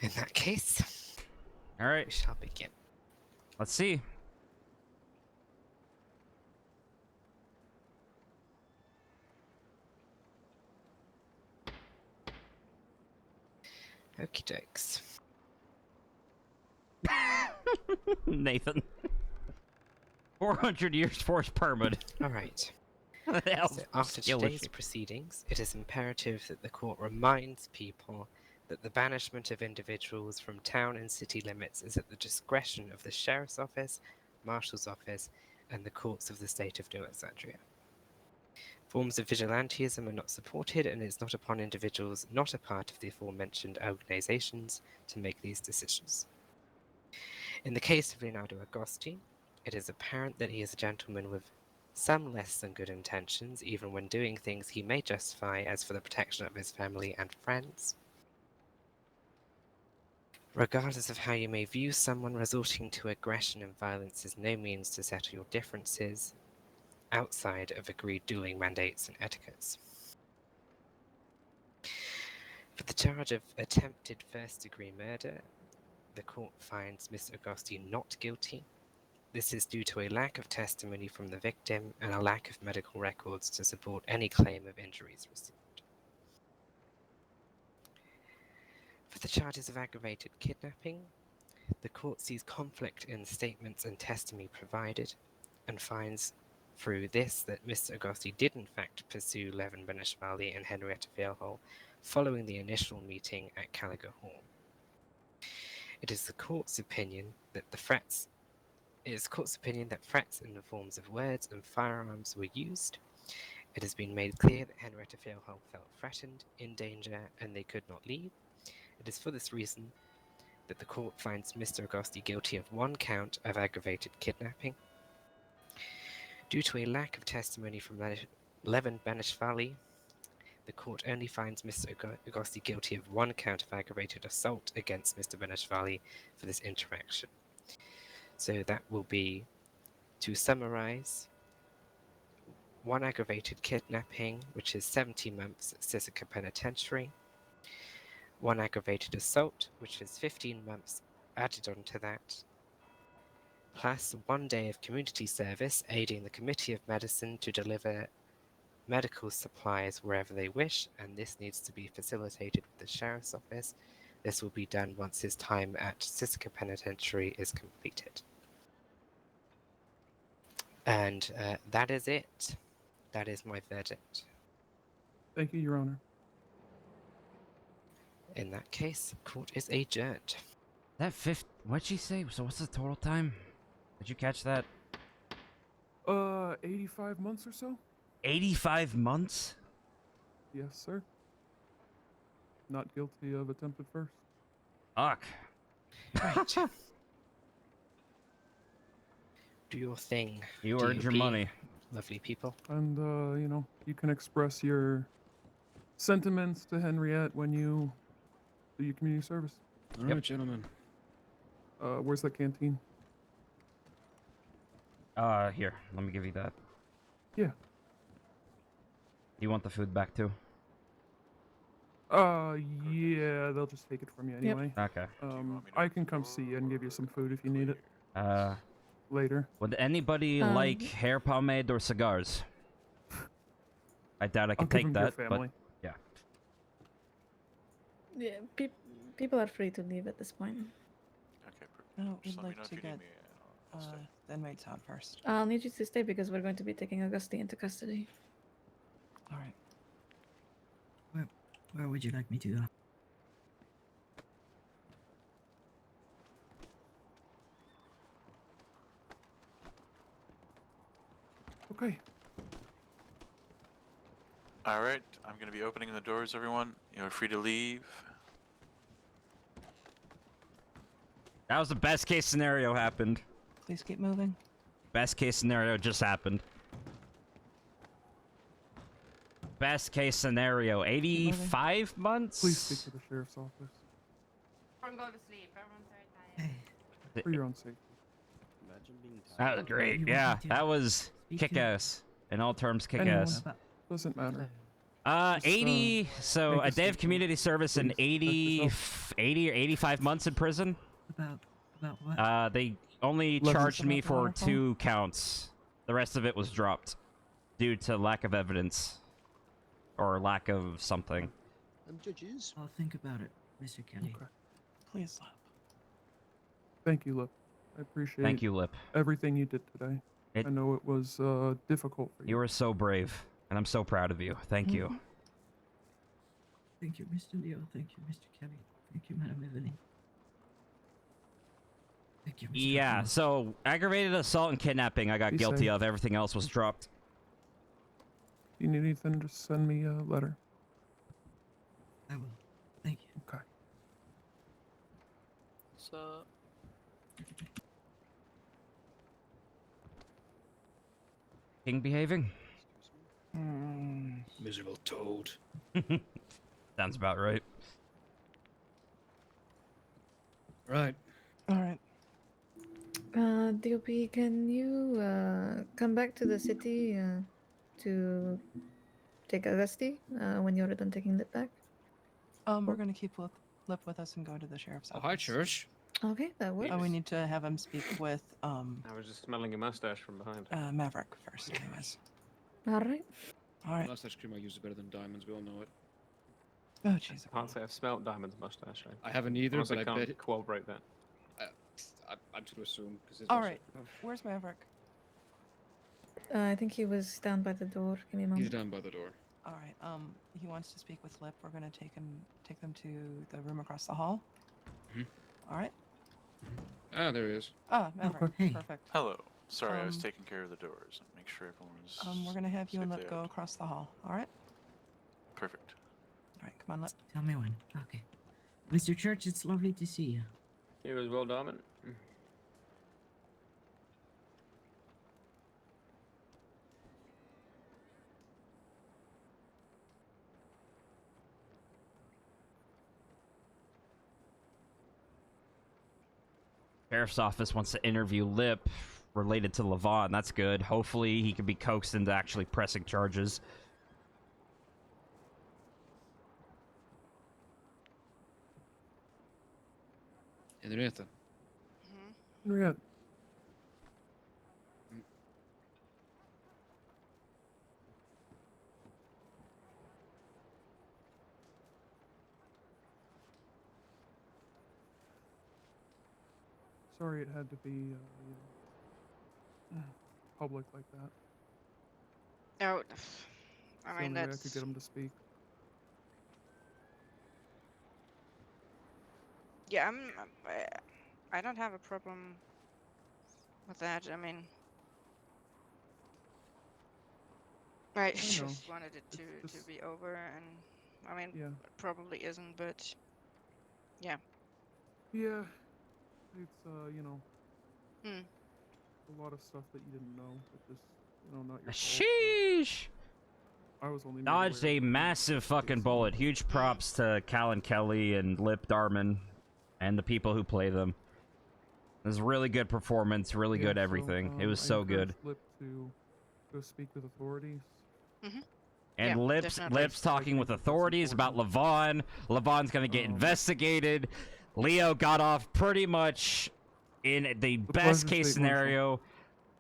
In that case, all right, we shall begin. Let's see. Okie dokes. Nathan. 400 years forced permit. Alright. So So after today's proceedings, it is imperative that the court reminds people that the banishment of individuals from town and city limits is at the discretion of the Sheriff's Office, Marshal's Office, and the courts of the state of New Alexandria. Forms of vigilantism are not supported, and it is not upon individuals not a part of the aforementioned organizations to make these decisions. In the case of Leonardo Agosti, it is apparent that he is a gentleman with some less than good intentions, even when doing things he may justify as for the protection of his family and friends. Regardless of how you may view someone, resorting to aggression and violence is no means to settle your differences outside of agreed dueling mandates and etiquettes. For the charge of attempted first-degree murder, the court finds Mr. Agosti not guilty. This is due to a lack of testimony from the victim and a lack of medical records to support any claim of injuries received. For the charges of aggravated kidnapping, the court sees conflict in statements and testimony provided, and finds through this that Mr. Agosti did in fact pursue Levin Benishvali and Henrietta Fairhall following the initial meeting at Caliga Hall. It is the court's opinion that threats in the forms of words and firearms were used. It has been made clear that Henrietta Fairhall felt threatened, in danger, and they could not leave. It is for this reason that the court finds Mr. Agosti guilty of one count of aggravated kidnapping. Due to a lack of testimony from Levin Benishvali, the court only finds Mr. Agosti guilty of one count of aggravated assault against Mr. Benashvali for this interaction. So that will be, to summarize, 1 aggravated kidnapping, which is 70 months at Sisika Penitentiary, 1 aggravated assault, which is 15 months added onto that, plus 1 day of community service aiding the Committee of Medicine to deliver medical supplies wherever they wish, and this needs to be facilitated with the Sheriff's Office. This will be done once his time at Sisika Penitentiary is completed. And that is it. That is my verdict. Thank you, Your Honor. In that case, court is adjourned. That what'd she say? So what's the total time? Did you catch that? 85 months or so? 85 months? Yes, sir. Not guilty of attempted first. Fuck. Right. Do your thing. You earned your money. Lovely people. And, you know, you can express your sentiments to Henriette when you do your community service. All right, gentlemen. Where's that canteen? Here, let me give you that. Yeah. You want the food back too? Yeah, they'll just take it from you anyway. Okay. I can come see you and give you some food if you need it. Later. Would anybody like hair pomade or cigars? I doubt I I'll could give take them to your that, but family. yeah. Yeah, people are free to leave at this point. Okay, perfect. No, Just we'd let me like know to if you need get me. I'll stay. the inmates out first. I'll need you to stay because we're going to be taking Agosti into custody. All right. Where would you like me to go? Okay. All right, I'm going to be opening the doors, everyone. You're free to leave. That was the best case scenario happened. Please keep moving. Best case scenario just happened. Best case scenario, 85 months? Please speak to the sheriff's office. Everyone go to sleep. Everyone's very tired. For your own safety. Imagine being That was great. Yeah, that was kick-ass. In all terms, kick-ass. Doesn't matter. 80, so make a a day of community service and Please, 80 or 85 months in prison? About what? They only Levels charged me about the for waterfall? 2 counts. The rest of it was dropped due to lack of evidence. Or lack of something. Judges. I'll think about it, Mr. Kelly. Okay. Please, Lip. Thank you, Lip. I appreciate Thank you, Lip. everything you did today. It- I know it was difficult for you. You were so brave, and I'm so proud of you. Thank you. Thank you, Mr. Leo. Thank you, Mr. Kelly. Thank you, Madam Evelyn. Thank you, Mr. Yeah, Kelly. so aggravated assault and kidnapping I got Be guilty safe. of. Everything else was dropped. If you need anything, just send me a letter. I will. Thank you. Okay. So, King behaving? Miserable toad. Sounds about right. Right. All right. DOP, can you come back to the city to take Agosti when you're done taking Lip back? We're gonna keep Lip with us and go to the sheriff's Oh, office. hi, Church. Okay, that works. Oh, we need to have him speak with I was just smelling your mustache from behind. Maverick first, anyways. All right. All right. Mustache cream I use is better than diamonds. We all know it. Oh, jeez. I can't say I've smelt Diamond's mustache. I haven't either, Honestly, but I can't bet it. corroborate that. I'm just gonna assume because. All right. Where's Maverick? I think he was down by the door. Give me a moment. He's down by the door. All right. He wants to speak with Lip. We're gonna take them to the room across the hall. Mhm. All right. Ah, there he is. Ah, Maverick. Hey. Perfect. Hello. Sorry, I was Um, taking care of the doors. Make sure everyone's. We're gonna have you and Lip safely go out. across the hall. All right. Perfect. All right. Come on, Lip. Tell me when. Okay. Mr. Church, it's lovely to see you. You as well, Diamond. Sheriff's office wants to interview Lip related to Levon. That's good. Hopefully he can be coaxed into actually pressing charges. Henrietta. Henriette. Sorry it had to be, public like that. No, It's I the mean, only way I that's. could get him to speak. Yeah, I don't have a problem with that. I mean, I just know. wanted it to just- be over, and I mean, Yeah. it probably isn't, but yeah. Yeah, it's, Hmm. a lot of stuff that you didn't know, but just, not your fault. Sheesh! I was only made Dodged aware a of it when massive it fucking came bullet. out. Huge props to Cal and Kelly and Lip Darman and the people who play them. It was really good performance, really Yeah, good so, everything. It was I so encourage good. Lip to go speak with authorities. And Yeah, Lip's definitely. talking with authorities about Levon. Levon's gonna get Um, investigated. Leo got off pretty much in the best pleasure, case State Marshal. scenario.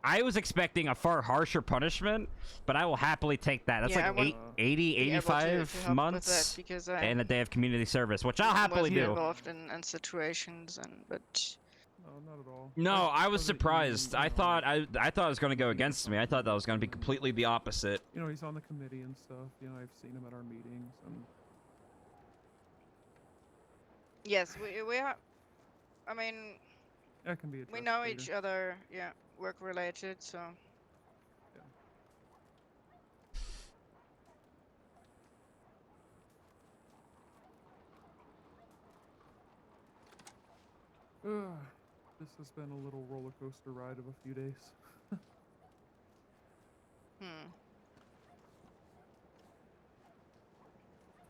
I was expecting a far harsher punishment, but I will happily take that. That's Yeah, I like won't 80, be able to 85 help with that months because I and a day of community service, which I'll happily wasn't do. involved in situations, but No, not at all. No, I was saw that surprised. I thought I thought it was going to go he- against me. I thought that was going to be completely the opposite. He's on the committee and stuff. I've seen him at our meetings, and yes, we have. I mean, that can be we addressed know later. each other. Yeah, work related. So This has been a little roller coaster ride of a few days.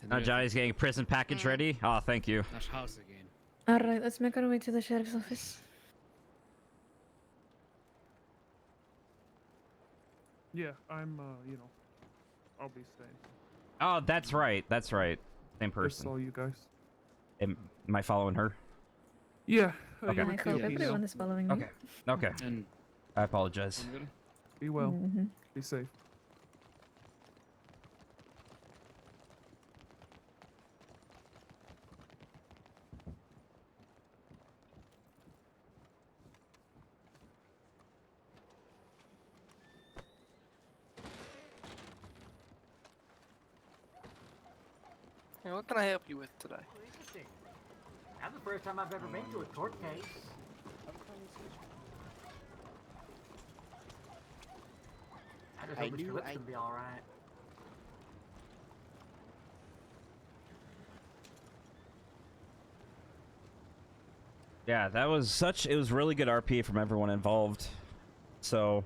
Now Johnny's getting prison package ready. Oh, thank you. That's house again. Alright, let's make our way to the sheriff's office. Yeah, I'm, I'll be staying. Oh, that's right. That's right. Same I person. saw you guys. Am I following her? Yeah. Okay. You were I hope TP everyone now. is following me. Okay. Okay. And I apologize. Be well. Mhm. Be safe. Hey, what can I help you with today? Interesting. That's the first time I've ever been to a court case. I just hope Mr. Lip's gonna be alright. Yeah, that was it was really good RP from everyone involved. So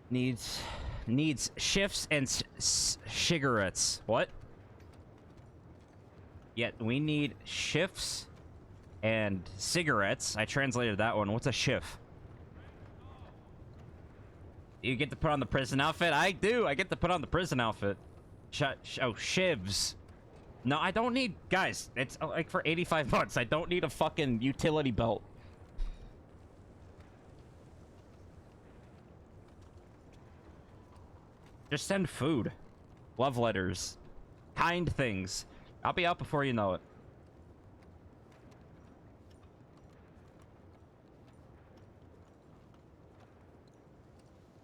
needs shifts and cigarettes. What? Yeah, we need shifts and cigarettes. I translated that one. What's a shift? You get to put on the prison outfit? I do. I get to put on the prison outfit. Oh, shivs. No, I don't need... Guys, it's like for 85 bucks. I don't need a fucking utility belt. Just send food. Love letters. Kind things. I'll be out before you know it.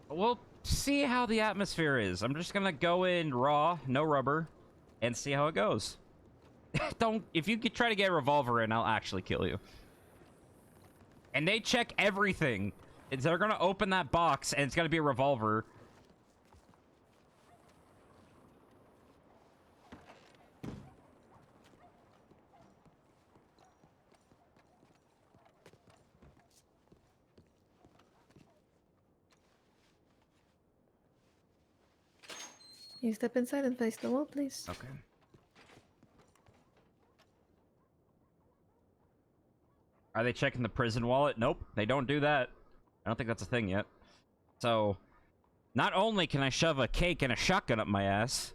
We'll see how the atmosphere is. I'm just gonna go in raw, no rubber, and see how it goes. If you could try to get a revolver in, I'll actually kill you. And they check everything. They're gonna open that box, and it's gonna be a revolver. You step inside and face the wall, please. Are they checking the prison wallet? Nope, they don't do that. I don't think that's a thing yet. So, not only can I shove a cake and a shotgun up my ass...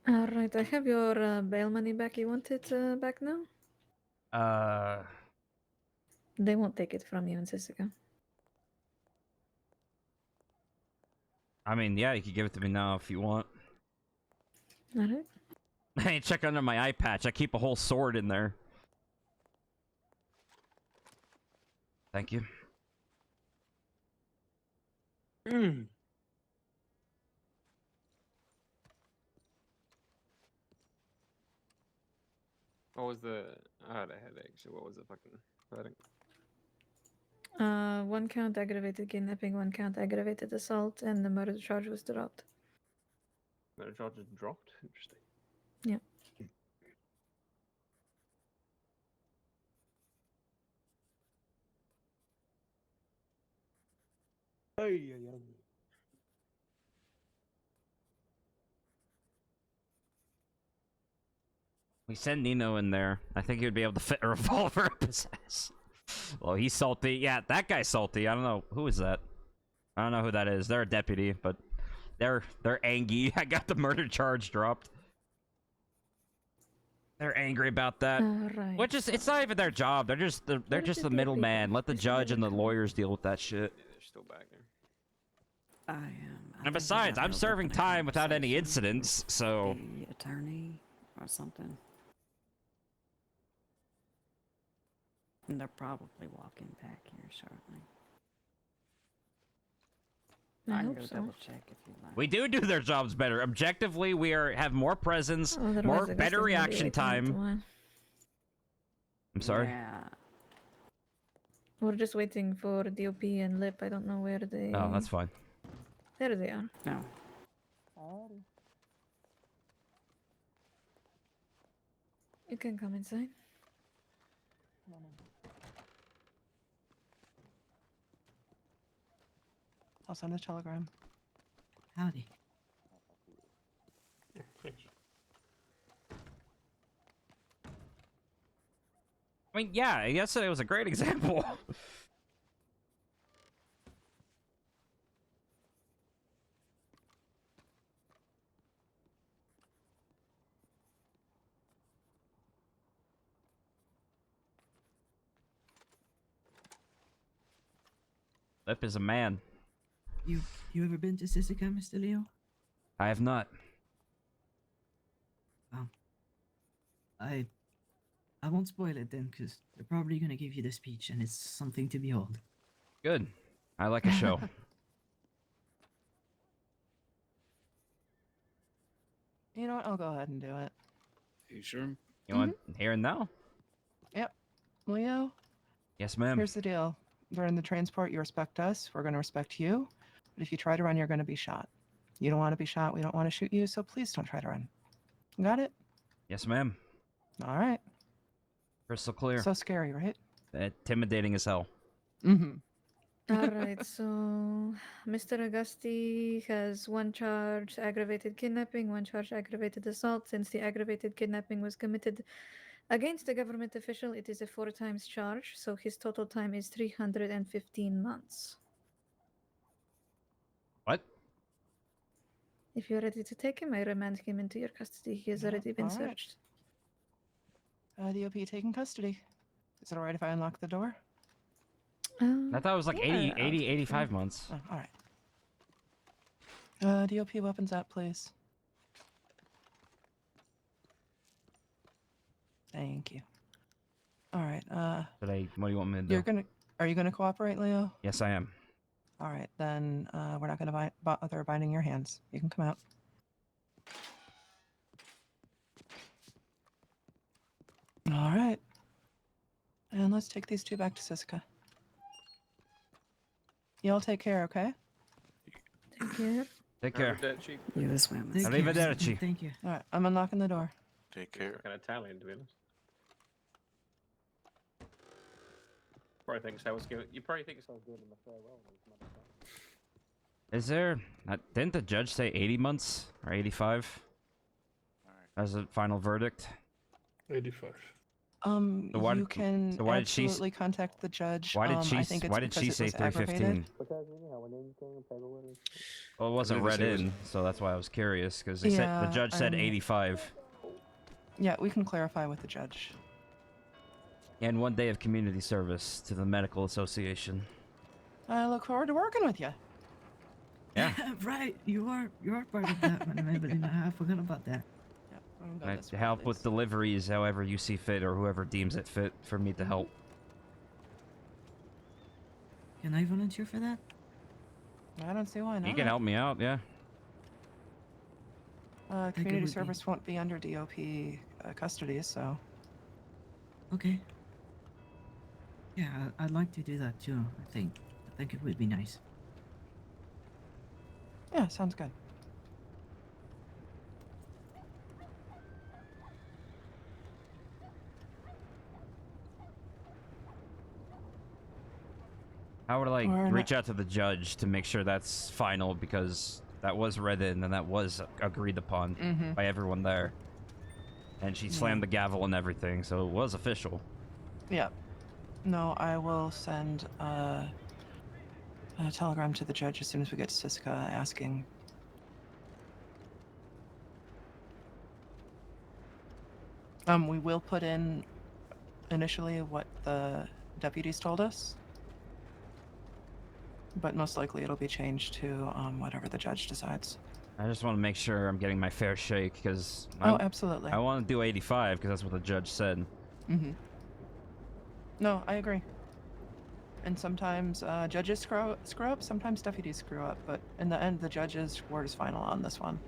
Alright, I have your bail money back. You want it back now? They won't take it from you in Sisika. I mean, yeah, you can give it to me now if you want. Alright. Hey, check under my eye patch. I keep a whole sword in there. Thank you. What was the... I had a headache, so what was the fucking verdict? 1 count aggravated kidnapping, 1 count aggravated assault, and the murder charge was dropped. Murder charges dropped? Interesting. Yeah. We send Nino in there. I think he would be able to fit a revolver up his ass. Well, he's salty. Yeah, that guy's salty. I don't know. Who is that? I don't know who that is. They're a deputy, but they're angry. I got the murder charge dropped. They're angry about that. Right. Which is, it's not even their job. They're just the middleman. Let the judge and the lawyers deal with that shit. They're still back there. And besides, I'm serving time without any incidents, so... The attorney or something. And they're probably walking back here shortly. I I can hope go so. double check if you like. We do their jobs better. Objectively, we have more presence, more better reaction time. I'm sorry? Yeah. We're just waiting for DOP and Lip. I don't know where they... Oh, that's fine. There they are. No. You can come inside. I'll send a telegram. Howdy. I mean, yeah, yesterday was a great example. Lip is a man. You ever been to Sisika, Mr. Leo? I have not. Well, I won't spoil it then, because they're probably gonna give you the speech, and it's something to behold. Good. I like a show. You know what? I'll go ahead and do it. You sure? You want here and now? Yep. Leo, Yes, ma'am. here's the deal. During the transport, you respect us. We're going to respect you. But if you try to run, you're going to be shot. You don't want to be shot. We don't want to shoot you. So please don't try to run. Got it? Yes, ma'am. All right. Crystal clear. So scary, right? Intimidating as hell. Mm-hmm. Alright, so Mr. Agosti has 1 charge aggravated kidnapping, 1 charge aggravated assault. Since the aggravated kidnapping was committed against a government official, it is a 4 times charge, so his total time is 315 months. What? If you're ready to take him, I remand him into your custody. He has already been all right. searched. DOP taking custody. Is it all right if I unlock the door? I thought it was like Yeah, 85 months. Oh, all right. DOP weapons out, please. Thank you. All right. What do you want me to do? Are you gonna cooperate, Leo? Yes, I am. All right, then we're not gonna bother binding your hands. You can come out. All right. And let's take these 2 back to Siska. Y'all take care, okay? Take care. Take care. Arrivederci. You as well. Take care. Arrivederci. Thank you. All right, I'm unlocking the door. Take care. Kind of Italian, to be honest. Probably thinks I was good. You probably think I was good in the farewell. Is there... didn't the judge say 80 months? Or 85? As a final verdict? 85. So why You did- can so why did she s- absolutely contact the judge. Why did she, I think it's why did because she it say was 315? aggravated. Because anyhow, when you came and paperwork. Well, it wasn't believe read it was- in, so that's why I was curious, because they said the Yeah, judge said I'm- 85. Yeah, we can clarify with the judge. And 1 day of community service to the medical association. I look forward to working with you. Yeah. Right. You are part of that one, Evelyn. I forgot about that. To help with deliveries however you see fit, or whoever deems it fit for me to help. Can I volunteer for that? I don't see why not. You can help me out, yeah. Community would be- service won't be under DOP custody, so. Okay. Yeah, I'd like to do that too. I think it would be nice. Yeah, sounds good. How would I We're not- reach out to the judge to make sure that's final, because that was read in and that was agreed upon Mhm. by everyone there. And she slammed the gavel and everything, so it was official. Yeah. No, I will send a telegram to the judge as soon as we get to Siska asking. We will put in initially what the deputies told us, but most likely it'll be changed to whatever the judge decides. I just want to make sure I'm getting my fair shake, because Oh, absolutely. I want to do 85 because that's what the judge said. Mm-hmm. No, I agree. And sometimes judges screw up, sometimes deputies screw up, but in the end, the judge's word is final on this one.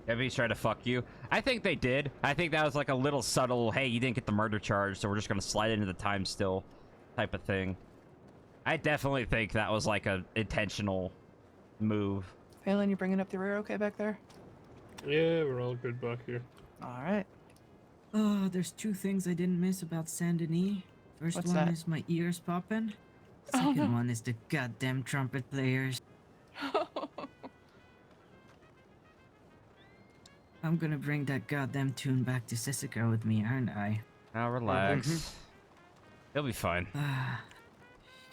Deputies tried to fuck you. I think they did. I think that was like a little subtle, hey, you didn't get the murder charge, so we're just going to slide into the time still type of thing. I definitely think that was like a intentional move. Phelan, you bringing up the rear okay back there? Yeah, we're all good back here. All right. Oh, there's two things I didn't miss about Saint Denis. First What's one that? is my ears popping. Oh, Second no. one is the goddamn trumpet players. I'm gonna bring that goddamn tune back to Sissika with me, aren't I? Now relax. It'll be fine.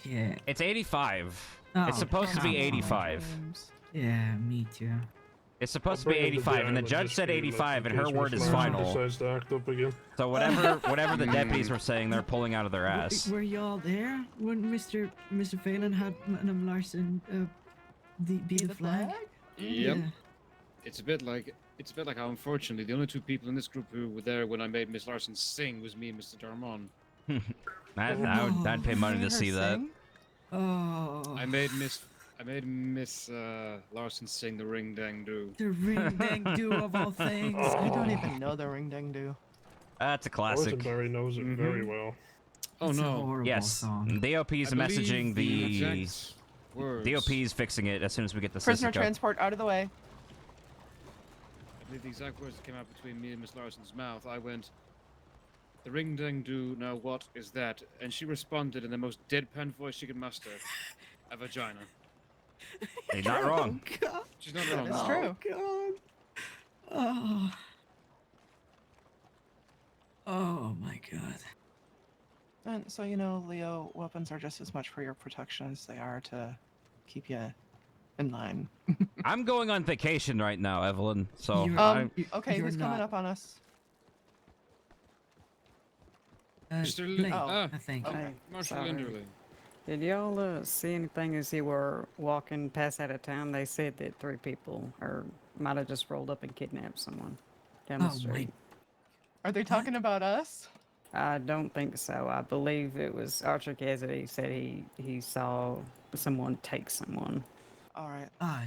Yeah. It's 85. Oh, It's supposed to be come on. 85. Yeah, me too. It's supposed to be 85, and the judge said 85, and her word is final. Decides to act up again. So whatever the deputies were saying, they're pulling out of their ass. Were y'all there when Mr. Phelan had Madame Larson be the flag? Yep. Yeah. It's a bit like how, unfortunately, the only two people in this group who were there when I made Miss Larson sing was me and Mr. Darmon. I'd pay money to see that. Oh. I made Miss Larson sing the Ring Dang Do. The Ring Dang Do of all things. I don't even know the Ring Dang Do. That's a classic. Rosenberry knows it very well. Oh It's a no. horrible Yes, song. DOP's I believe messaging the the exact words. DOP's fixing it as soon as we get the Prisoner Sissika. transport out of the way. I believe the exact words that came out between me and Miss Larson's mouth. I went, "The Ring Dang Do, now what is that?" And she responded in the most deadpan voice she could muster, "A vagina." You're not wrong. God. She's not wrong. It's true. God. Oh. Oh my God. And so, you know, Leo, weapons are just as much for your protection as they are to keep you in line. I'm going on vacation right now, Evelyn. So Okay, You're who's coming not. up on us? Mr. Blake, I think. Marshal sorry. Linderley. Did y'all see anything as you were walking past out of town? They said that 3 people might have just rolled up and kidnapped someone down the Oh, street. Are they talking about us? I don't think so. I believe it was Archer Cassidy said he saw someone take someone. All right. Ah,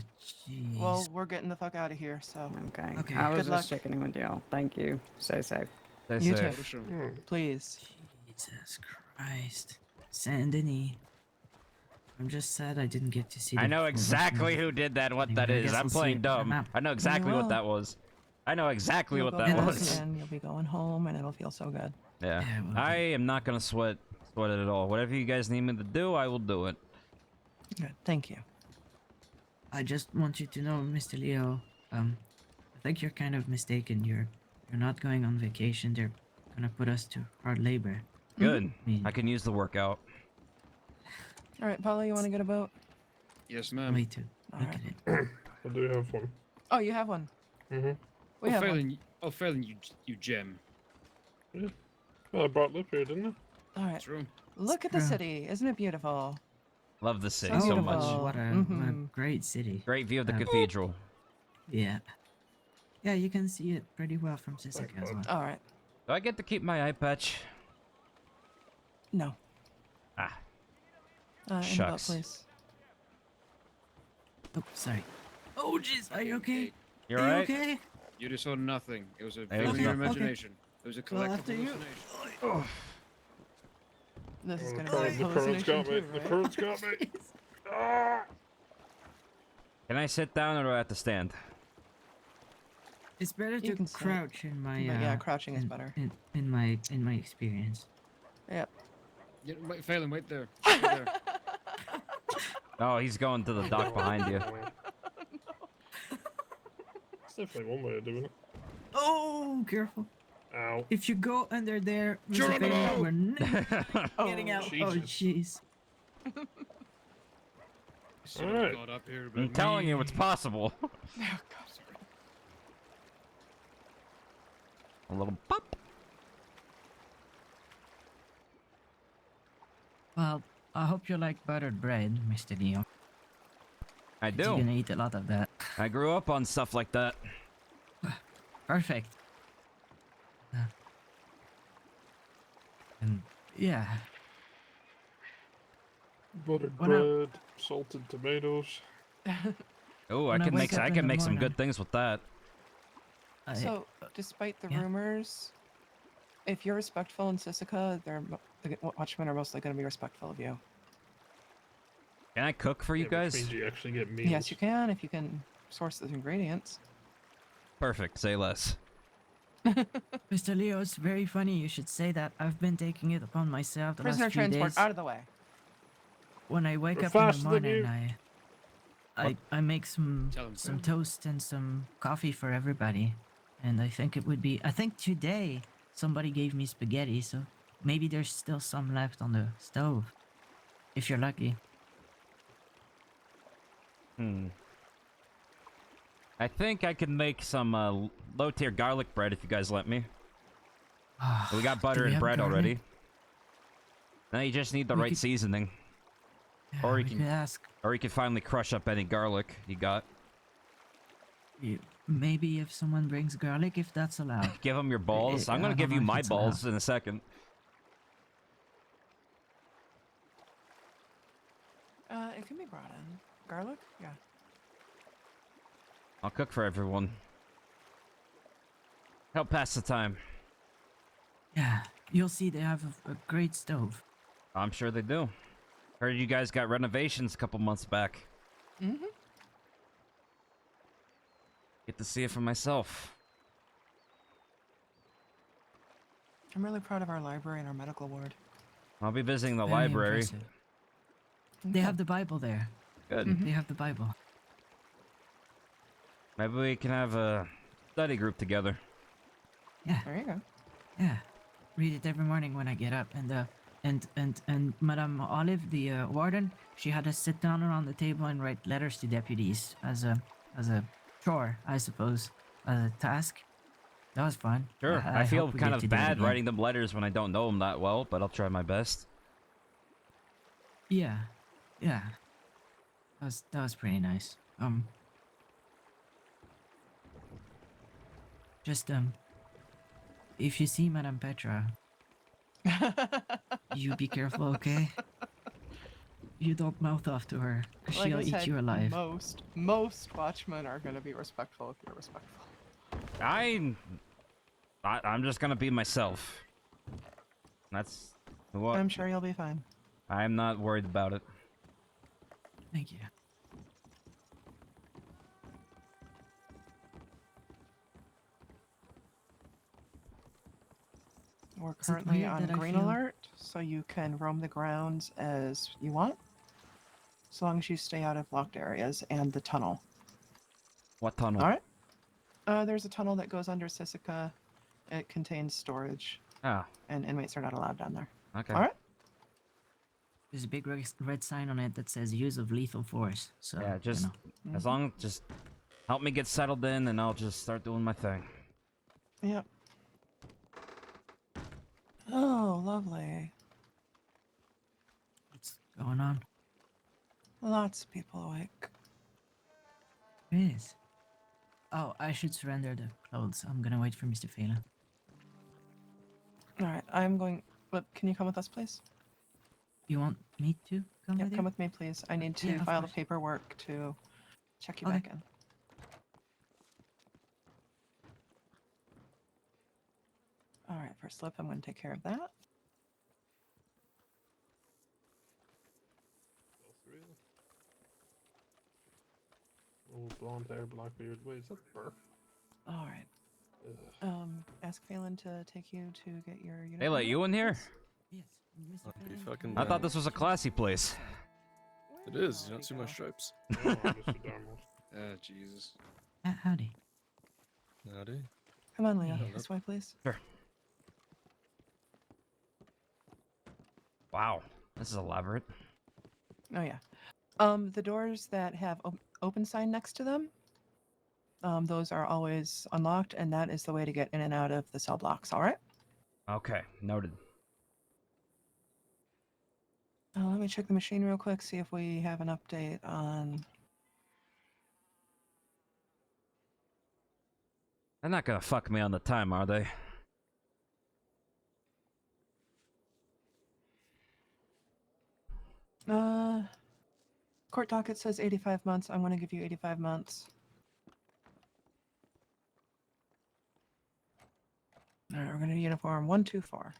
jeez. Well, we're getting the fuck out of here. So. Okay. Okay. I was Good luck. just checking in with y'all. Thank you. Stay safe. Stay You safe. too. Please. Jesus Christ. Saint Denis. I'm just sad I didn't get to see the I know full exactly version of who did that and what it, that but I is. guess I'm I'll see playing it when I'm dumb. out. I know exactly what will. that was. I know exactly You'll what go that back was. and you'll be going home, and it'll feel so good. Yeah. Yeah, well, I am not gonna sweat it at all. Whatever you guys need me to do, I will do it. Good. Thank you. I just want you to know, Mr. Leo, I think you're kind of mistaken. You're not going on vacation. They're gonna put us to hard labor. Good. I mean, I can use the workout. All right, Paula, you want to get a boat? Yes, ma'am. me too. All Look right. at it. I do have one. Oh, you have one. Mm-hmm. We have one. Failing you gem. Yeah. Well, I brought Lip here, didn't I? All right. True. Look at the city. Isn't it beautiful? Love the city So so beautiful. much. What a Mhm. great city. Great view of the Um, cathedral. Yeah. Yeah, you can see it pretty well from Sisika as well. All right. Do I get to keep my eye patch? No. Ah. In the boat, Shucks. please. Oh, sorry. Oh, jeez, are you okay? You Are you alright? okay? You just saw nothing. It was a It was figment of your nothing. imagination. It was a Well, collective after you. hallucination. This is Oh, gonna the be a current's hallucination got me. too, The right? current's got me. Ah! Can I sit down or do I have to stand? It's better You to can sit. crouch in my. But yeah, crouching is in- better. In my experience. Yep. Yeah, wait, Phelan, wait there. Wait there. Oh, he's going to the dock behind you. It's definitely one way of doing it. Oh, careful! Ow. If you go under there, You're Mr. on the Phelan, boat! we're never getting out. Oh, Jesus. jeez. Should have Alright. got up here, I'm but telling you, it's possible. Oh, God. A little pop. Well, I hope you like buttered bread, Mr. Leo. I 'Cause You're do. gonna eat a lot of that. I grew up on stuff like that. Perfect. And yeah, Buttered When I- bread, salted tomatoes. Oh, I When I can wake make up I in can the make some morning- good things with that. So, despite the yeah. rumors, if you're respectful in Sisika, the watchmen are mostly going to be respectful of you. Can I cook for you Yeah, which guys? means you actually get meals. Yes, you can if you can source the ingredients. Perfect. Say less. Mr. Leo, it's very funny you should say that. I've been taking it upon myself the Prisoner last few transport days. out of the way. When I wake We're up in the faster than morning, you. I make some Tell him, some Phil. toast and some coffee for everybody, and I think today somebody gave me spaghetti, so maybe there's still some left on the stove, if you're lucky. I think I can make some low-tier garlic bread if you guys let me. We got butter Do we and have bread garlic? already. Now you just need the We right could- seasoning. Yeah, Or you we can- could ask. Or you can finally crush up any garlic you got. Maybe if someone brings garlic, if that's allowed. Give them your balls. I'm I gonna don't give know you if my it's allowed. balls in a second. It can be brought in. Garlic? Yeah. I'll cook for everyone. Help pass the time. Yeah, you'll see they have a great stove. I'm sure they do. Heard you guys got renovations a couple months back. Mm-hmm. Get to see it for myself. I'm really proud of our library and our medical ward. I'll be visiting the Very library. impressive. They have the Bible there. Good. They have the Bible. Maybe we can have a study group together. Yeah. There you go. Yeah, read it every morning when I get up, and Madame Olive, the warden, she had us sit down around the table and write letters to deputies as a chore, I suppose, as a task. That was fun. Sure. I feel hope we kind get of to do it bad again. writing them letters when I don't know them that well, but I'll try my best. Yeah, that was pretty nice. Just if you see Madame Petra, you be careful, okay? you don't mouth off to her, 'cause Like she'll I eat said, you alive. most watchmen are gonna be respectful if you're respectful. I'm just gonna be myself. That's what. I'm sure you'll be fine. I'm not worried about it. Thank you. We're Is it currently weird on that I green feel- alert, so you can roam the grounds as you want, so long as you stay out of locked areas and the tunnel. What tunnel? All right. There's a tunnel that goes under Sisika. It contains storage. Ah. And inmates are not allowed down there. Okay. All right. There's a big red sign on it that says use of lethal force. So Yeah, just you know. as long just help me get settled in, and I'll just start doing my thing. Yep. Oh, lovely. What's going on? Lots of people awake. It is. Oh, I should surrender the clothes. I'm gonna wait for Mr. Phelan. All right, I'm going. But can you come with us, please? You want me to come Yep, with you? come with me, please. I need to Yeah, of file the course. paperwork to check you Okay. back in. All right, for slip, I'm going to take care of that. Oh, blonde hair, black beard. Wait, is that Burke? All right. Ask Phelan to take you to get your uniform. Hey, let you in here? Yes, Mr. Be Phelan. fucking I thought down. this was a classy place. It is. You don't see my stripes. Jesus. Howdy. Howdy. Come on, Leo. Yeah. This way, please. Sure. Wow, this is elaborate. Oh yeah. The doors that have open sign next to them, those are always unlocked, and that is the way to get in and out of the cell blocks. All right. Okay, noted. Let me check the machine real quick, see if we have an update on. They're not gonna fuck me on the time, are they? Court docket says 85 months. I'm going to give you 85 months. All right, we're going to uniform 124.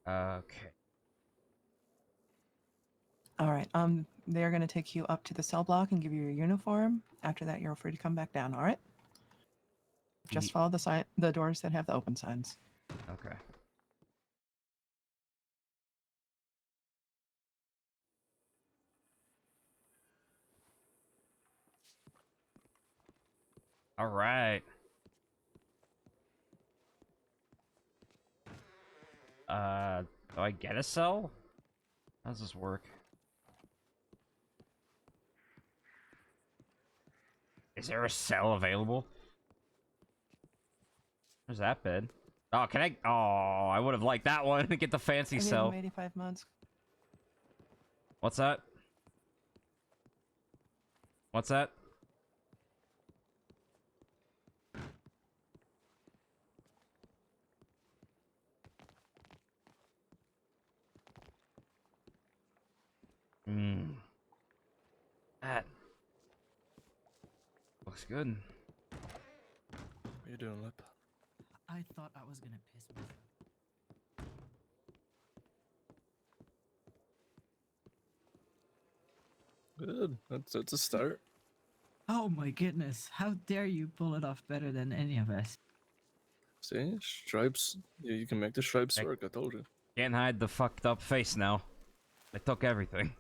Okay. All right. They're going to take you up to the cell block and give you your uniform. After that, you're free to come back down. All right. Just follow the doors that have the open signs. Okay. All right. Do I get a cell? How does this work? Is there a cell available? Where's that bed? Oh, can I? Oh, I would have liked that one to get the fancy I gave cell. him 85 months. What's that? What's that? Hmm. That looks good. What are you doing, Lip? I thought I was gonna piss myself. Good. That's a start. Oh my goodness! How dare you pull it off better than any of us? See, stripes. You can make the stripes work. I told you. Can't hide the fucked up face now. They took everything.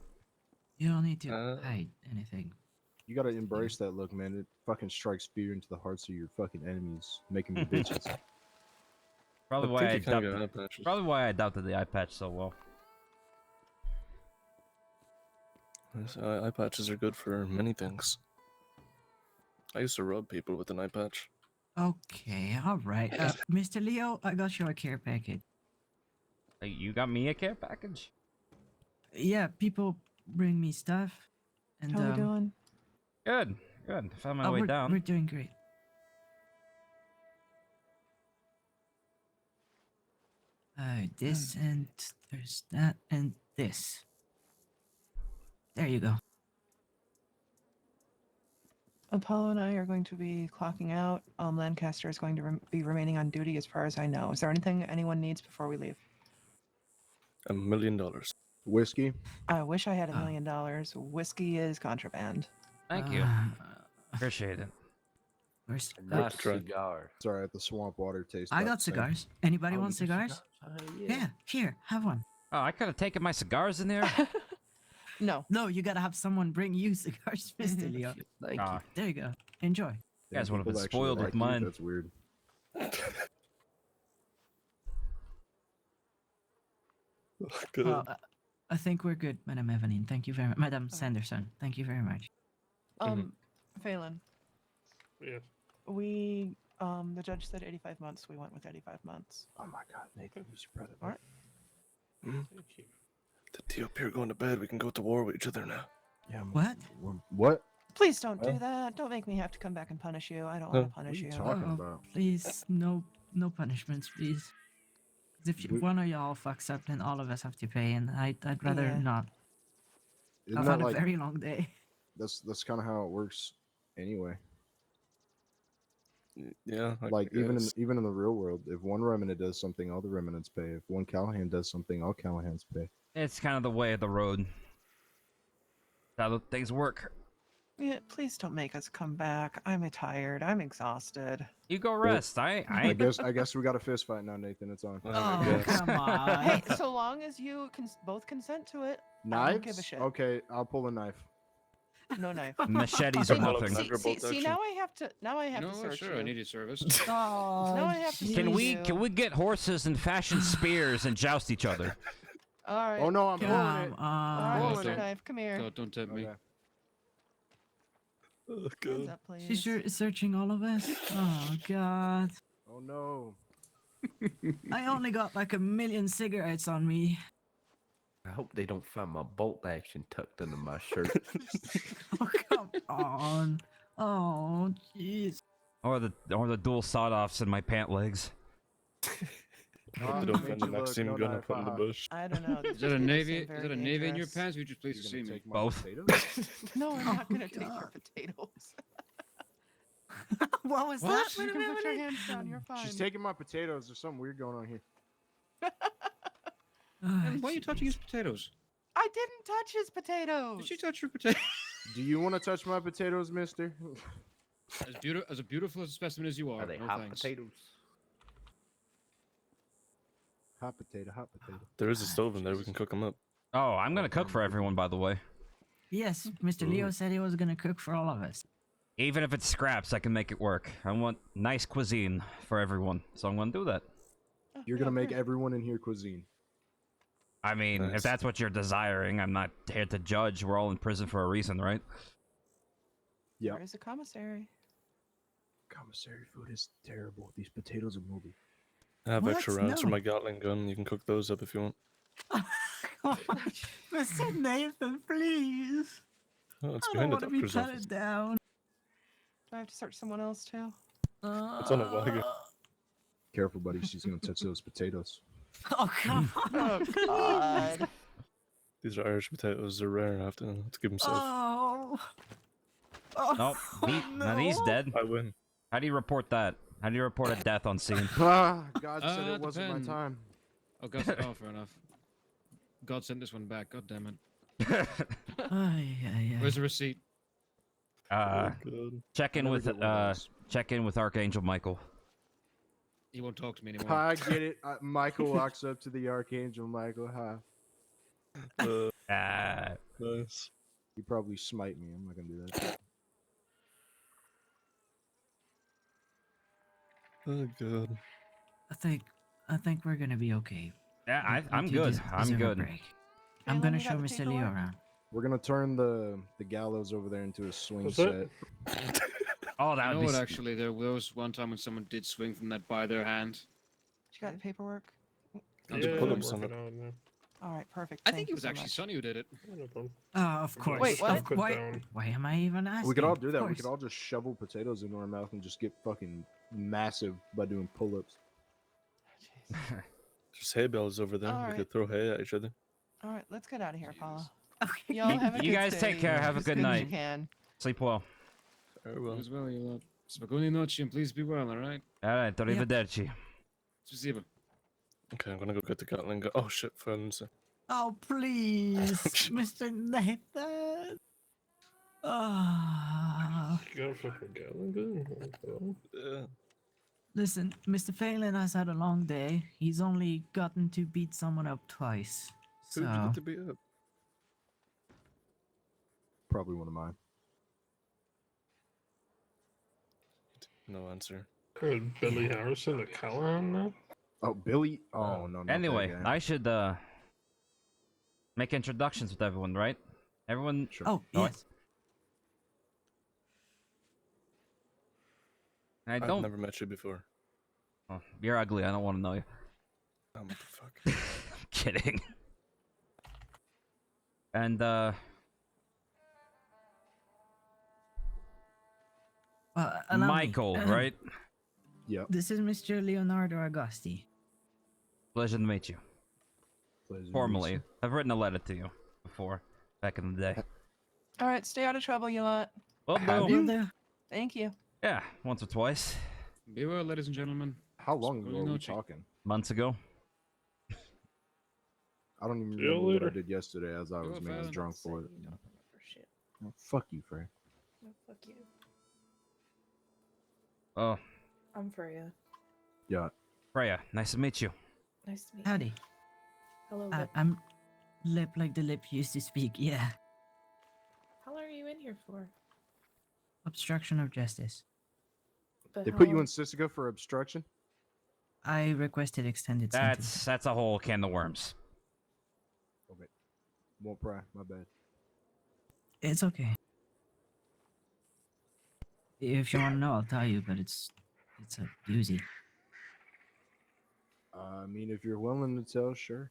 You don't need to hide anything. You gotta embrace that look, man. It fucking strikes fear into the hearts of your fucking enemies, making them bitches. Probably I why think I you kinda got eye adopted. patches. Probably why I adopted the eye patch so well. Yes, eye patches are good for many things. I used to rub people with an eye patch. Okay, all right. Mr. Leo, I got you a care package. Hey, you got me a care package? Yeah, people bring me stuff, and How we doing? Good, good. Found my way we're, down. We're doing great. This and there's that and this. There you go. Apollo and I are going to be clocking out. Lancaster is going to be remaining on duty as far as I know. Is there anything anyone needs before we leave? $1 million. Whiskey. I wish I had $1 million. Whiskey is contraband. Thank you. Appreciate it. Where's Nice cigar. Sorry, the swamp water tastes. I about got the same. cigars. Anybody Oh, want you got cigars? Yeah, here, have one. Oh, I could have taken my cigars in there. No. No, you gotta have someone bring you cigars, Mr. Leo. Ah, There you go. Enjoy. you guys would have been People actually spoiled with like you? mine. That's weird. Good. Well, I think we're good, Madam Evelyn. Thank you very much. Madam Sanderson, thank you very much. Phelan, Yes. we, the judge said 85 months. We went with 85 months. Oh my God, Nathan, you spread it. All right. Thank you. The DOP are going to bed. We can go to war with each other now. Yeah. What? What? Please don't do Well- that. Don't make me have to come back and punish you. I don't Huh? want to punish you. Talking about? Please, no punishments, please. 'Cause if We- one of y'all fucks up, then all of us have to pay, and I'd rather Yeah. not. Isn't I've that had a like very long day. that's kind of how it works anyway. Yeah. I Like guess. even in the real world, if one remnant does something, all the remnants pay. If one Callahan does something, all Callahans pay. It's kind of the way of the road. That's how things work. Yeah, please don't make us come back. I'm tired. I'm exhausted. You go rest. I guess we got a fist fight now, Nathan. It's on. Oh, come on. Hey, so long as you both consent to it, I Knives? don't give a shit. Okay, I'll pull a knife. No knife. Machetes or nothing. See, now I have to. Now I have No, to search sure, you. I need your service. Oh, Now I have to. Can search we you. get horses and fashion spears and joust each other? All right. Oh no, I'm pulling Come it. All on. right, Oh, Mr. don't- Knife, come here. God, don't tempt me. Okay. Oh, Hands God. up, please. She's searching all of us. Oh God. Oh no. I only got like 1 million cigarettes on me. I hope they don't find my bolt action tucked under my shirt. Oh, come on. Oh, jeez. Or the dual sawed-offs in my pant legs. Ah, They don't made find the you look, Maxim no gun I knife, put in the haha. bush. I don't know. Is that a navy? Is that a navy in your pants? Would you just please to You see gonna me? take my Both. potatoes? No, I'm not gonna Oh, take your God. potatoes. What was What? that? You Wait a can minute, put your wait a minute. hands down. You're fine. She's taking my potatoes. There's something weird going on here. And why are you touching his potatoes? I didn't touch his potatoes. Did she touch your potatoes? Do you want to touch my potatoes, mister? As a beautiful specimen as you are. Are they no hot thanks. potatoes? Hot potato, hot potato. There is a stove in there. We can cook them up. Oh, I'm gonna cook for everyone, by the way. Yes, Mr. Leo said he was gonna cook for all of us. Even if it's scraps, I can make it work. I want nice cuisine for everyone, so I'm gonna do that. You're gonna make everyone in here cuisine. I mean, Nice. if that's what you're desiring, I'm not here to judge. We're all in prison for a reason, right? Yeah. Where is the commissary? Commissary food is terrible. These potatoes are moldy. I have What? extra rounds for No. my Gatling gun. You can cook those up if you want. Mr. Nathan, please. Oh, it's I don't behind the want to be doctor's office. patted down. Do I have to search someone else too? It's on a wagon. Careful, buddy. She's gonna touch those potatoes. Oh, come on. Oh God. These are Irish potatoes. They're rare. I have to give them safe. Oh. Oh, Nope. Now he's no. dead. I win. How do you report that? How do you report a death on scene? Ah, God said it wasn't my depends. time. Oh, God said, oh, fair enough. God sent this one back. God damn it. Ay, ay, ay. Where's the receipt? Oh, God. Check in Never with get one of those. check in with Archangel Michael. He won't talk to me anymore. I get it. Michael walks up to the Archangel. Michael, hi. Nice. You probably smite me. I'm not gonna do that. Oh, God. I think we're gonna be okay. Yeah, You I'm two good. I'm deserve a good. break. I'm Phelan, gonna you got show the Mr. Leo paperwork? around. We're gonna turn the gallows over there into a swing What's set. that? Oh, that You know would what, be. actually? There was one time when someone did swing from that by their hand. You got the paperwork? I'll just do pull it. up some working on it now. All right, perfect. I Thank think it you was so actually much. Sonny who did it. Yeah, no problem. Of course. Wait, what? Of- Put why? down. Why am I even asking? We could all do Of that. We course. could all just shovel potatoes into our mouth and just get fucking massive by doing pull-ups. Jeez. There's hay bales over there. All We right. could throw hay at each other. All right, let's get out of here, Paula. Okay. Y'all have a You good guys take stay. care. Have a As good as night. you can. Sleep well. You as well, you lot. Spokojnej noci and please be well, alright? Alright, arrivederci. Спасибо. Okay, I'm gonna go get the Gatling gun. Oh shit, Fern's. Oh, please, Mr. Nathan. Ah. You got a fucking Gatling gun? Yeah. Listen, Mr. Phelan has had a long day. He's only gotten to beat someone up twice. Who'd you So, get to beat up? Probably one of mine. No answer. Heard Billy Harrison at Callahan now? Oh, Billy? Oh, no, not that Anyway, guy. I should make introductions with everyone, right? Everyone. Sure. oh, Oh, yes. I I've don't. never met you before. Oh, you're ugly. I don't want to know you. Oh, what the fuck? I'm kidding. And Allow me. Michael, right? Yep. This is Mr. Leonardo Agosti. Pleasure to meet you. Pleasure to meet Formally, you. I've written a letter to you before, back in the day. All right, stay out of trouble, you lot. Well, Have no. you? Will do. Thank you. Yeah, once or twice. Be well, ladies and gentlemen. How long ago Spokojnej are we noci. talking? Months ago. I don't even See you remember what I later. did yesterday as I was Go, mainly Fallon. drunk for it. You don't remember shit. Oh, fuck you, Frey. No, fuck you. Oh, I'm Freya. Yeah. Freya, nice to meet you. Nice to meet Howdy. you. Hello. Lip. I'm lip like the lip used to speak. Yeah. How long are you in here for? Obstruction of justice. But They how put you long- in Sisika for obstruction? I requested extended sentence. That's a whole can of worms. Okay. Won't pry. My bad. It's okay. If you want to know, I'll tell you, but it's a doozy. I mean, if you're willing to tell, sure.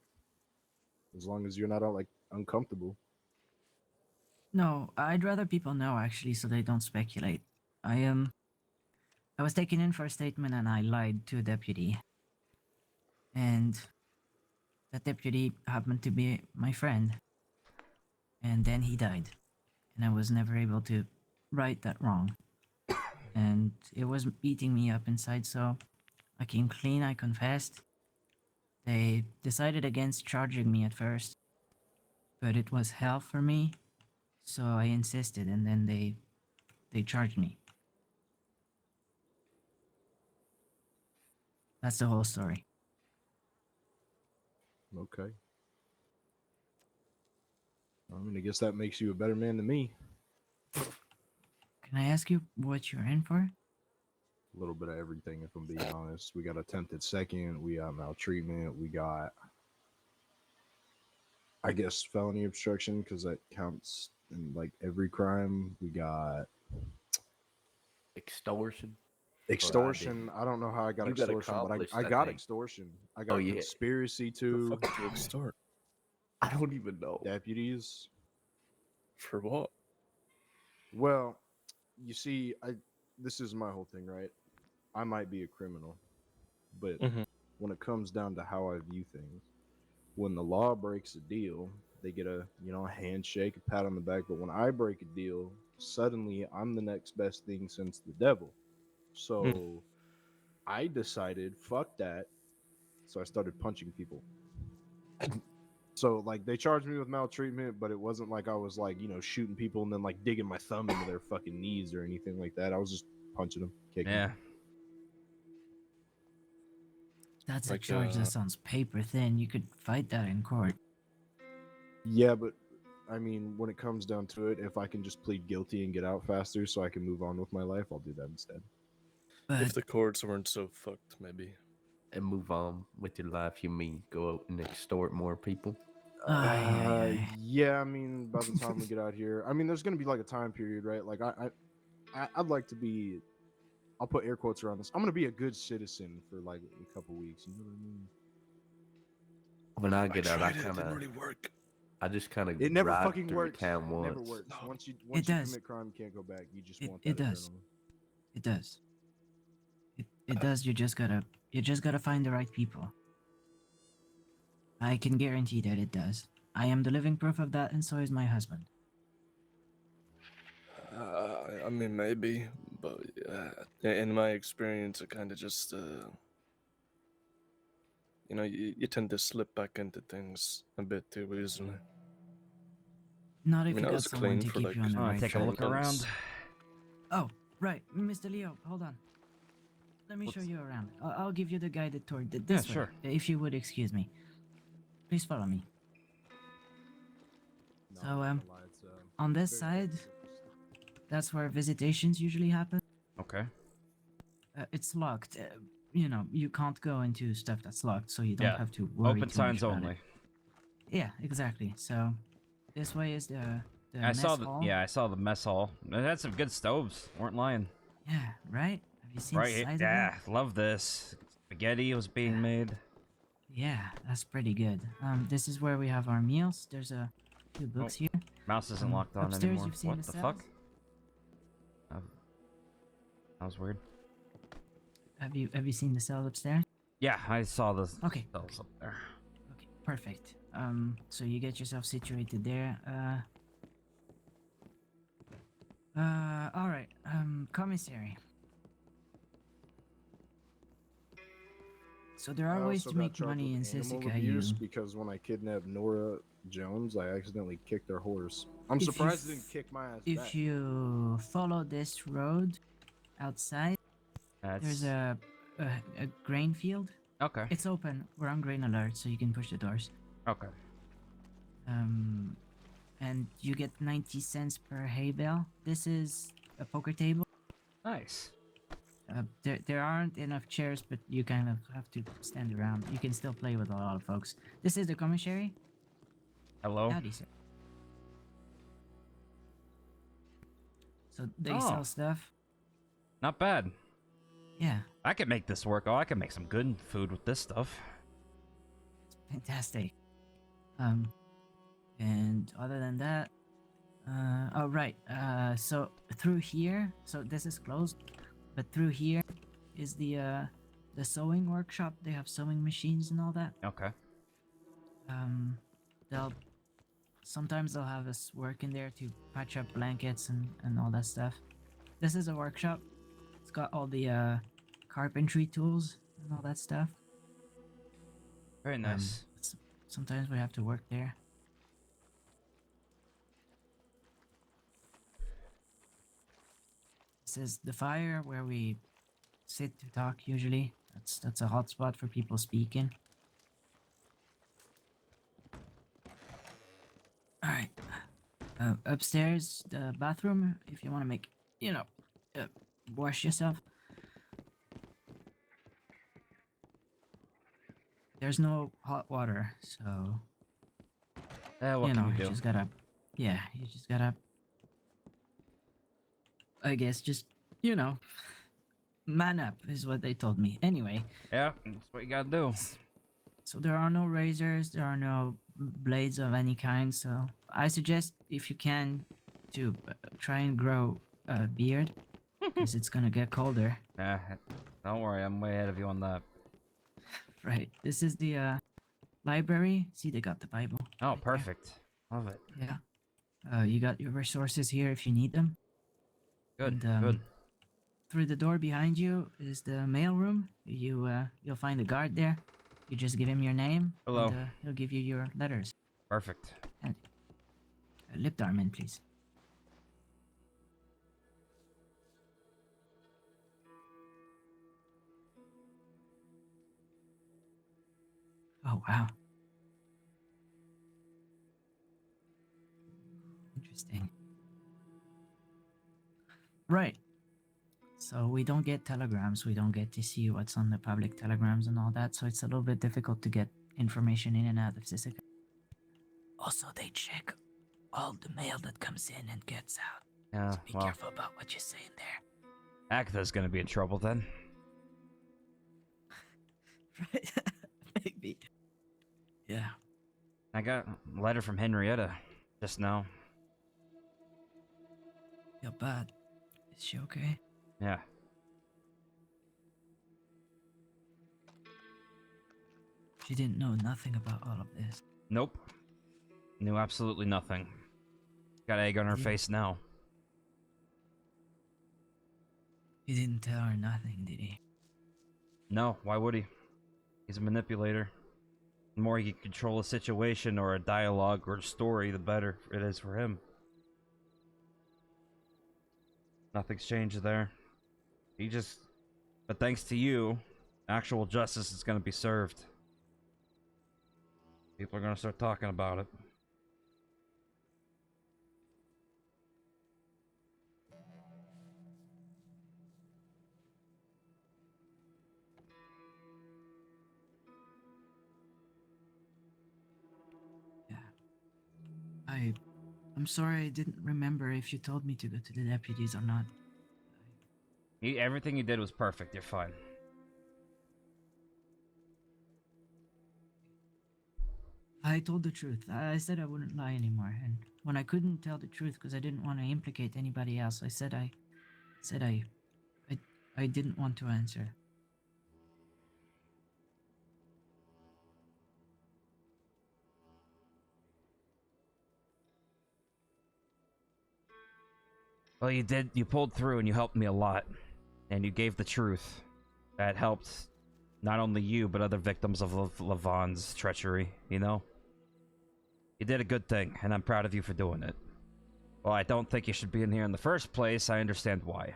As long as you're not like uncomfortable. No, I'd rather people know actually, so they don't speculate. I was taken in for a statement and I lied to a deputy. And that deputy happened to be my friend. And then he died. And I was never able to right that wrong. And it was eating me up inside, so I came clean, I confessed. They decided against charging me at first, but it was hell for me, so I insisted, and then they charged me. That's the whole story. Okay. I mean, I guess that makes you a better man than me. Can I ask you what you're in for? A little bit of everything, if I'm being honest. We got attempted second, we got maltreatment, we got, I guess, felony obstruction, because that counts in like every crime. We got Extortion. extortion. I don't know how I got You got extortion, but accomplished, I I got think. extortion. I got Oh, yeah. conspiracy The to fuck did you extort? I don't even know. deputies. For what? Well, you see, this is my whole thing, right? I might be a criminal, but Mhm. when it comes down to how I view things, when the law breaks a deal, they get a a handshake, a pat on the back. But when I break a deal, suddenly I'm the next best thing since the devil. So I decided, fuck that. So I started punching people. So like they charged me with maltreatment, but it wasn't like I was like shooting people and then like digging my thumb into their fucking knees or anything like that. I was just punching them, kicking. Yeah. That's Like, a charge that sounds paper thin. You could fight that in court. Yeah, but I mean, when it comes down to it, if I can just plead guilty and get out faster so I can move on with my life, I'll do that instead. If the courts weren't so fucked, maybe. And move on with your life, you mean go out and extort more people? Yeah, I mean, by the time we get out here, I mean, there's gonna be like a time period, right? Like I'd like to be, I'll put air quotes around this. I'm gonna be a good citizen for like a couple weeks. You know what I mean? When I get out, I tried it, kind didn't of really work. I just kind of It never drive fucking through works. town It once. never works. Once you It does. commit crime, you can't go back. You just want It that does. adrenaline. It does. It does. You just gotta find the right people. I can guarantee that it does. I am the living proof of that, and so is my husband. I mean, maybe, but in my experience, it kind of just, you tend to slip back into things a bit too easily. Not if I mean, you I got was someone clean to for keep like you on the right take a 10 look track. around. Oh, right, Mr. Leo, hold on. Let me show you around. I'll give you the guided tour. This way, sure. if you would excuse me. Please follow me. No, So, I'm not gonna lie, it's, on this very side, difficult to stop. that's where visitations usually happen. Okay. It's locked. You know, you can't go into stuff that's locked, so you don't Yeah. have to worry Open too much signs about only. it. Yeah, exactly. So, this way is the I mess saw the hall. I saw the mess hall. It had some good stoves. Weren't lying. Yeah, right? Have you seen Right. the Here. size of Yeah. that? Love this. Spaghetti was being made. Yeah, that's pretty good. This is where we have our meals. There's two books here. Mouse isn't locked on Upstairs, anymore. you've seen What the the fuck? cells? That was weird. Have you seen the cells upstairs? Yeah, I saw the Okay. cells up there. Okay, perfect. So you get yourself situated there. All right. Commissary. So there I are ways also to got make charged money in with animal Sisika. abuse because when I kidnapped Nora Jones, I accidentally kicked her horse. I'm If you surprised it didn't kick my ass If back. you follow this road outside, there's a grain field. Okay. It's open. We're on grain alert, so you can push the doors. Okay. And you get 90 cents per hay bale. This is a poker table. Nice. There aren't enough chairs, but you kind of have to stand around. You can still play with a lot of folks. This is the commissary. Hello. Howdy, sir. So they Oh. sell stuff. Not bad. Yeah, I could make this work. Oh, I can make some good food with this stuff. fantastic. And other than that, oh right. So through here, so this is closed, but through here is the sewing workshop. They have sewing machines and all that. Okay. Sometimes they'll have us work in there to patch up blankets and all that stuff. This is a workshop. It's got all the carpentry tools and all that stuff. Very nice. Sometimes we have to work there. This is the fire where we sit to talk usually. That's a hot spot for people speaking. Alright. Upstairs, the bathroom, if you want to make, wash yourself. There's no hot water, so What can you do? just gotta, I guess, just, man up is what they told me. Anyway. Yeah, that's what you gotta do. So there are no razors, there are no blades of any kind, so I suggest, if you can, to try and grow a beard, because it's gonna get colder. Don't worry, I'm way ahead of you on that. Right, this is the library. See, they got the Bible. Oh, perfect. Love it. Yeah. You got your resources here if you need them. Good, And, good. Through the door behind you is the mail room. You'll find a guard there. You just give him your name. Hello. And, he'll give you your letters. Perfect. And lip Darman, please. Oh, wow. Interesting. Right. So we don't get telegrams. We don't get to see what's on the public telegrams and all that. So it's a little bit difficult to get information in and out of Sisika. Also, they check all the mail that comes in and gets out. Yeah, So be careful about what you say in there. Agatha's gonna be in trouble then. Right? Maybe. Yeah. I got a letter from Henrietta just now. Feel bad. Is she okay? Yeah. She didn't know nothing about all of this. Nope. Knew absolutely nothing. Got egg on her Yeah. face now. He didn't tell her nothing, did he? No, why would he? He's a manipulator. The more he can control a situation or a dialogue or a story, the better it is for him. Nothing's changed there. He just... But thanks to you, actual justice is gonna be served. People are gonna start talking about it. I'm sorry I didn't remember if you told me to go to the deputies or not. Everything you did was perfect. You're fine. I told the truth. I said I wouldn't lie anymore, and when I couldn't tell the truth because I didn't want to implicate anybody else, I didn't want to answer. Well, you did. You pulled through and you helped me a lot. And you gave the truth. That helped not only you, but other victims of Levon's treachery, you know? You did a good thing, and I'm proud of you for doing it. Well, I don't think you should be in here in the first place. I understand why.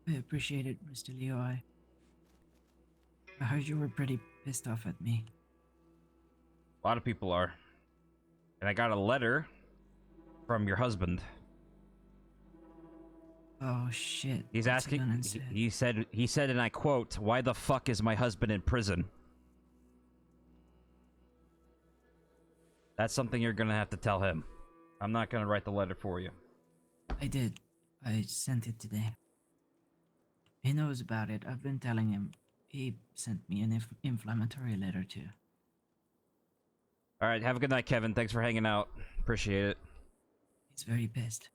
I appreciate it, Mr. Leo. I heard you were pretty pissed off at me. A lot of people are. And I got a letter from your husband. Oh shit. He's What's asking. gonna say? He said, and I quote, "Why the fuck is my husband in prison?" That's something you're gonna have to tell him. I'm not gonna write the letter for you. I did. I sent it today. He knows about it. I've been telling him. He sent me an inflammatory letter too. All right, have a good night, Kevin. Thanks for hanging out. Appreciate it. He's very pissed.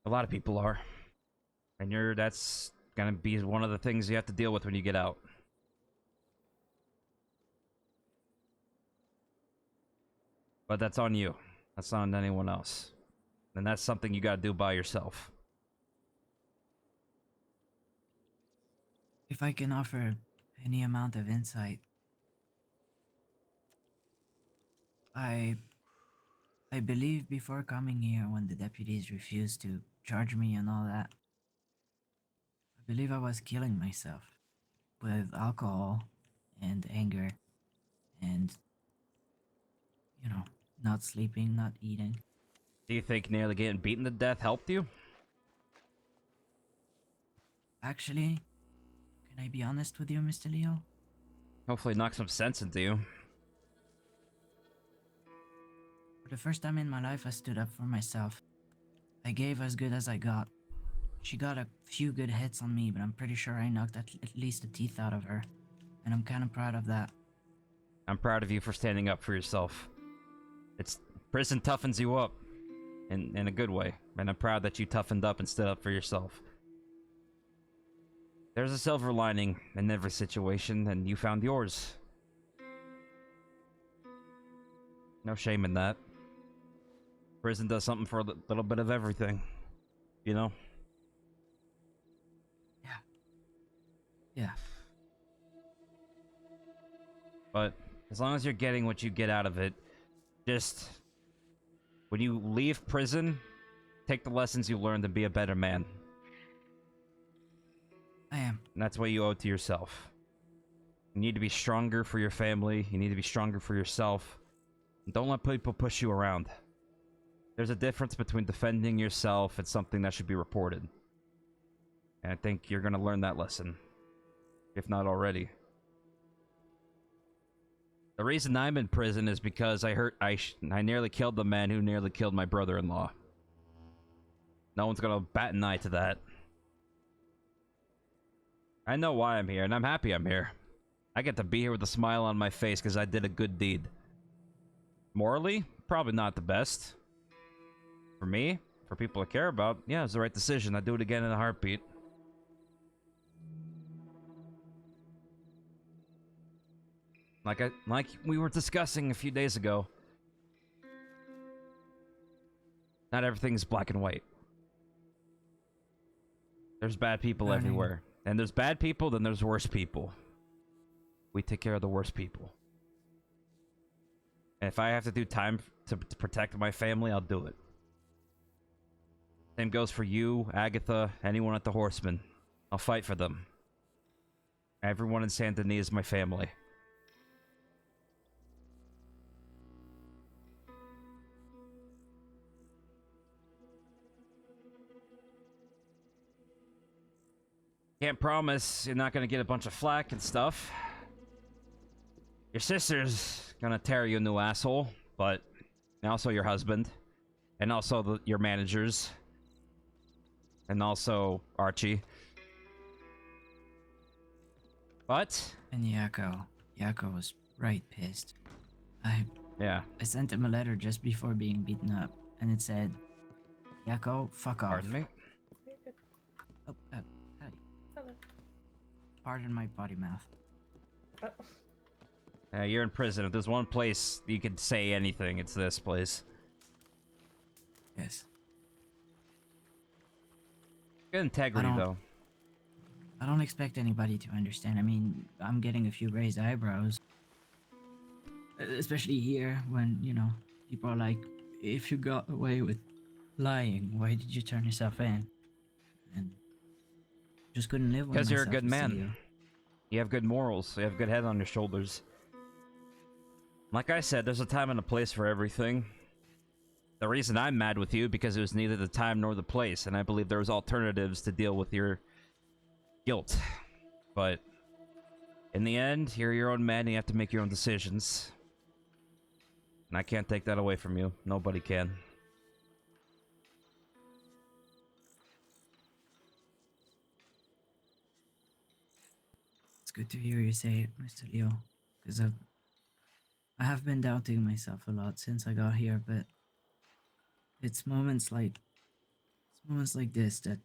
A lot of people are. And that's gonna be one of the things you have to deal with when you get out. But that's on you. That's not on anyone else. And that's something you gotta do by yourself. If I can offer any amount of insight, I believe before coming here when the deputies refused to charge me and all that, I believe I was killing myself with alcohol and anger and, not sleeping, not eating. Do you think nearly getting beaten to death helped you? Actually, can I be honest with you, Mr. Leo? Hopefully knock some sense into you. For the first time in my life, I stood up for myself. I gave as good as I got. She got a few good hits on me, but I'm pretty sure I knocked at least the teeth out of her. And I'm kind of proud of that. I'm proud of you for standing up for yourself. Prison toughens you up. In a good way. And I'm proud that you toughened up and stood up for yourself. There's a silver lining in every situation, and you found yours. No shame in that. Prison does something for a little bit of everything. You know? Yeah. But as long as you're getting what you get out of it, just... when you leave prison, take the lessons you learned and be a better man. I am. And that's what you owe to yourself. You need to be stronger for your family. You need to be stronger for yourself. And don't let people push you around. There's a difference between defending yourself and something that should be reported. And I think you're going to learn that lesson. If not already. The reason I'm in prison is because I nearly killed the man who nearly killed my brother-in-law. No one's gonna bat an eye to that. I know why I'm here, and I'm happy I'm here. I get to be here with a smile on my face because I did a good deed. Morally, probably not the best. For me, for people I care about, yeah, it's the right decision. I'd do it again in a heartbeat. Like we were discussing a few days ago. Not everything's black and white. There's bad people Learning. everywhere. And there's bad people, then there's worse people. We take care of the worst people. And if I have to do time to protect my family, I'll do it. Same goes for you, Agatha, anyone at the Horseman. I'll fight for them. Everyone in Saint Denis is my family. Can't promise you're not gonna get a bunch of flack and stuff. Your sister's gonna tear you a new asshole, but also your husband, and also your managers, and also Archie. But And Yakko was right pissed. yeah. I sent him a letter just before being beaten up, and it said, "Yakko, fuck off." Pardon me? Oh, pardon my potty mouth. You're in prison. If there's one place you can say anything, it's this place. Yes. Good integrity, though. I don't expect anybody to understand. I mean, I'm getting a few raised eyebrows. Especially here, when, you know, people are like, if you got away with lying, why did you turn yourself in? And just couldn't live with Because you're a myself, good Mr. man. Leo. You have good morals. You have good head on your shoulders. Like I said, there's a time and a place for everything. The reason I'm mad with you because it was neither the time nor the place, and I believe there was alternatives to deal with your guilt. But in the end, you're your own man and you have to make your own decisions. And I can't take that away from you. Nobody can. It's good to hear you say it, Mr. Leo, because I have been doubting myself a lot since I got here, but it's moments like this that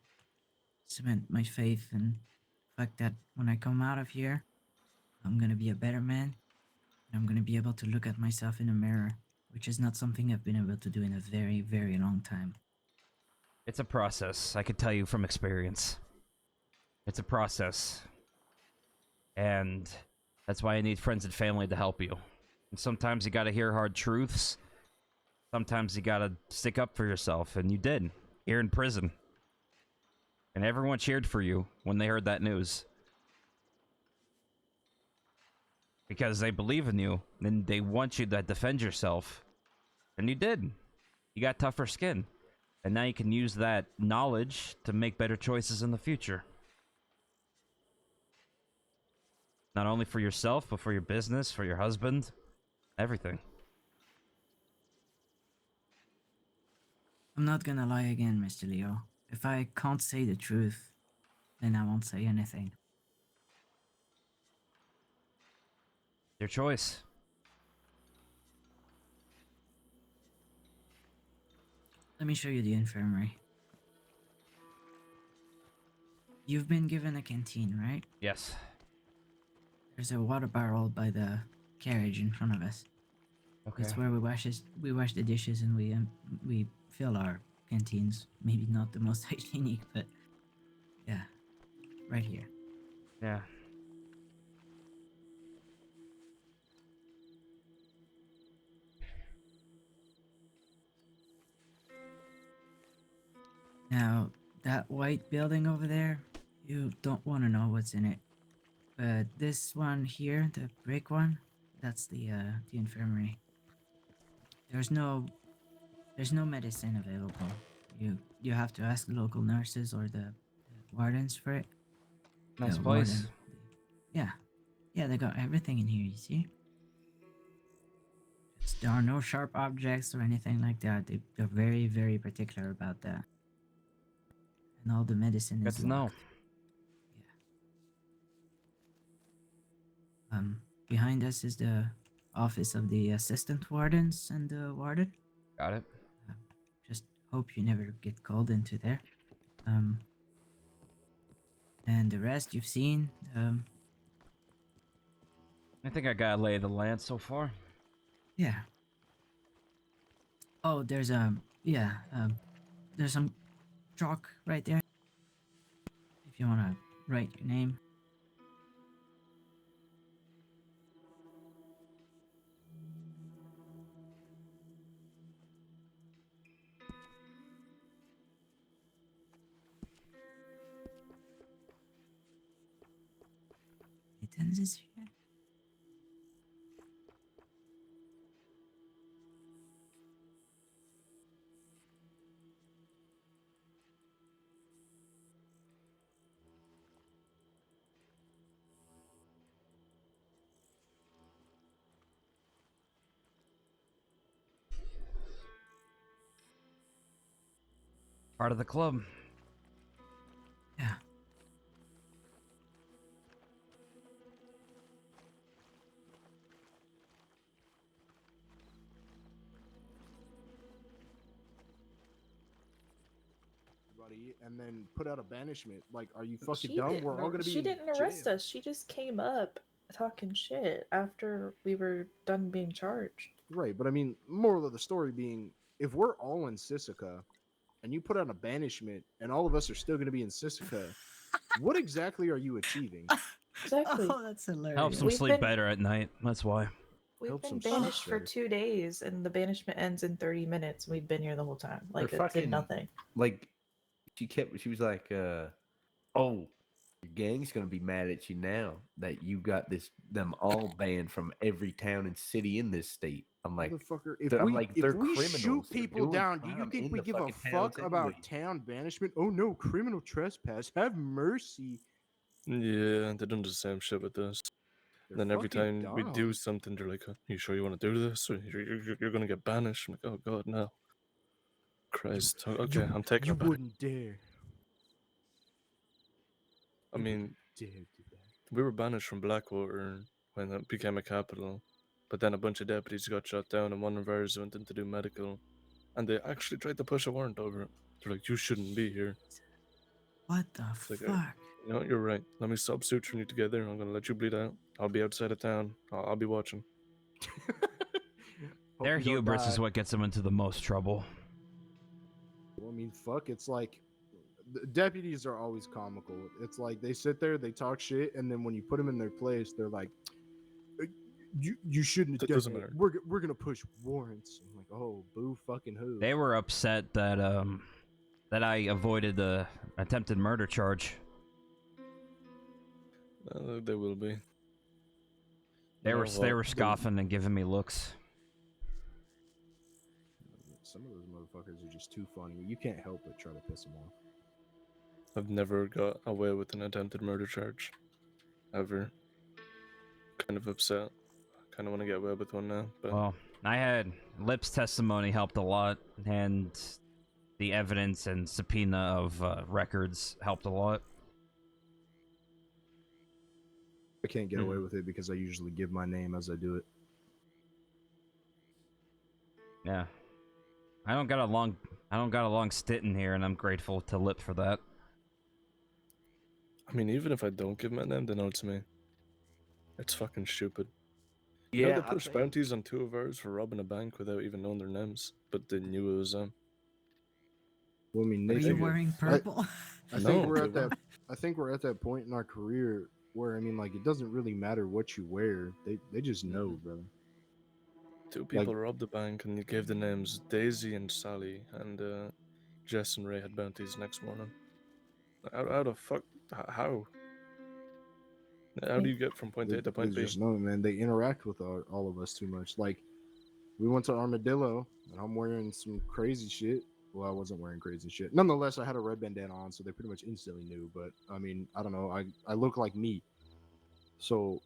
cement my faith in the fact that when I come out of here, I'm gonna be a better man, and I'm gonna be able to look at myself in a mirror, which is not something I've been able to do in a very, very long time. It's a process. I could tell you from experience. It's a process. And that's why I need friends and family to help you. And sometimes you gotta hear hard truths. Sometimes you gotta stick up for yourself, and you did. You're in prison. And everyone cheered for you when they heard that news. Because they believe in you, and they want you to defend yourself. And you did. You got tougher skin. And now you can use that knowledge to make better choices in the future. Not only for yourself, but for your business, for your husband, everything. I'm not gonna lie again, Mr. Leo. If I can't say the truth, then I won't say anything. Your choice. Let me show you the infirmary. You've been given a canteen, right? Yes. There's a water barrel by the carriage in front of us. Okay. It's where we wash the dishes and we fill our canteens. Maybe not the most hygienic, but yeah, right here. Yeah. Now, that white building over there, you don't want to know what's in it. But this one here, the brick one, that's the infirmary. There's no medicine available. You have to ask the local nurses or the wardens for it. Nice The place. warden. Yeah, they got everything in here, you see? There are no sharp objects or anything like that. They're very, very particular about that. And all the medicine Good is to know. locked. Behind us is the office of the assistant wardens and the warden. Got it. Just hope you never get called into there. And the rest you've seen. I think I got a lay of the land so far. Yeah. Oh, there's there's some chalk right there. If you wanna write your name. Ist hier? Part of the club. Yeah. And then put out a banishment. Like, are you fucking She dumb? didn't, We're all gonna be. she in didn't arrest jail. us. She just came up talking shit after we were done being charged. Right, but I mean, moral of the story being, if we're all in Sisika, and you put out a banishment, and all of us are still gonna be in Sisika, what exactly are you achieving? Exactly. Oh, that's hilarious. Helps them We've sleep been- better at night. That's why. We've Helps been them sleep banished for better. 2 days, and the banishment ends in 30 minutes. We've been here the whole time. Like, They're it did nothing. Like, she was like, oh, your gang's gonna be mad at you now that you got them all banned from every town and city in this state. I'm like, Motherfucker, if they're we criminals. shoot They're people doing down, do you crime think in we the give a fucking towns fuck about anyway. town banishment? Oh no, criminal trespass. Have mercy. Yeah, they're doing the same shit with us. They're Then every fucking time we do dumb. something, they're like, "You sure you want to do this? Or you're gonna get banished." I'm like, "Oh God, no!" Christ. Okay, I'm taking You it back. wouldn't dare. I mean, Dare do that. we were banished from Blackwater when it became a capital, but then a bunch of deputies got shot down, and one of ours went in to do medical, and they actually tried to push a warrant over it. They're like, "You shouldn't be here." What the It's like, fuck? you know, you're right. Let me stop suturing you together. I'm gonna let you bleed out. I'll be outside of town. I'll be watching. Their you don't hubris is die. what gets them into the most trouble. Well, I mean, fuck. It's like the deputies are always comical. It's like they sit there, they talk shit, and then when you put them in their place, they're like, "You shouldn't have That done doesn't that. matter. We're gonna push warrants." I'm like, "Oh, boo, fucking who?" They were upset that that I avoided the attempted murder charge. They will be. They You were know they what? were scoffing and giving me looks. Some of those motherfuckers are just too funny. You can't help but try to piss them off. I've never got away with an attempted murder charge. Ever. Kind of upset. Kind of want to get away with one now. But Well, I had Lip's testimony helped a lot, and the evidence and subpoena of records helped a lot. I can't get away with it because I usually give my name as I do it. Yeah, I don't got a long stint in here, and I'm grateful to Lip for that. I mean, even if I don't give my name, they know it's me. It's fucking stupid. Yeah, they I pushed think- bounties on 2 of ours for robbing a bank without even knowing their names, but they knew it was them. Well, I mean, Are they you think- wearing I- purple? I No, think we're they at that. I think we're at that point in our career where I mean, like, it doesn't really matter what you wear. They just know, brother. 2 people robbed the bank and you gave the names Daisy and Sally, and Jess and Ray had bounties next morning. How the fuck? How? How do you get from point A to point They B? just know, man. They interact with all of us too much. Like, we went to Armadillo, and I'm wearing some crazy shit. Well, I wasn't wearing crazy shit. Nonetheless, I had a red bandana on, so they pretty much instantly knew. But I mean, I don't know. I look like me. So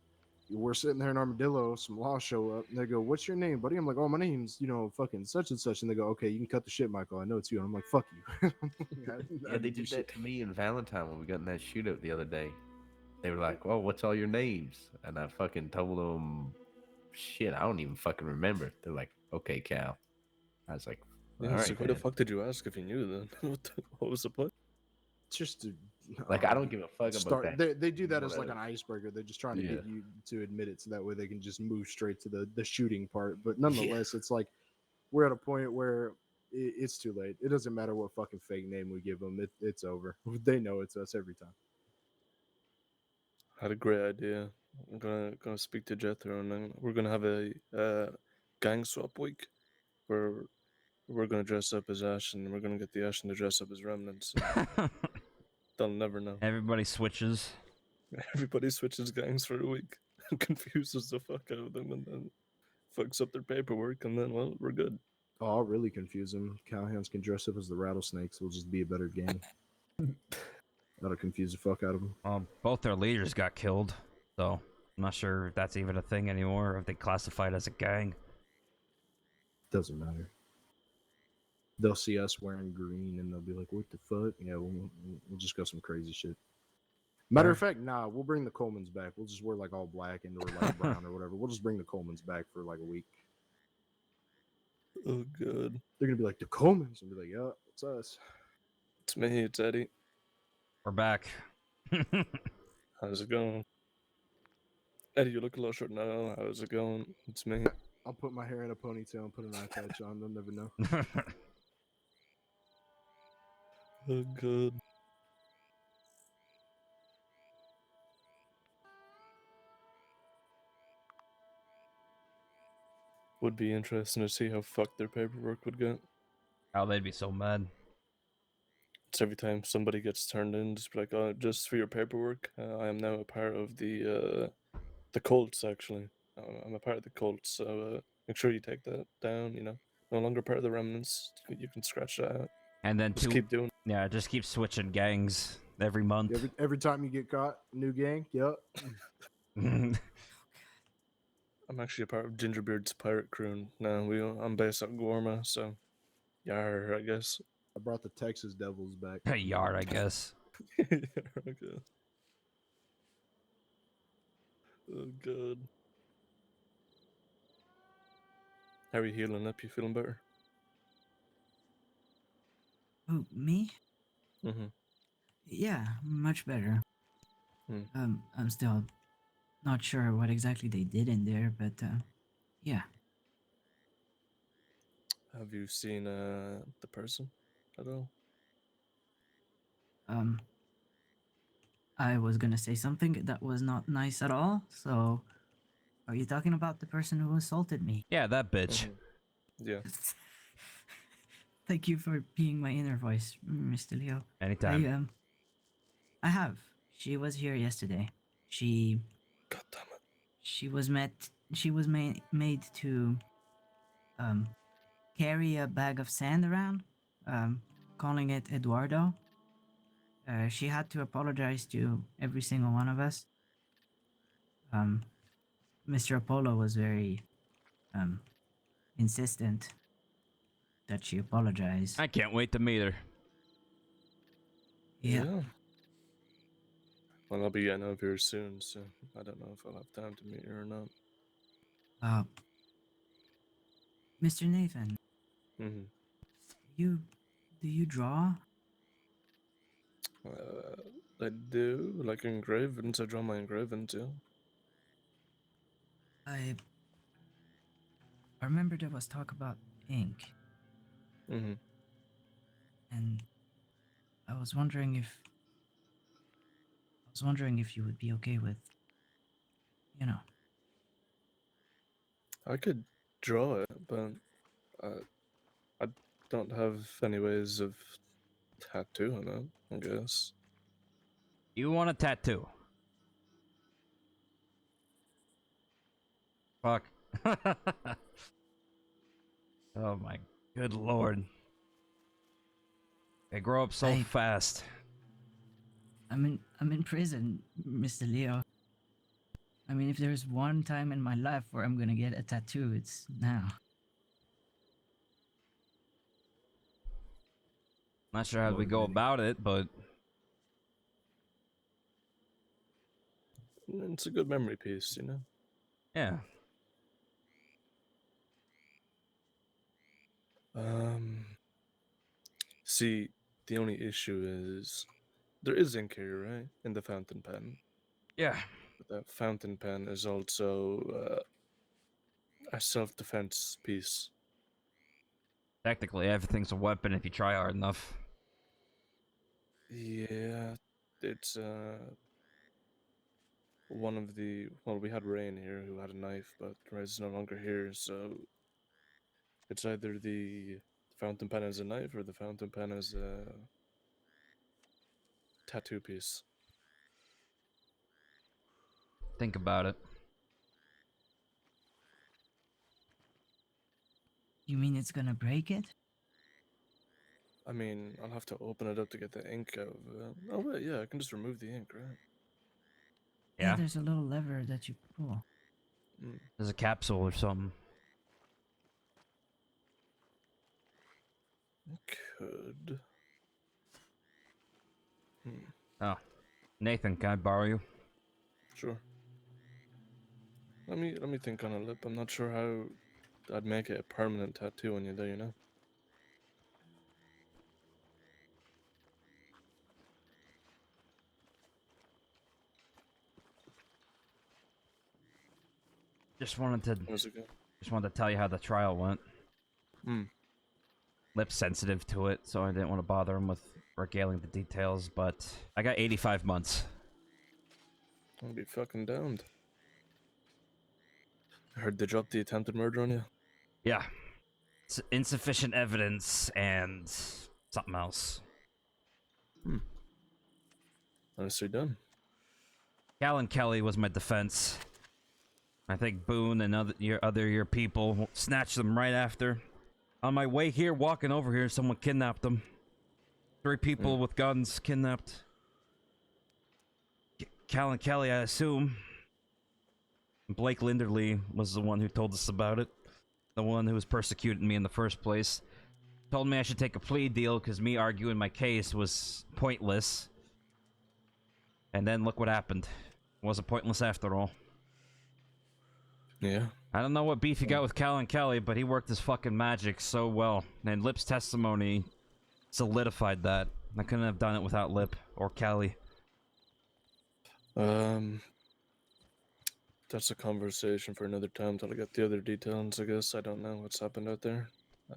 we're sitting there in Armadillo. Some law show up, and they go, "What's your name, buddy?" I'm like, "Oh, my name's fucking such and such." And they go, "Okay, you can cut the shit, Michael. I know it's you." And I'm like, "Fuck you." Yeah, they did that to me in Valentine when we got in that shootout the other day. They were like, "Well, what's all your names?" And I fucking told them, "Shit, I don't even fucking remember." They're like, "Okay, Cal." I was like, Yeah, "All it's right, like, why the then." fuck did you ask if you knew then? What was the point? just to Like, I don't give a fuck about start. that. They do that as like Whatever. an icebreaker. They're just trying to Yeah. get you to admit it, so that way they can just move straight to the shooting part. But nonetheless, it's like we're at a point where it's too late. It doesn't matter what fucking fake name we give them. It's over. They know it's us every time. I had a great idea. I'm gonna speak to Jethro, and then we're gonna have a gang swap week where we're gonna dress up as Ash, and we're gonna get the Ash to dress up as remnants. And they'll never know. Everybody switches. Everybody switches gangs for a week and confuses the fuck out of them, and then fucks up their paperwork, and then well, we're good. Oh, I'll really confuse them. Cowhands can dress up as the rattlesnakes. It'll just be a better game. That'll confuse the fuck out of them. Both their leaders got killed, so I'm not sure if that's even a thing anymore, or if they classified as a gang. Doesn't matter. They'll see us wearing green and they'll be like, "What the fuck?" Yeah, we'll just go some crazy shit. Matter of fact, nah, we'll bring the Colemans back. We'll just wear like all black and or like brown or whatever. We'll just bring the Colemans back for like a week. Oh god. They're gonna be like, the Colemans, and be like, "Yeah, it's us." It's me, it's Eddie. We're back. How's it going? Eddie, you look a little short now. How's it going? It's me. I'll put my hair in a ponytail and put an eye patch on. They'll never know. Oh god. Would be interesting to see how fucked their paperwork would get. Oh, they'd be so mad. It's every time somebody gets turned in, just be like, "Oh, just for your paperwork, I am now a part of the cults. Actually, I'm a part of the cults. So make sure you take that down. You know, no longer part of the remnants. You can scratch that out." And then Just keep doing. Yeah, just keep switching gangs every month. Every time you get caught, new gang. Yep. I'm actually a part of Gingerbeard's pirate crew now. I'm based out in Gorma, so yar, I guess. I brought the Texas Devils back. Yard, I guess. Okay. Oh god. How are you healing up? You feeling better? Who, me? Mm-hmm. Yeah, much better. I'm still not sure what exactly they did in there, but yeah. Have you seen the person at all? I was gonna say something that was not nice at all. So, are you talking about the person who assaulted me? Yeah, that bitch. Yeah. Thank you for being my inner voice, Mr. Leo. Anytime. I have. She was here yesterday. She. God damn it. She was made to carry a bag of sand around, calling it Eduardo. She had to apologize to every single one of us. Mr. Apollo was very insistent that she apologize. I can't wait to meet her. Yeah. Well, I'll be getting over here soon, so I don't know if I'll have time to meet her or not. Mr. Nathan. Mm-hmm. Do you draw? I do, like engravings. I draw my engravings, yeah. I remember there was talk about ink. Mm-hmm. And I was wondering if you would be okay with, you know. I could draw it, but I don't have any ways of tattooing it, I guess. You want a tattoo? Fuck. Oh my good lord. They grow up so fast. I'm in prison, Mr. Leo. I mean, if there's one time in my life where I'm gonna get a tattoo, it's now. Not sure how we go about it, but it's a good memory piece, you know? Yeah. See, the only issue is there is ink here, right? In the fountain pen. Yeah. But that fountain pen is also a self-defense piece. Technically, everything's a weapon if you try hard enough. Yeah, it's one of the we had Rain here who had a knife, but Ray's no longer here, so it's either the fountain pen as a knife or the fountain pen as a tattoo piece. Think about it. You mean it's gonna break it? I mean, I'll have to open it up to get the ink out of it. Oh wait, yeah, I can just remove the ink, right? Yeah, there's a little lever that you pull. There's a capsule or something. Could. Oh, Nathan, can I borrow you? Sure. Let me think on a lip. I'm not sure how I'd make it a permanent tattoo on you, though. You know. Just wanted to. How's it go? Just wanted to tell you how the trial went. Lip's sensitive to it, so I didn't want to bother him with regaling the details. But I got 85 months. I'll be fucking damned. I heard they dropped the attempted murder on you. Yeah. It's insufficient evidence and something else. Nicely done. Cal and Kelly was my defense. I think Boone and your people snatched them right after. On my way here, walking over here, someone kidnapped them. 3 people with guns kidnapped. Cal and Kelly, I assume. Blake Linderly was the one who told us about it. The one who was persecuting me in the first place. Told me I should take a plea deal because me arguing my case was pointless. And then look what happened. It wasn't pointless after all. Yeah. I don't know what beef you got with Cal and Kelly, but he worked his fucking magic so well. And Lip's testimony solidified that. I couldn't have done it without Lip or Kelly. That's a conversation for another time till I get the other details, I guess. I don't know what's happened out there.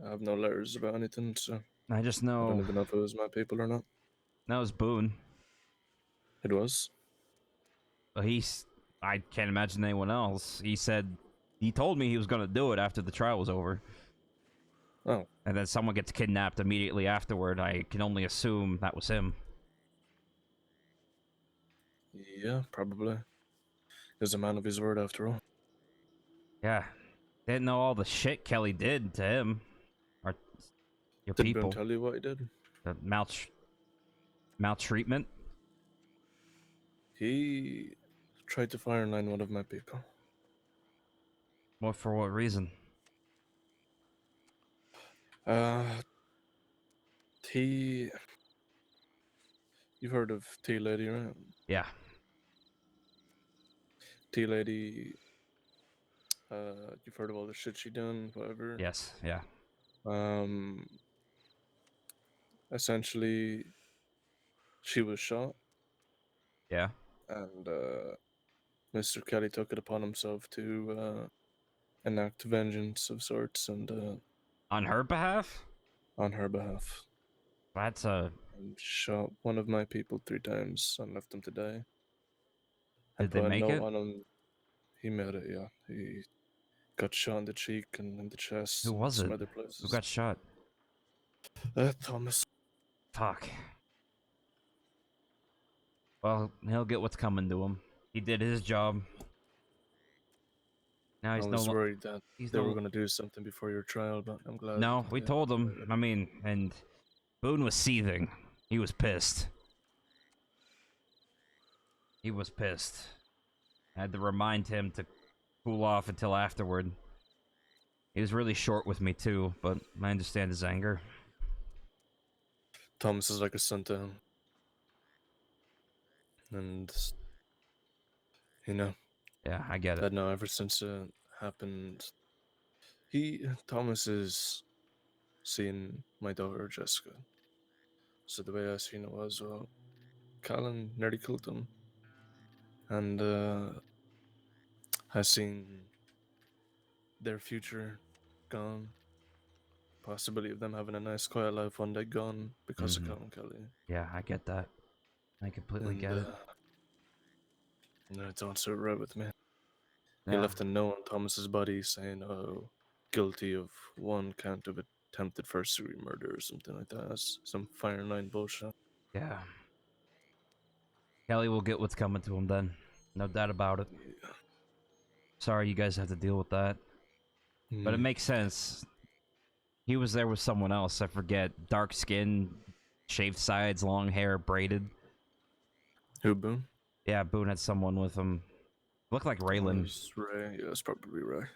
I have no letters about anything, so... I just I know... don't even know if it was my people or not. That was Boone. It was? Well, I can't imagine anyone else. He said... He told me he was gonna do it after the trial was over. Oh. And then someone gets kidnapped immediately afterward. I can only assume that was him. Yeah, probably. He's a man of his word, after all. Yeah. Didn't know all the shit Kelly did to him. Or your Did people. Boone tell you what he did? The maltreatment? He tried to fireline one of my people. What, for what reason? You've heard of Tea Lady, right? Yeah. Tea Lady, you've heard of all the shit she done, whatever. Yes, yeah. Essentially, she was shot. Yeah. And, Mr. Kelly took it upon himself to, enact vengeance of sorts, and, On her behalf? On her behalf. That's a... And shot one of my people 3 times and left him to die. Did they make it? On him. He made it, yeah. He got shot in the cheek and in the chest. Who was some it? Other places. Who got shot? Thomas. Fuck. Well, he'll get what's coming to him. He did his job. Now he's I no was lo- worried that he's they no- were going to do something before your trial, but I'm glad. No, we they- told him. I mean, and Boone was seething. He was pissed. He was pissed. I had to remind him to cool off until afterward. He was really short with me too, but I understand his anger. Thomas is like a son to him. And, you know. Yeah, I get it. No, ever since it happened, Thomas is seeing my daughter Jessica. So the way I seen it was, well, Callan nearly killed him. And has seen their future gone. Possibility of them having a nice quiet life one day gone because of Callan Kelly. Yeah, I get that. I completely And get it. no, it don't sit right with me. He Yeah. left a note on Thomas's body saying, "Oh, guilty of one count of attempted first-degree murder or something like that." That's some Fire 9 bullshit. Yeah. Kelly will get what's coming to him then. No doubt about it. Sorry you guys have to deal with that. But it makes sense. He was there with someone else, I forget. Dark skin, shaved sides, long hair, braided. Who, Boone? Yeah, Boone had someone with him. Looked like It Raylan. was Ray. Yeah, it's probably Ray.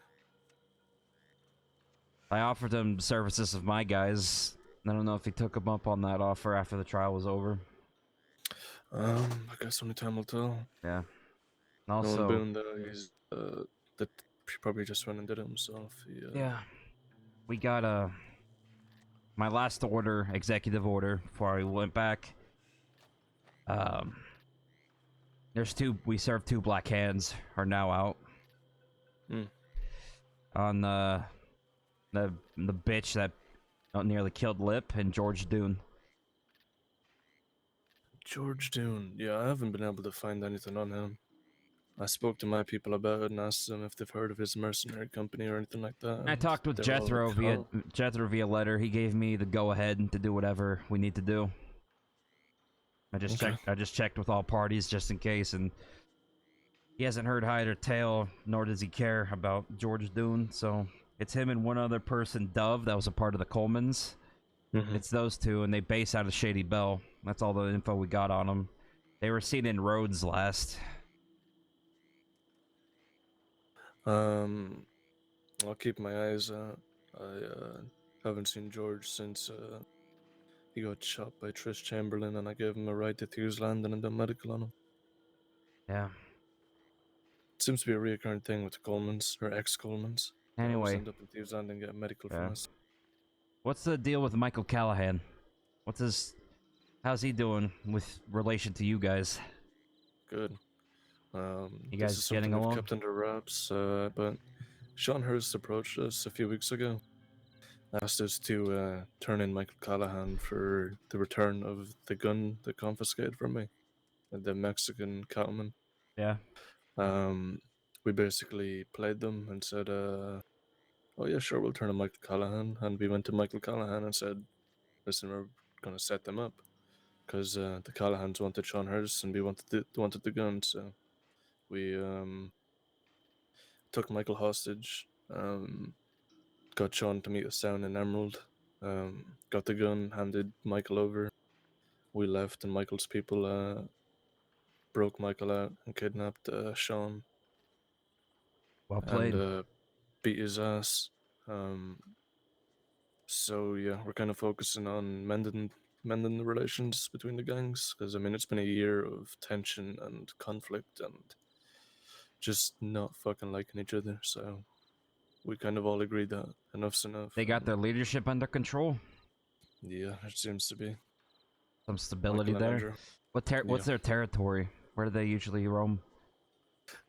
I offered him services of my guys. I don't know if he took him up on that offer after the trial was over. I guess only time will tell. Yeah. Also, Also, Boone, though, he's that he probably just went and did it himself. He, yeah, we got my last order, executive order, before I went back. There's two. We served 2 black hands are now out. On the bitch that nearly killed Lip and George Dune. George Dune. Yeah, I haven't been able to find anything on him. I spoke to my people about it and asked them if they've heard of his mercenary company or anything like that. I and talked with they were all like, Jethro via letter. He gave me the go ahead to do whatever we need to do. I just checked with all parties just in case, and he hasn't heard hide or tail, nor does he care about George Dune. So it's him and one other person, Dove, that was a part of the Colemans. It's those two, and they base out of Shady Bell. That's all the info we got on them. They were seen in Rhodes last. I'll keep my eyes out. I haven't seen George since he got shot by Trish Chamberlain, and I gave him a ride to Thieves Landing and done medical on him. Yeah. It seems to be a reoccurring thing with the Colemans, or ex-Colemans. They always Anyway. end up in Thieves Landing getting medical from Yeah. us. What's the deal with Michael Callahan? How's he doing with relation to you guys? Good. You This guys is something getting we've along? kept under wraps, but Sean Hurst approached us a few weeks ago. Asked us to turn in Michael Callahan for the return of the gun they confiscated from me, the Mexican cattleman. Yeah. We basically played them and said, "Oh yeah, sure, we'll turn in Michael Callahan." And we went to Michael Callahan and said, "Listen, we're gonna set them up because the Callahans wanted Sean Hurst and we wanted the gun, so we took Michael hostage." Got Sean to meet us down in Emerald. Got the gun, handed Michael over. We left, and Michael's people broke Michael out and kidnapped Sean. Well played. And beat his ass. So yeah, we're kind of focusing on mending the relations between the gangs, because I mean it's been a year of tension and conflict and just not fucking liking each other. So we kind of all agreed that enough's enough. They got their leadership under control. Yeah, it seems to be Some stability Michael and there. Andrew. What's their territory? Where do they usually roam?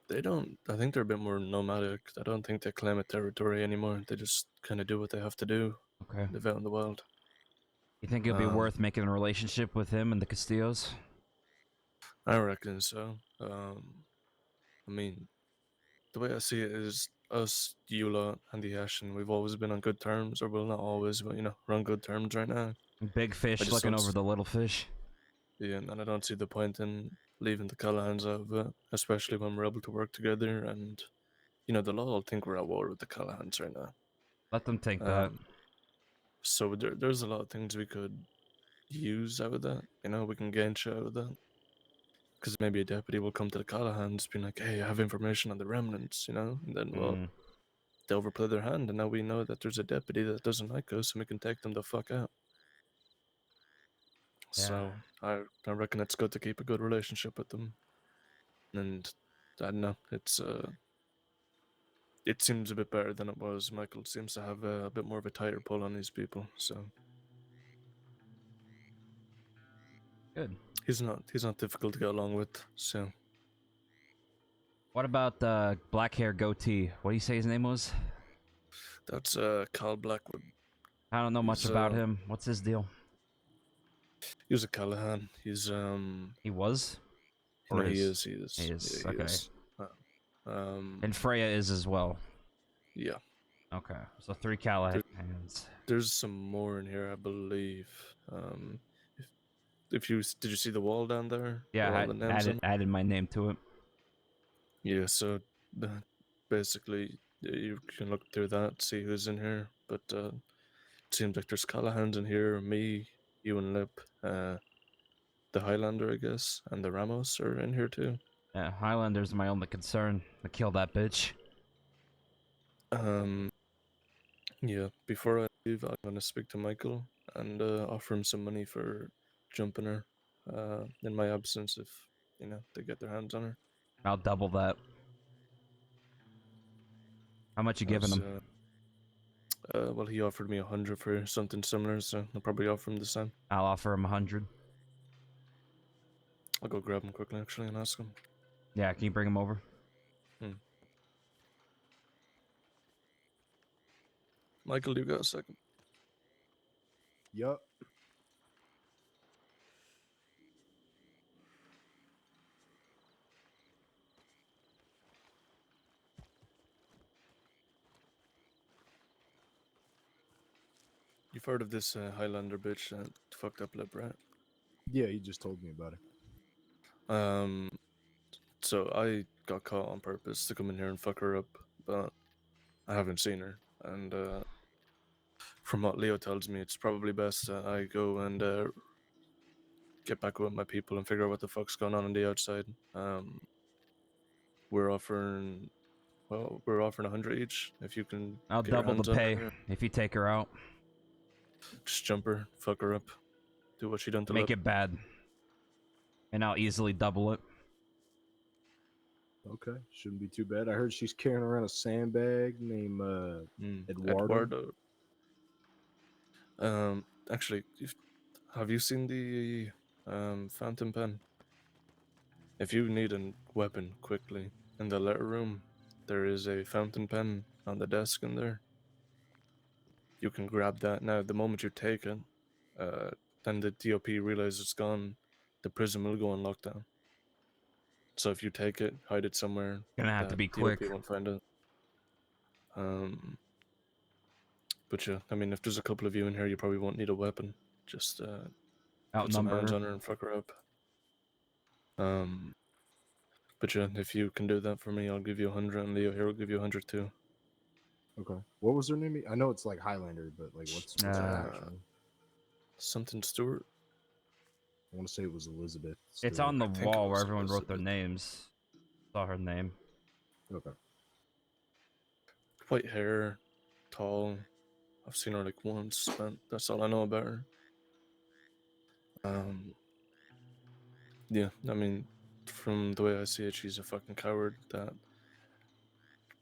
They don't. I think they're a bit more nomadic. I don't think they claim a territory anymore. They just kind of do what they have to do. Okay. Live out in the wild. You think it'd be worth making a relationship with him and the Castillos? I reckon so. I mean, the way I see it is us, you lot, and the Ashen, we've always been on good terms, or well, not always, but we're on good terms right now. Big fish looking over the little fish. Yeah, and I don't see the point in leaving the Callahans out of it, especially when we're able to work together. And the law will think we're at war with the Callahans right now. Let them think that. So there's a lot of things we could use out of that. We can gain shit out of that. Because maybe a deputy will come to the Callahans being like, "Hey, I have information on the remnants," and then, well, they overplay their hand, and now we know that there's a deputy that doesn't like us, and we can take them the fuck out. So I reckon it's good to keep a good relationship with them. And I don't know, it seems a bit better than it was. Michael seems to have a bit more of a tighter pull on these people, so good. He's not difficult to get along with. So What about the black hair goatee? What do you say his name was? that's Cal Blackwood. I don't know much He's, about him. What's his deal? He was a Callahan. He was? No, Or he is? is. He is. He is. Yeah, he Okay. is. And Freya is as well. Yeah. Okay. So 3 Callahans. There's some more in here, I believe. If you did you see the wall down there? Yeah, With all I the names on it? added my name to it. Yeah. So basically, you can look through that, see who's in here. But it seems like there's Callahans in here. Me, you, and Lip. The Highlander, I guess, and the Ramos are in here too. Yeah, Highlander's my only concern. To kill that bitch. Yeah. Before I leave, I'm gonna speak to Michael and offer him some money for jumping her. In my absence, if they get their hands on her. I'll double that. How much you giving him? Well, he offered me 100 for something similar, so I'll probably offer him the same. I'll offer him 100. I'll go grab him quickly, actually, and ask him. Yeah, can you bring him over? Michael, you got a second? Yup. You've heard of this Highlander bitch that fucked up Lip, right? Yeah, he just told me about it. So I got caught on purpose to come in here and fuck her up, but I haven't seen her. And from what Leo tells me, it's probably best that I go and get back with my people and figure out what the fuck's going on the outside. We're offering 100 each. If you can, I'll get your double the hands on pay her. if you take her out. Just jump her, fuck her up, do what she done to Make Lip. it bad. And I'll easily double it. Okay, shouldn't be too bad. I heard she's carrying around a sandbag named Eduardo. Actually, have you seen the fountain pen? If you need a weapon quickly in the letter room, there is a fountain pen on the desk in there. You can grab that now. The moment you take it, then the DOP realizes it's gone. The prison will go on lockdown. So if you take it, hide it somewhere. Gonna have to that be DOP quick. won't find it. But yeah, I mean, if there's a couple of you in here, you probably won't need a weapon. Just put some Outnumber hands her. on her and fuck her up. But yeah, if you can do that for me, I'll give you 100, and Leo here will give you 100 too. Okay. What was her name? I know it's like Highlander, but like what's her actual name? Something Stewart. I want to say it was Elizabeth. It's Stewart. on the I think it wall where was everyone wrote their Elizabeth. names. Saw her name. Okay. White hair, tall. I've seen her like once, but that's all I know about her. Yeah, I mean, from the way I see it, she's a fucking coward that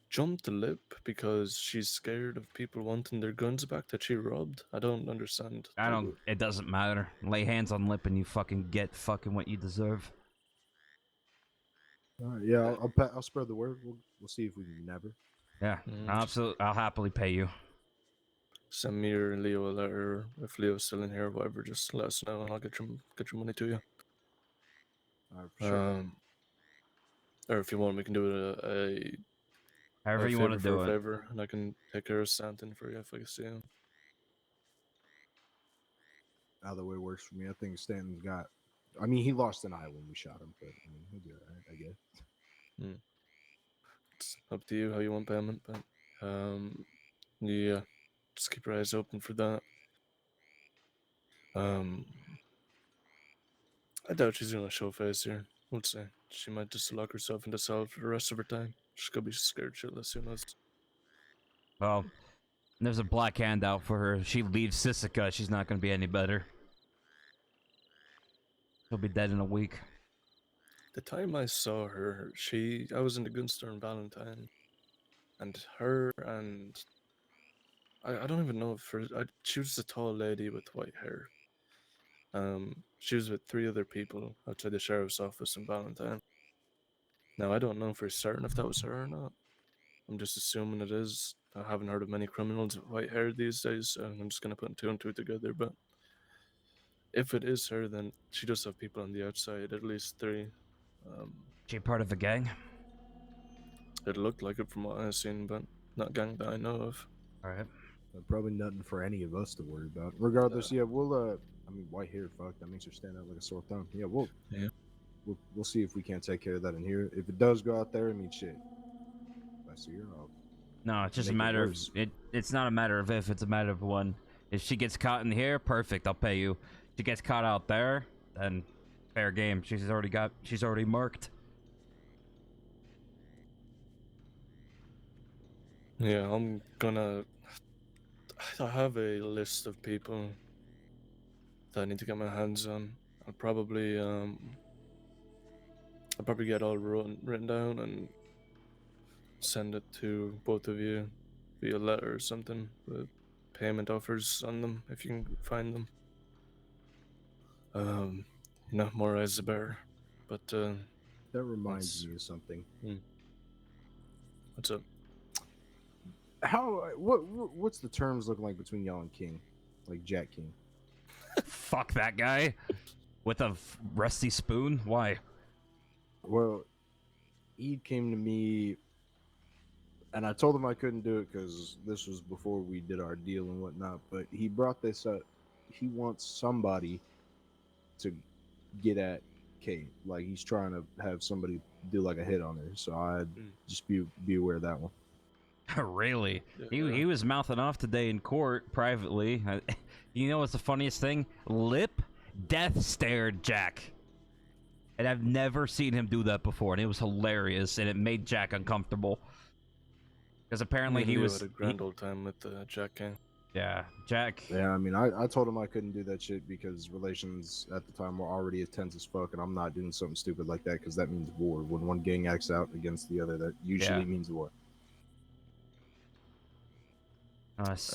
jumped the Lip because she's scared of people wanting their guns back that she robbed. I don't understand. I don't. It doesn't matter. Lay hands on Lip and you fucking get fucking what you deserve. All right, yeah, I'll spread the word. We'll see if we can nab her. Yeah, absolutely. I'll happily pay you. Send me or Leo a letter if Leo's still in here, whatever. Just let us know and I'll get your money to you. All right, for sure. Or if you want, we can do it a However you want to do for a it. favor, and I can take care of Stanton for you if I can see him. Either way works for me. I think Stanton's got. I mean, he lost an eye when we shot him, but I mean, he'll be all right, I guess. It's up to you how you want payment, but yeah, just keep your eyes open for that. I doubt she's gonna show face here. We'll see. She might just lock herself into cell for the rest of her time. She's gonna be scared shitless. Who knows? Well, there's a black hand out for her. If she leaves Sisika, she's not going to be any better. She'll be dead in a week. The time I saw her, I was in the gun store in Valentine, and her and I don't even know if she was a tall lady with white hair, She was with 3 other people outside the sheriff's office in Valentine. Now, I don't know for certain if that was her or not. I'm just assuming it is. I haven't heard of many criminals with white hair these days, so I'm just gonna put 2 and 2 together. But if it is her, then she does have people on the outside, at least 3. She part of a gang? It looked like it from what I've seen, but not a gang that I know of. Alright. Probably nothing for any of us to worry about. Regardless, yeah, we'll I mean, white hair, fuck, that makes her stand out like a sore thumb. Yeah, we'll see if we can't take care of that in here. If it does go out there, I mean, shit. If I see her, I'll No, it's just a make it matter of worse. it's not a matter of if, it's a matter of when. If she gets caught in here, perfect, I'll pay you. If she gets caught out there, then fair game. She's already marked. Yeah, I have a list of people that I need to get my hands on. I'll probably get all written down and send it to both of you via letter or something with payment offers on them if you can find them. More eyes the better. But that reminds me of something. What's up? What's the terms looking like between y'all and King, like Jack King? Fuck that guy with a rusty spoon. Why? Well, he came to me, and I told him I couldn't do it because this was before we did our deal and whatnot. But he brought this up. He wants somebody to get at Kate. Like he's trying to have somebody do like a hit on her. So I'd just be aware of that one. Really? He was mouthing off today in court privately. You know what's the funniest thing? Lip death stared Jack. And I've never seen him do that before, and it was hilarious, and it made Jack uncomfortable. Because apparently he was... had a grand old time with Jack King. Yeah, Jack... Yeah, I mean, I told him I couldn't do that shit because relations at the time were already tense as fuck, and I'm not doing something stupid like that because that means war. When one gang acts out against the other, that usually means war.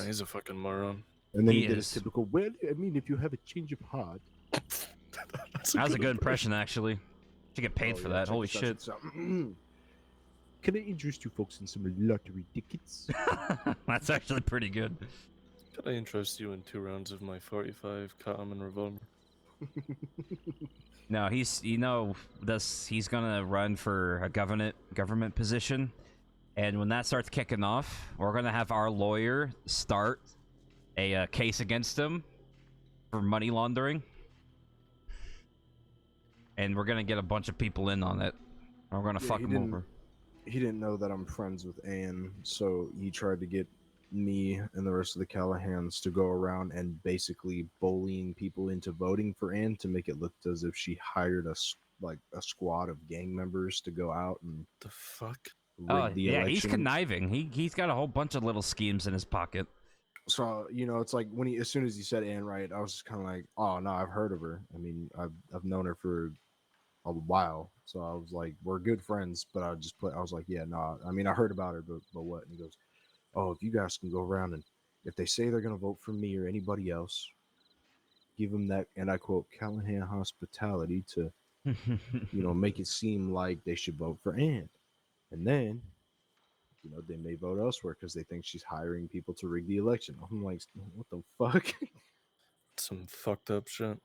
He's a fucking moron. And then he did his typical, well, I mean, if you have a change of heart... That was a good impression, actually. Should get paid for that. Holy shit. Can I interest you folks in some lottery tickets? That's actually pretty good. Could I interest you in 2 rounds of my 45 Cotton and revolver? No, he's gonna run for a government position, and when that starts kicking off, we're gonna have our lawyer start a case against him for money laundering. And we're gonna get a bunch of people in on it. We're gonna fuck him over. He didn't know that I'm friends with Anne, so he tried to get me and the rest of the Callahans to go around and basically bullying people into voting for Anne to make it look as if she hired a squad of gang members to go out and the fuck rig the election. He's conniving. He's got a whole bunch of little schemes in his pocket. So, it's like as soon as he said Anne Wright, I was just kind of like, oh no, I've heard of her. I mean, I've known her for a while, so I was like, we're good friends. But I was like, yeah, no, I mean, I heard about her, but what? And he goes, oh, if you guys can go around and if they say they're gonna vote for me or anybody else, give them that, and I quote, Callahan hospitality to, make it seem like they should vote for Anne, and then. They may vote elsewhere because they think she's hiring people to rig the election. I'm like, what the fuck? Some fucked up shit.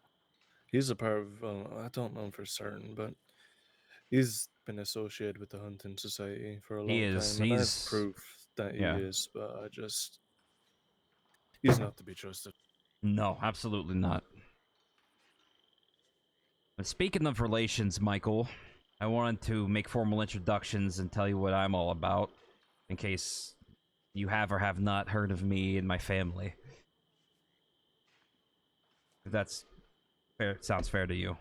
He's a part of, I don't know for certain, but he's been associated with the Hunting Society for a long time. And I have proof that he is, but he's not to be trusted. No, absolutely not. But speaking of relations, Michael, I wanted to make formal introductions and tell you what I'm all about. In case you have or have not heard of me and my family. If that's fair, sounds fair to you.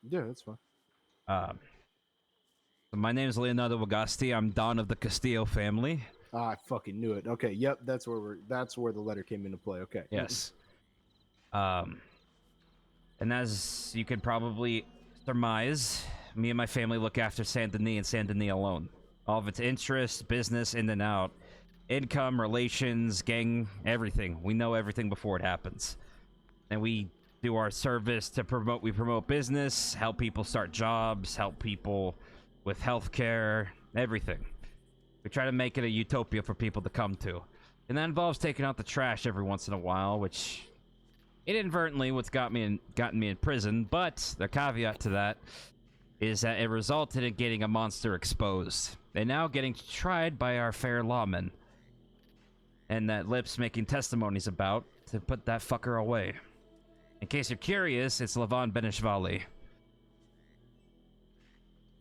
Yeah, that's fine. So my name is Leonardo Agosti. I'm Don of the Castillo family. I fucking knew it. Okay, yep, that's where the letter came into play. Okay. Yes. And as you could probably surmise, me and my family look after Saint Denis and Saint Denis alone. All of its interests, business, in and out, income, relations, gang, everything. We know everything before it happens. And we do our service to promote. We promote business, help people start jobs, help people with healthcare, everything. We try to make it a utopia for people to come to, and that involves taking out the trash every once in a while, which inadvertently what's gotten me in prison. But the caveat to that is that it resulted in getting a monster exposed, and now getting tried by our fair lawmen, and that Lip's making testimonies about to put that fucker away. In case you're curious, it's Levan Benishvali.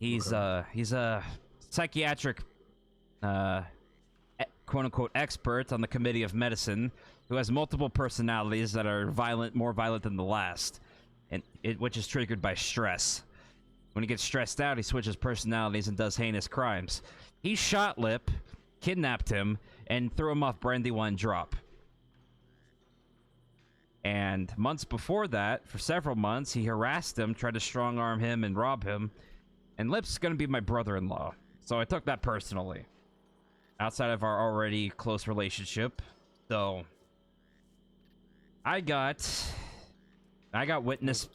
He's a psychiatric quote-unquote expert on the Committee of Medicine who has multiple personalities that are more violent than the last, which is triggered by stress. When he gets stressed out, he switches personalities and does heinous crimes. He shot Lip, kidnapped him, and threw him off Brandywine Drop. And months before that, for several months, he harassed him, tried to strong-arm him and rob him. And Lip's gonna be my brother-in-law, so I took that personally. Outside of our already close relationship, so I got witnessed.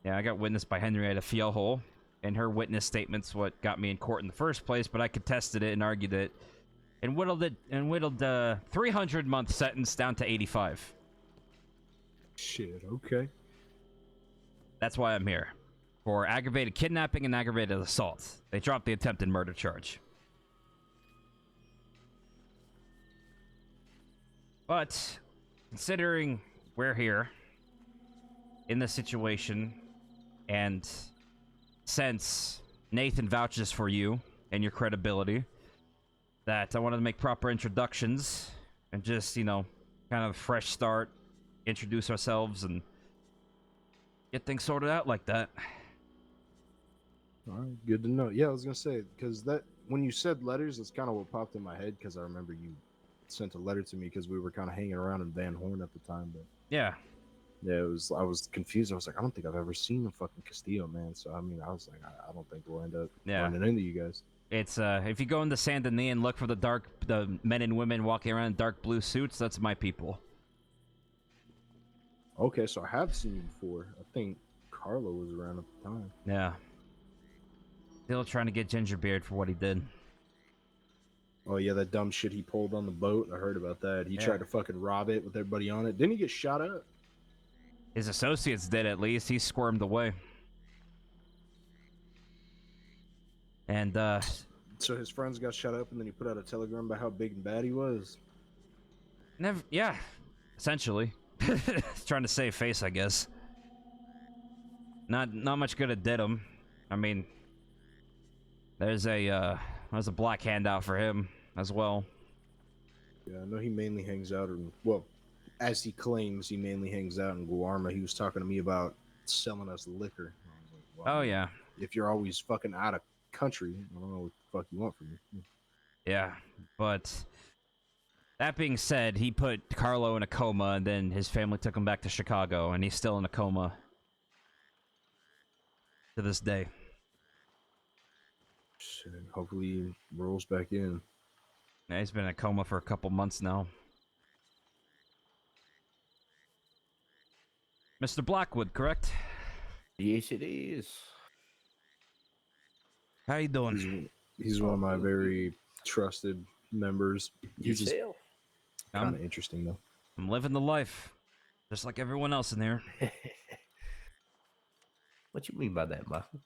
Yeah, I got witnessed by Henrietta Fiohol, and her witness statement's what got me in court in the first place. But I contested it and argued it, and whittled 300-month sentence down to 85. Shit. Okay. That's why I'm here, for aggravated kidnapping and aggravated assault. They dropped the attempted murder charge. But considering we're here in this situation, and since Nathan vouches for you and your credibility, that I wanted to make proper introductions and just, you know, kind of fresh start, introduce ourselves and get things sorted out like that. All right, good to know. Yeah, I was gonna say, because that when you said letters, that's kind of what popped in my head, because I remember you sent a letter to me because we were kind of hanging around in Van Horn at the time. But yeah, I was confused. I was like, I don't think I've ever seen a fucking Castillo, man. So I mean, I was like, I don't think we'll end up running into you guys. It's if you go into Saint Denis and look for the men and women walking around in dark blue suits, that's my people. Okay, so I have seen you before. I think Carlo was around at the time. Yeah. Still trying to get Gingerbeard for what he did. Oh yeah, that dumb shit he pulled on the boat. I heard about that. He tried to fucking rob it with everybody on it. Didn't he get shot up? His associates did, at least. He squirmed away. And so his friends got shot up, and then he put out a telegram about how big and bad he was. Yeah, essentially. Trying to save face, I guess. Not much good it did him. I mean, there's a black handout for him as well. Yeah, I know he mainly hangs out in, well, as he claims, he mainly hangs out in Guarma. He was talking to me about selling us liquor. I was like, well, oh yeah. If you're always fucking out of country, I don't know what the fuck you want from me. Yeah, but that being said, he put Carlo in a coma, and then his family took him back to Chicago, and he's still in a coma to this day. Shit, hopefully he rolls back in. Yeah, he's been in a coma for a couple months now. Mr. Blackwood, correct? Yes, it is. How you doing? He's one of my very trusted members. He's just kind of interesting, though. I'm living the life, just like everyone else in here. What you mean by that, Michael?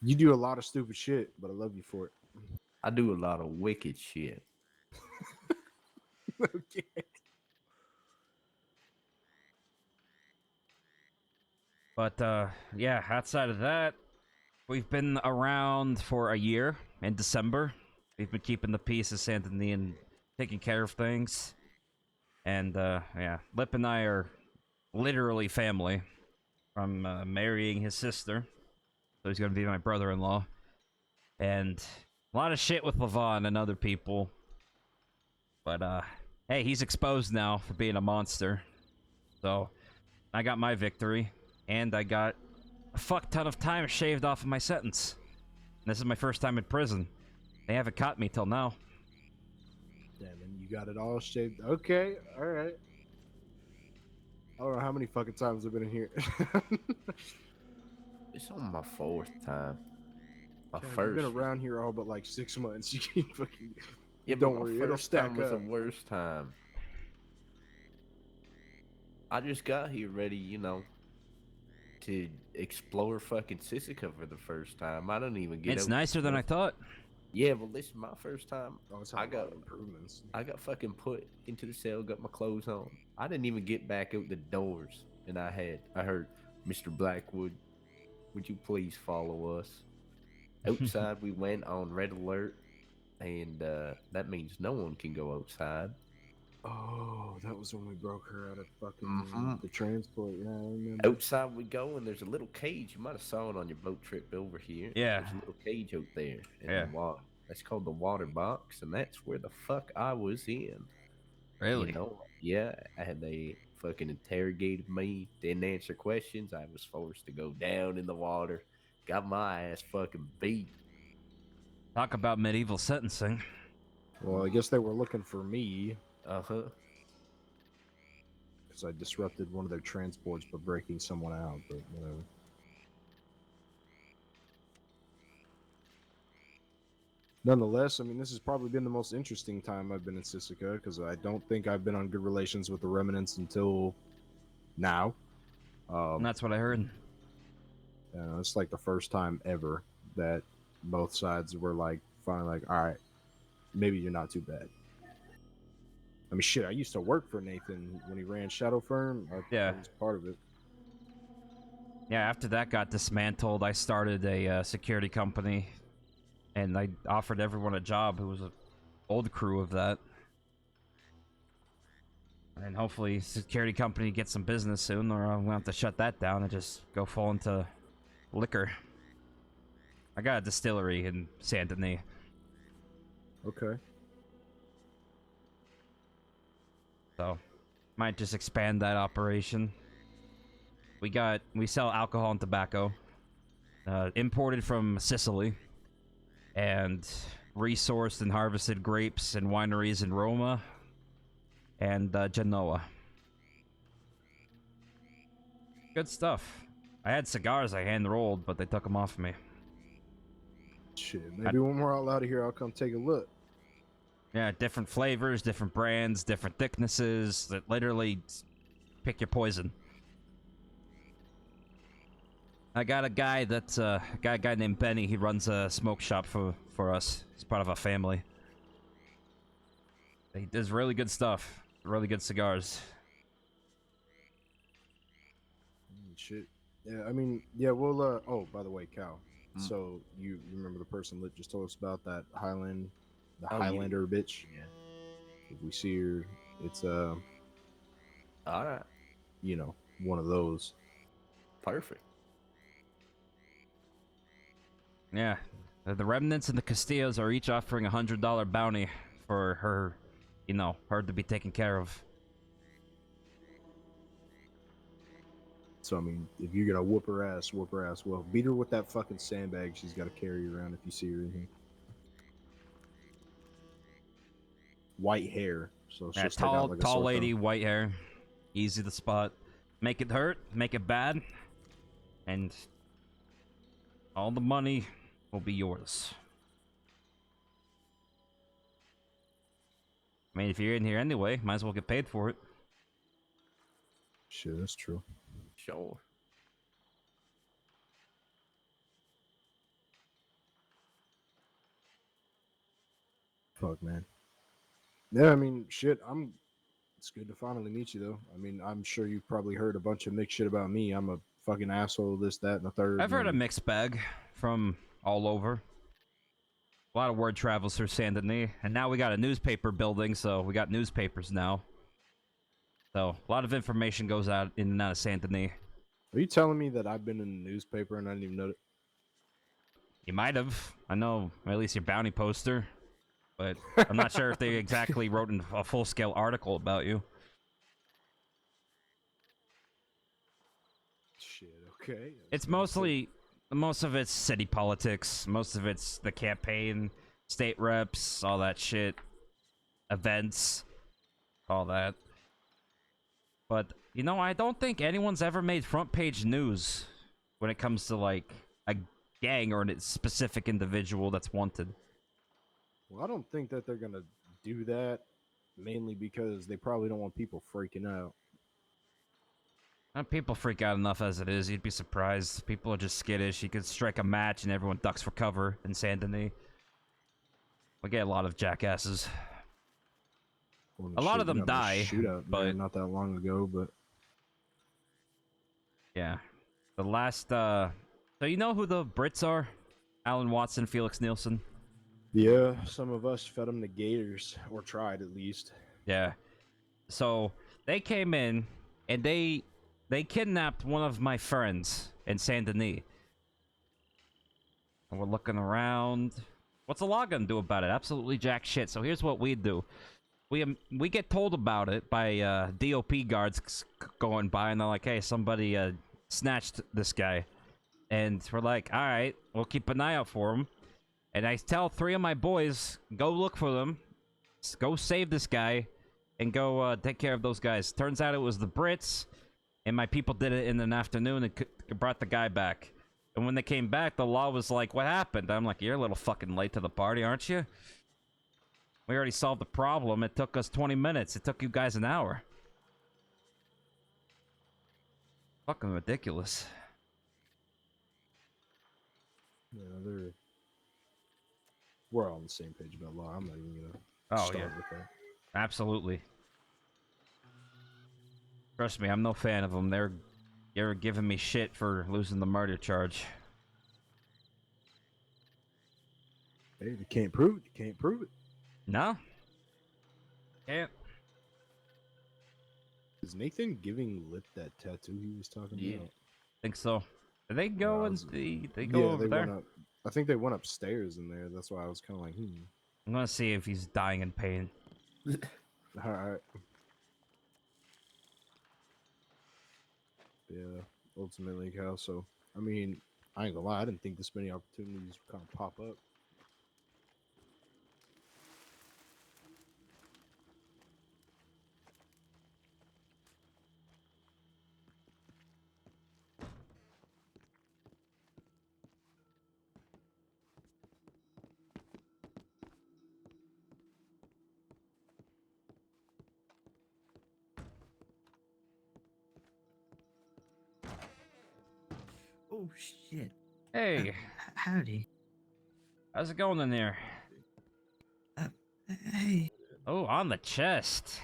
You do a lot of stupid shit, but I love you for it. I do a lot of wicked shit. Okay. But, yeah, outside of that, we've been around for a year in December. We've been keeping the peace of Saint Denis and taking care of things. And, yeah, Lip and I are literally family from marrying his sister. So he's going to be my brother-in-law. And a lot of shit with Levan and other people. But, hey, he's exposed now for being a monster. So, I got my victory. And I got a fuck ton of time shaved off of my sentence. And this is my first time in prison. They haven't caught me till now. Damn, and you got it all shaved. Okay, all right. I don't know how many fucking times I've been in here. It's on my 4th time. My God, you've first. been around here all but like 6 months. You keep fucking. Yeah, Don't but worry, my it'll first stack time was the up. worst time. I just got here ready, you know, to explore fucking Sisika for the first time. I don't even get It's out nicer than I thought. Yeah, but listen, my first time, Oh, it's had a lot of improvements. I got fucking put into the cell, got my clothes on. I didn't even get back out the doors, and I heard, Mr. Blackwood, would you please follow us? Outside, we went on red alert, and that means no one can go outside. Oh, that was when we broke her out of fucking the transport. Yeah, I remember. Outside we go, and there's a little cage. You might have saw it on your boat trip over here. Yeah. There's a little cage out there in Yeah. the water. That's called the water box, and that's where the fuck I was in. Really? You know, yeah, they fucking interrogated me, didn't answer questions. I was forced to go down in the water, got my ass fucking beat. Talk about medieval sentencing. Well, I guess they were looking for me. Uh-huh. Because I disrupted one of their transports by breaking someone out, but whatever. Nonetheless, I mean, this has probably been the most interesting time I've been in Sisika, because I don't think I've been on good relations with the Remnants until now. That's what I heard. It's like the first time ever that both sides were like, finally like, all right, maybe you're not too bad. I mean, shit, I used to work for Nathan when he ran Shadow Firm. I was part of it. Yeah, after that got dismantled, I started a security company, and I offered everyone a job who was an old crew of that. And hopefully security company gets some business soon, or I'm gonna have to shut that down and just go fall into liquor. I got a distillery in Saint Denis. Okay. So, might just expand that operation. We sell alcohol and tobacco, imported from Sicily, and resourced and harvested grapes and wineries in Roma and Genoa. Good stuff. I had cigars I hand rolled, but they took them off me. Shit, maybe when we're all out of here, I'll come take a look. Yeah, different flavors, different brands, different thicknesses. That literally pick your poison. I got a guy that's a guy named Benny. He runs a smoke shop for us. He's part of our family. He does really good stuff. Really good cigars. Shit. Yeah, I mean, yeah, we'll, oh, by the way, Cal. So, you remember the person that just told us about that Highlander bitch? Yeah. If we see her, it's, alright. You know, one of those. Perfect. Yeah. The Remnants and the Castillos are each offering $100 bounty for her, you know, her to be taken care of. So, I mean, if you're gonna whoop her ass. Well, beat her with that fucking sandbag she's got to carry around if you see her in here. White hair. So she'll Yeah, stick out like a tall sore lady, thumb. white hair. Easy to spot. Make it hurt, make it bad, and all the money will be yours. I mean, if you're in here anyway, might as well get paid for it. Shit, that's true. Sure. Fuck, man. Yeah, I mean, shit, it's good to finally meet you, though. I mean, I'm sure you've probably heard a bunch of mixed shit about me. I'm a fucking asshole, this, that, and the third. I've heard a and- mixed bag from all over. A lot of word travels through Saint Denis, and now we got a newspaper building, so we got newspapers now. So, a lot of information goes out in and out of Saint Denis. Are you telling me that I've been in the newspaper and I didn't even know it? You might have. I know, at least your bounty poster. But I'm not sure if they exactly wrote a full-scale article about you. Shit, okay. It's mostly, most of it's city politics. Most of it's the campaign, state reps, all that shit. Events, all that. But You know, I don't think anyone's ever made front page news when it comes to, like, a gang or a specific individual that's wanted. Well, I don't think that they're gonna do that, mainly because they probably don't want people freaking out. People freak out enough as it is. You'd be surprised. People are just skittish. You could strike a match and everyone ducks for cover in Saint Denis. We get a lot of jackasses. Well, A lot shit, of them we got in a die, shootout but there not that long ago, but yeah. The last, so you know who the Brits are? Alan Watson, Felix Nielsen. yeah, some of us fed them to gators, or tried at least. Yeah. So they came in and they kidnapped one of my friends in Saint Denis. And we're looking around. What's a law gonna do about it? Absolutely jack shit. So here's what we do. We get told about it by DOP guards going by, and they're like, "Hey, somebody snatched this guy," and we're like, "All right, we'll keep an eye out for him." And I tell 3 of my boys, "Go look for them, go save this guy, and go take care of those guys." Turns out it was the Brits, and my people did it in an afternoon and brought the guy back. And when they came back, the law was like, "What happened?" I'm like, "You're a little fucking late to the party, aren't you? We already solved the problem. It took us 20 minutes. It took you guys an hour." Fucking ridiculous. Yeah, we're all on the same page about law. I'm not even gonna Oh, start yeah. with that. Absolutely. Trust me, I'm no fan of them. They're giving me shit for losing the murder charge. Hey, if you can't prove it, you can't prove it. No? Can't. Is Nathan giving Lip that tattoo he was talking about? Think so. Did they go and they go Yeah, over they there? went up. I think they went upstairs in there. That's why I was kind of like, I'm gonna see if he's dying in pain. All right. Yeah, ultimately, Cal. So, I mean, I ain't gonna lie. I didn't think this many opportunities would kind of pop up. Oh shit. Hey. Howdy. How's it going in there? Hey. Oh, on the chest.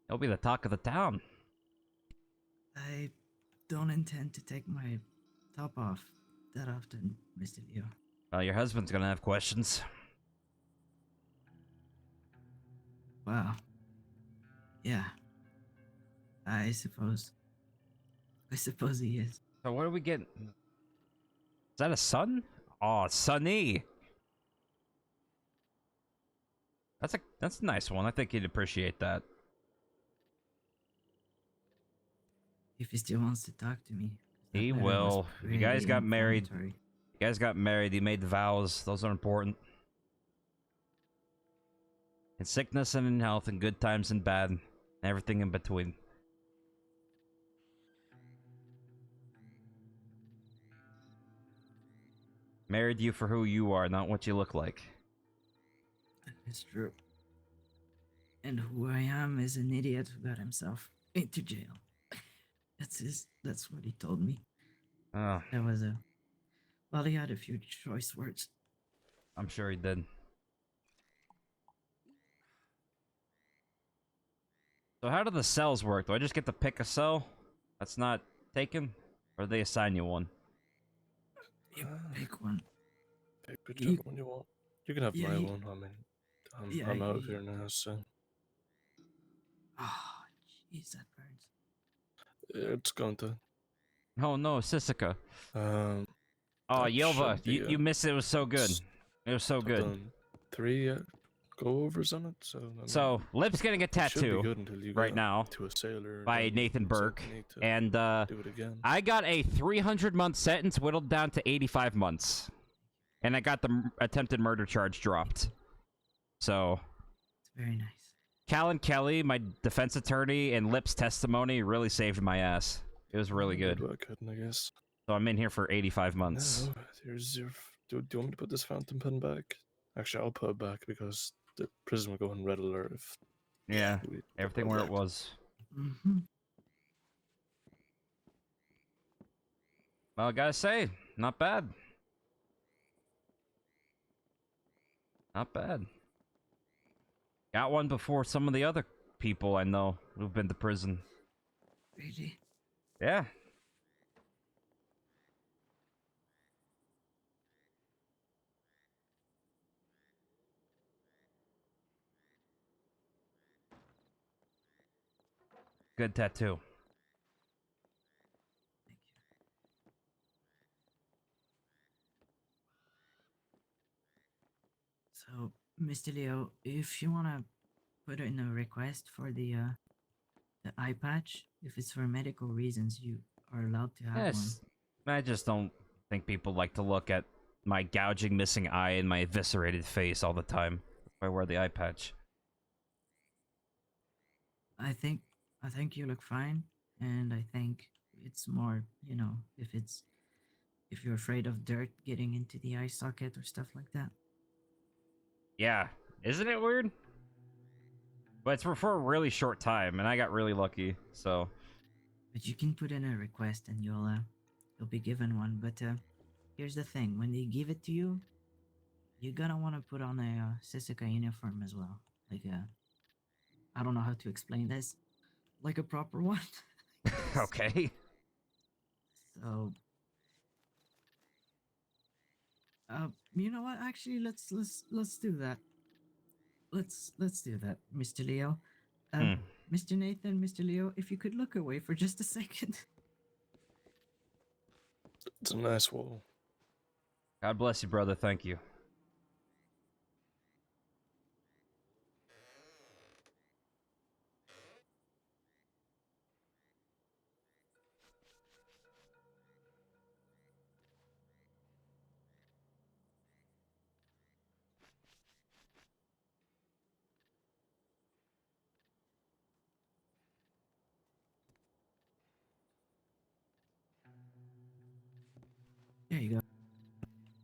He'll be the talk of the town. I don't intend to take my top off that often, Mr. Leo. Well, your husband's gonna have questions. Wow. Yeah. I suppose he is. So what are we getting? Is that a son? Oh, Sonny. That's a nice one. I think he'd appreciate that. If he still wants to talk to me. that He letter was will. You guys pretty got married. inflammatory. You guys got married. He made vows. Those are important. In sickness and in health, in good times and bad, and everything in between. Married you for who you are, not what you look like. It's true. And who I am is an idiot who got himself into jail. That's what he told me. Oh, That was well, he had a few choice words. I'm sure he did. So how do the cells work? Do I just get to pick a cell that's not taken? Or do they assign you one? You pick one. Pick whichever one you want. You can have Yeah, my you- one. I mean, Yeah, I'm out of you- here now, so Oh, jeez, that burns. it's going to. Oh no, Sissika. Um. Oh, that Yelva, should be you missed it. It was so good. It was so I've good. done 3 go-overs on it, so. I mean, So, Lip's getting a it should be tattoo good until you right go now to a sailor by and Nathan so Burke. you need to And do it again. I got a 300-month sentence whittled down to 85 months. And I got the attempted murder charge dropped. So, It's very nice. Cal and Kelly, my defense attorney, and Lip's testimony really saved my ass. It was really good. I guess. So I'm in here for 85 months. No, here's your. Do you want me to put this fountain pen back? Actually, I'll put it back because the prison will go on red alert if. Yeah, we everything go where red. it was. Mm-hmm. Well, I gotta say, not bad. Not bad. Got one before some of the other people I know who've been to prison. Really? Yeah. Good tattoo. So, Mr. Leo, if you wanna put in a request for the eye patch, if it's for medical reasons, you are allowed to have one. Yes. I just don't think people like to look at my gouging missing eye and my eviscerated face all the time if I wear the eye patch. I think you look fine, and I think it's more, you know, if you're afraid of dirt getting into the eye socket or stuff like that. Yeah. Isn't it weird? But it's for a really short time, and I got really lucky, so... But you can put in a request, and you'll be given one. But here's the thing: when they give it to you, you're gonna want to put on a Sisika uniform as well. Like I don't know how to explain this, like a proper one. Okay. So, you know what? Actually, let's do that. Let's do that, Mr. Leo. Mr. Nathan, Mr. Leo, if you could look away for just a second. It's a nice wall. God bless you, brother. Thank you. There you go.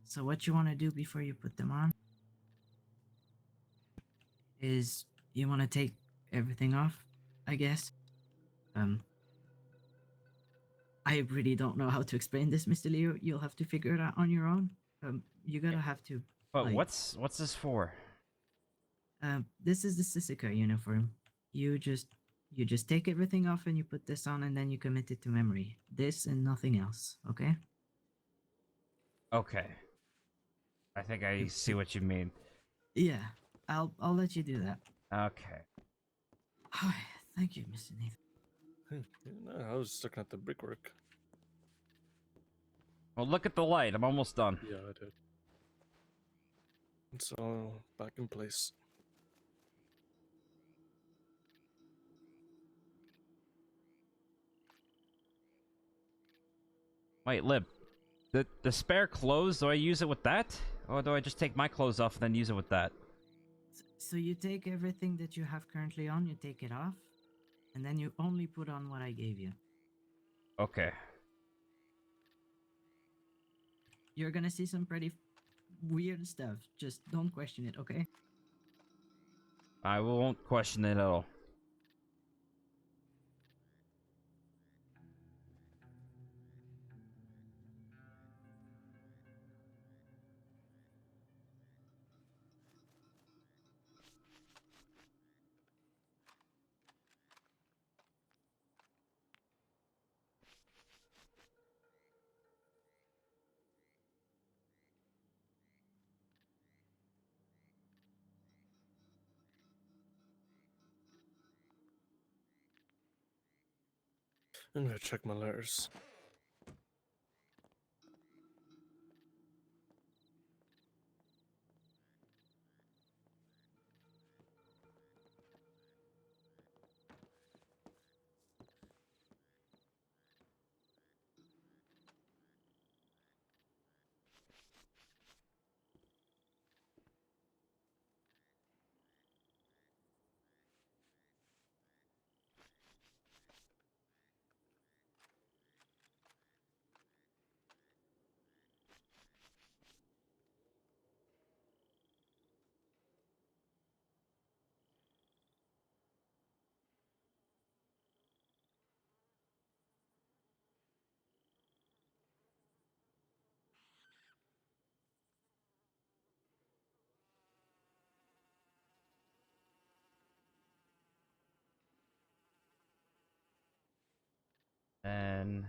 So what you want to do before you put them on is you want to take everything off, I guess. I really don't know how to explain this, Mr. Leo. You'll have to figure it out on your own. You're gonna have to. But like, what's this for? This is the Sisika uniform. You just take everything off and you put this on, and then you commit it to memory. This and nothing else. Okay? Okay. I think I see what you mean. Yeah. I'll let you do that. Okay. Thank you, Mr. Nathan. No, I was looking at the brickwork. Well, look at the light. I'm almost done. Yeah, I did. It's all back in place. Wait, Lib. The spare clothes, do I use it with that? Or do I just take my clothes off and then use it with that? So you take everything that you have currently on, you take it off, and then you only put on what I gave you. Okay. You're gonna see some pretty weird stuff. Just don't question it, okay? I won't question it at all. I'm gonna check my letters. And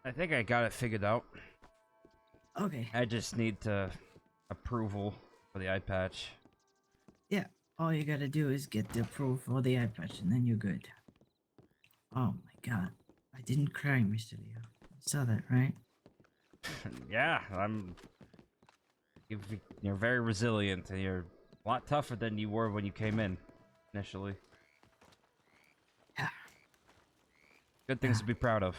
I think I got it figured out. Okay. I just need approval for the eye patch. Yeah. All you gotta do is get the approval for the eye patch, and then you're good. Oh my god. I didn't cry, Mr. Leo. You saw that, right? Yeah, you're very resilient, and you're a lot tougher than you were when you came in initially. Yeah. Good things to be proud of.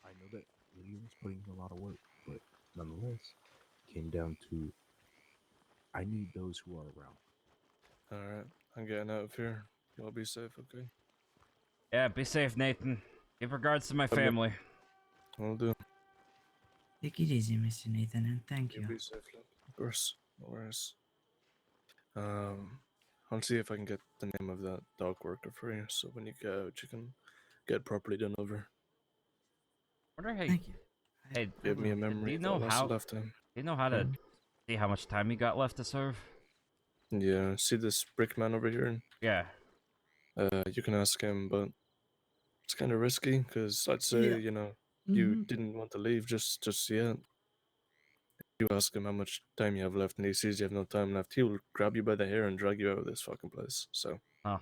I know that Leo was putting in a lot of work, but nonetheless, it came down to I need those who are around. Alright, I'm getting out of here. Y'all be safe, okay? Yeah, be safe, Nathan. Give regards to my Okay. family. Will do. Take it easy, Mr. Nathan, and thank you. Be safe, love. Of course. No worries. I'll see if I can get the name of that dog worker for you, so when you get out, you can get properly done over. Wonder how. Thank you. Hey, Give me a do memory. you know That lasts how? a lifetime. Do you know how to see how much time you got left to serve? Yeah, see this brick man over here? Yeah. You can ask him, but it's kind of risky, because let's say, Yeah. you Mhm. didn't want to leave just yet. You ask him how much time you have left, and he sees you have no time left, he will grab you by the hair and drag you out of this fucking place, so. Oh.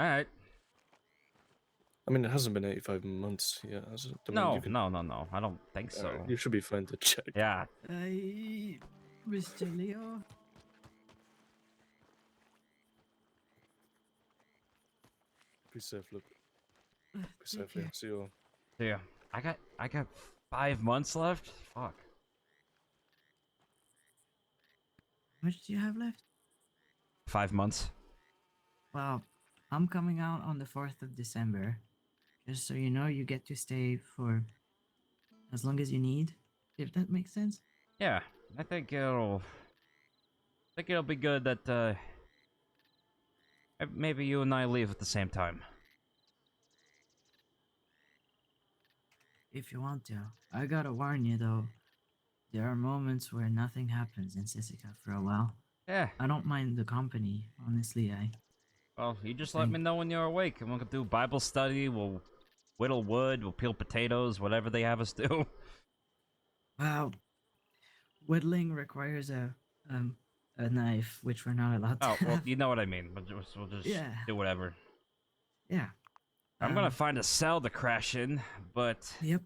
Alright. I mean, it hasn't been 85 months yet, has it? I mean, No, you can... no. I don't think so. Alright, you should be fine to check. Yeah. Mr. Leo. Be safe, look. Be Take safe, yeah. care. See you all. Yeah. I got 5 months left? Fuck. How much do you have left? 5 months. Well, I'm coming out on the 4th of December. Just so you know, you get to stay for as long as you need, if that makes sense. Yeah. I think it'll be good that maybe you and I leave at the same time. If you want to. I gotta warn you though, there are moments where nothing happens in Sisica for a while. Yeah. I don't mind the company, honestly. Well, you just let me know when you're awake, and we'll do Bible study, we'll whittle wood, we'll peel potatoes, whatever they have us do. Well, whittling requires a knife, which we're not allowed to Oh, well, have. you know what I mean. We'll just Yeah. do whatever. Yeah. I'm gonna find a cell to crash in, but... Yep.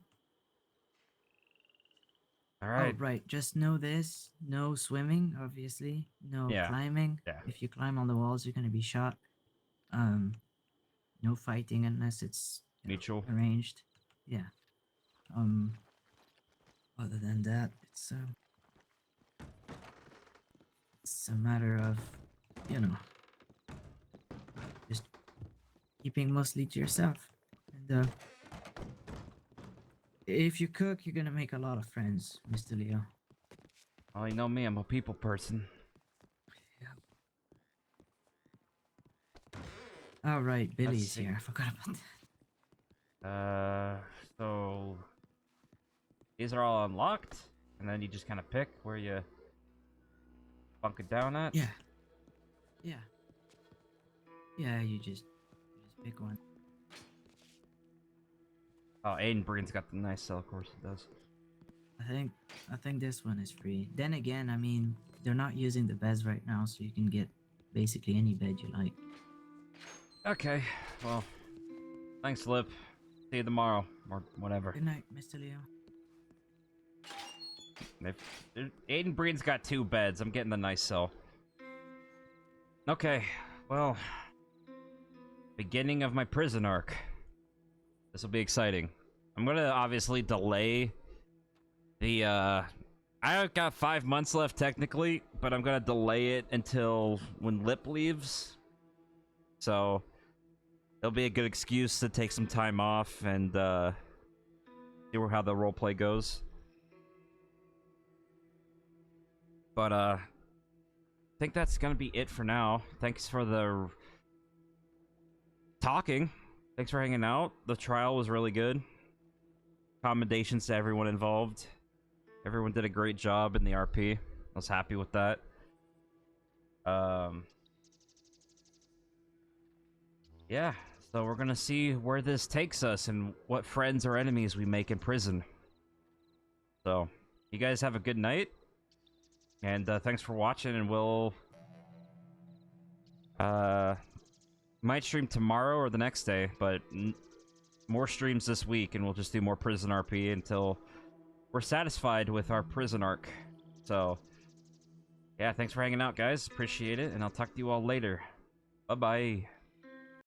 Alright. Oh, right. Just know this. No swimming, obviously. No Yeah. climbing. Yeah. If you climb on the walls, you're gonna be shot. No fighting unless it's mutual arranged. Yeah. Other than that, it's a matter of, just keeping mostly to yourself. And if you cook, you're gonna make a lot of friends, Mr. Leo. Well, you know me, I'm a people person. All right, Billy's see. here. I forgot about that. So... These are all unlocked, and then you just kind of pick where you bunk it down at? Yeah. Yeah. Yeah, you just pick one. Oh, Aiden Breen's got the nice cell, of course it does. I think this one is free. Then again, I mean, they're not using the beds right now, so you can get basically any bed you like. Okay, well, thanks, Lip. See you tomorrow, or whatever. Good night, Mr. Leo. Aiden Breen's got 2 beds. I'm getting the nice cell. Okay, well, beginning of my prison arc. This will be exciting. I'm gonna obviously delay the, I've got 5 months left technically, but I'm gonna delay it until when Lip leaves. So, it'll be a good excuse to take some time off and, see how the roleplay goes. But, I think that's gonna be it for now. Thanks for the talking. Thanks for hanging out. The trial was really good. Commendations to everyone involved. Everyone did a great job in the RP. I was happy with that. Yeah, so we're gonna see where this takes us and what friends or enemies we make in prison. So, you guys have a good night. And thanks for watching, and we'll might stream tomorrow or the next day, but more streams this week, and we'll just do more prison RP until we're satisfied with our prison arc. So, yeah, thanks for hanging out, guys. Appreciate it, and I'll talk to you all later. Bye-bye.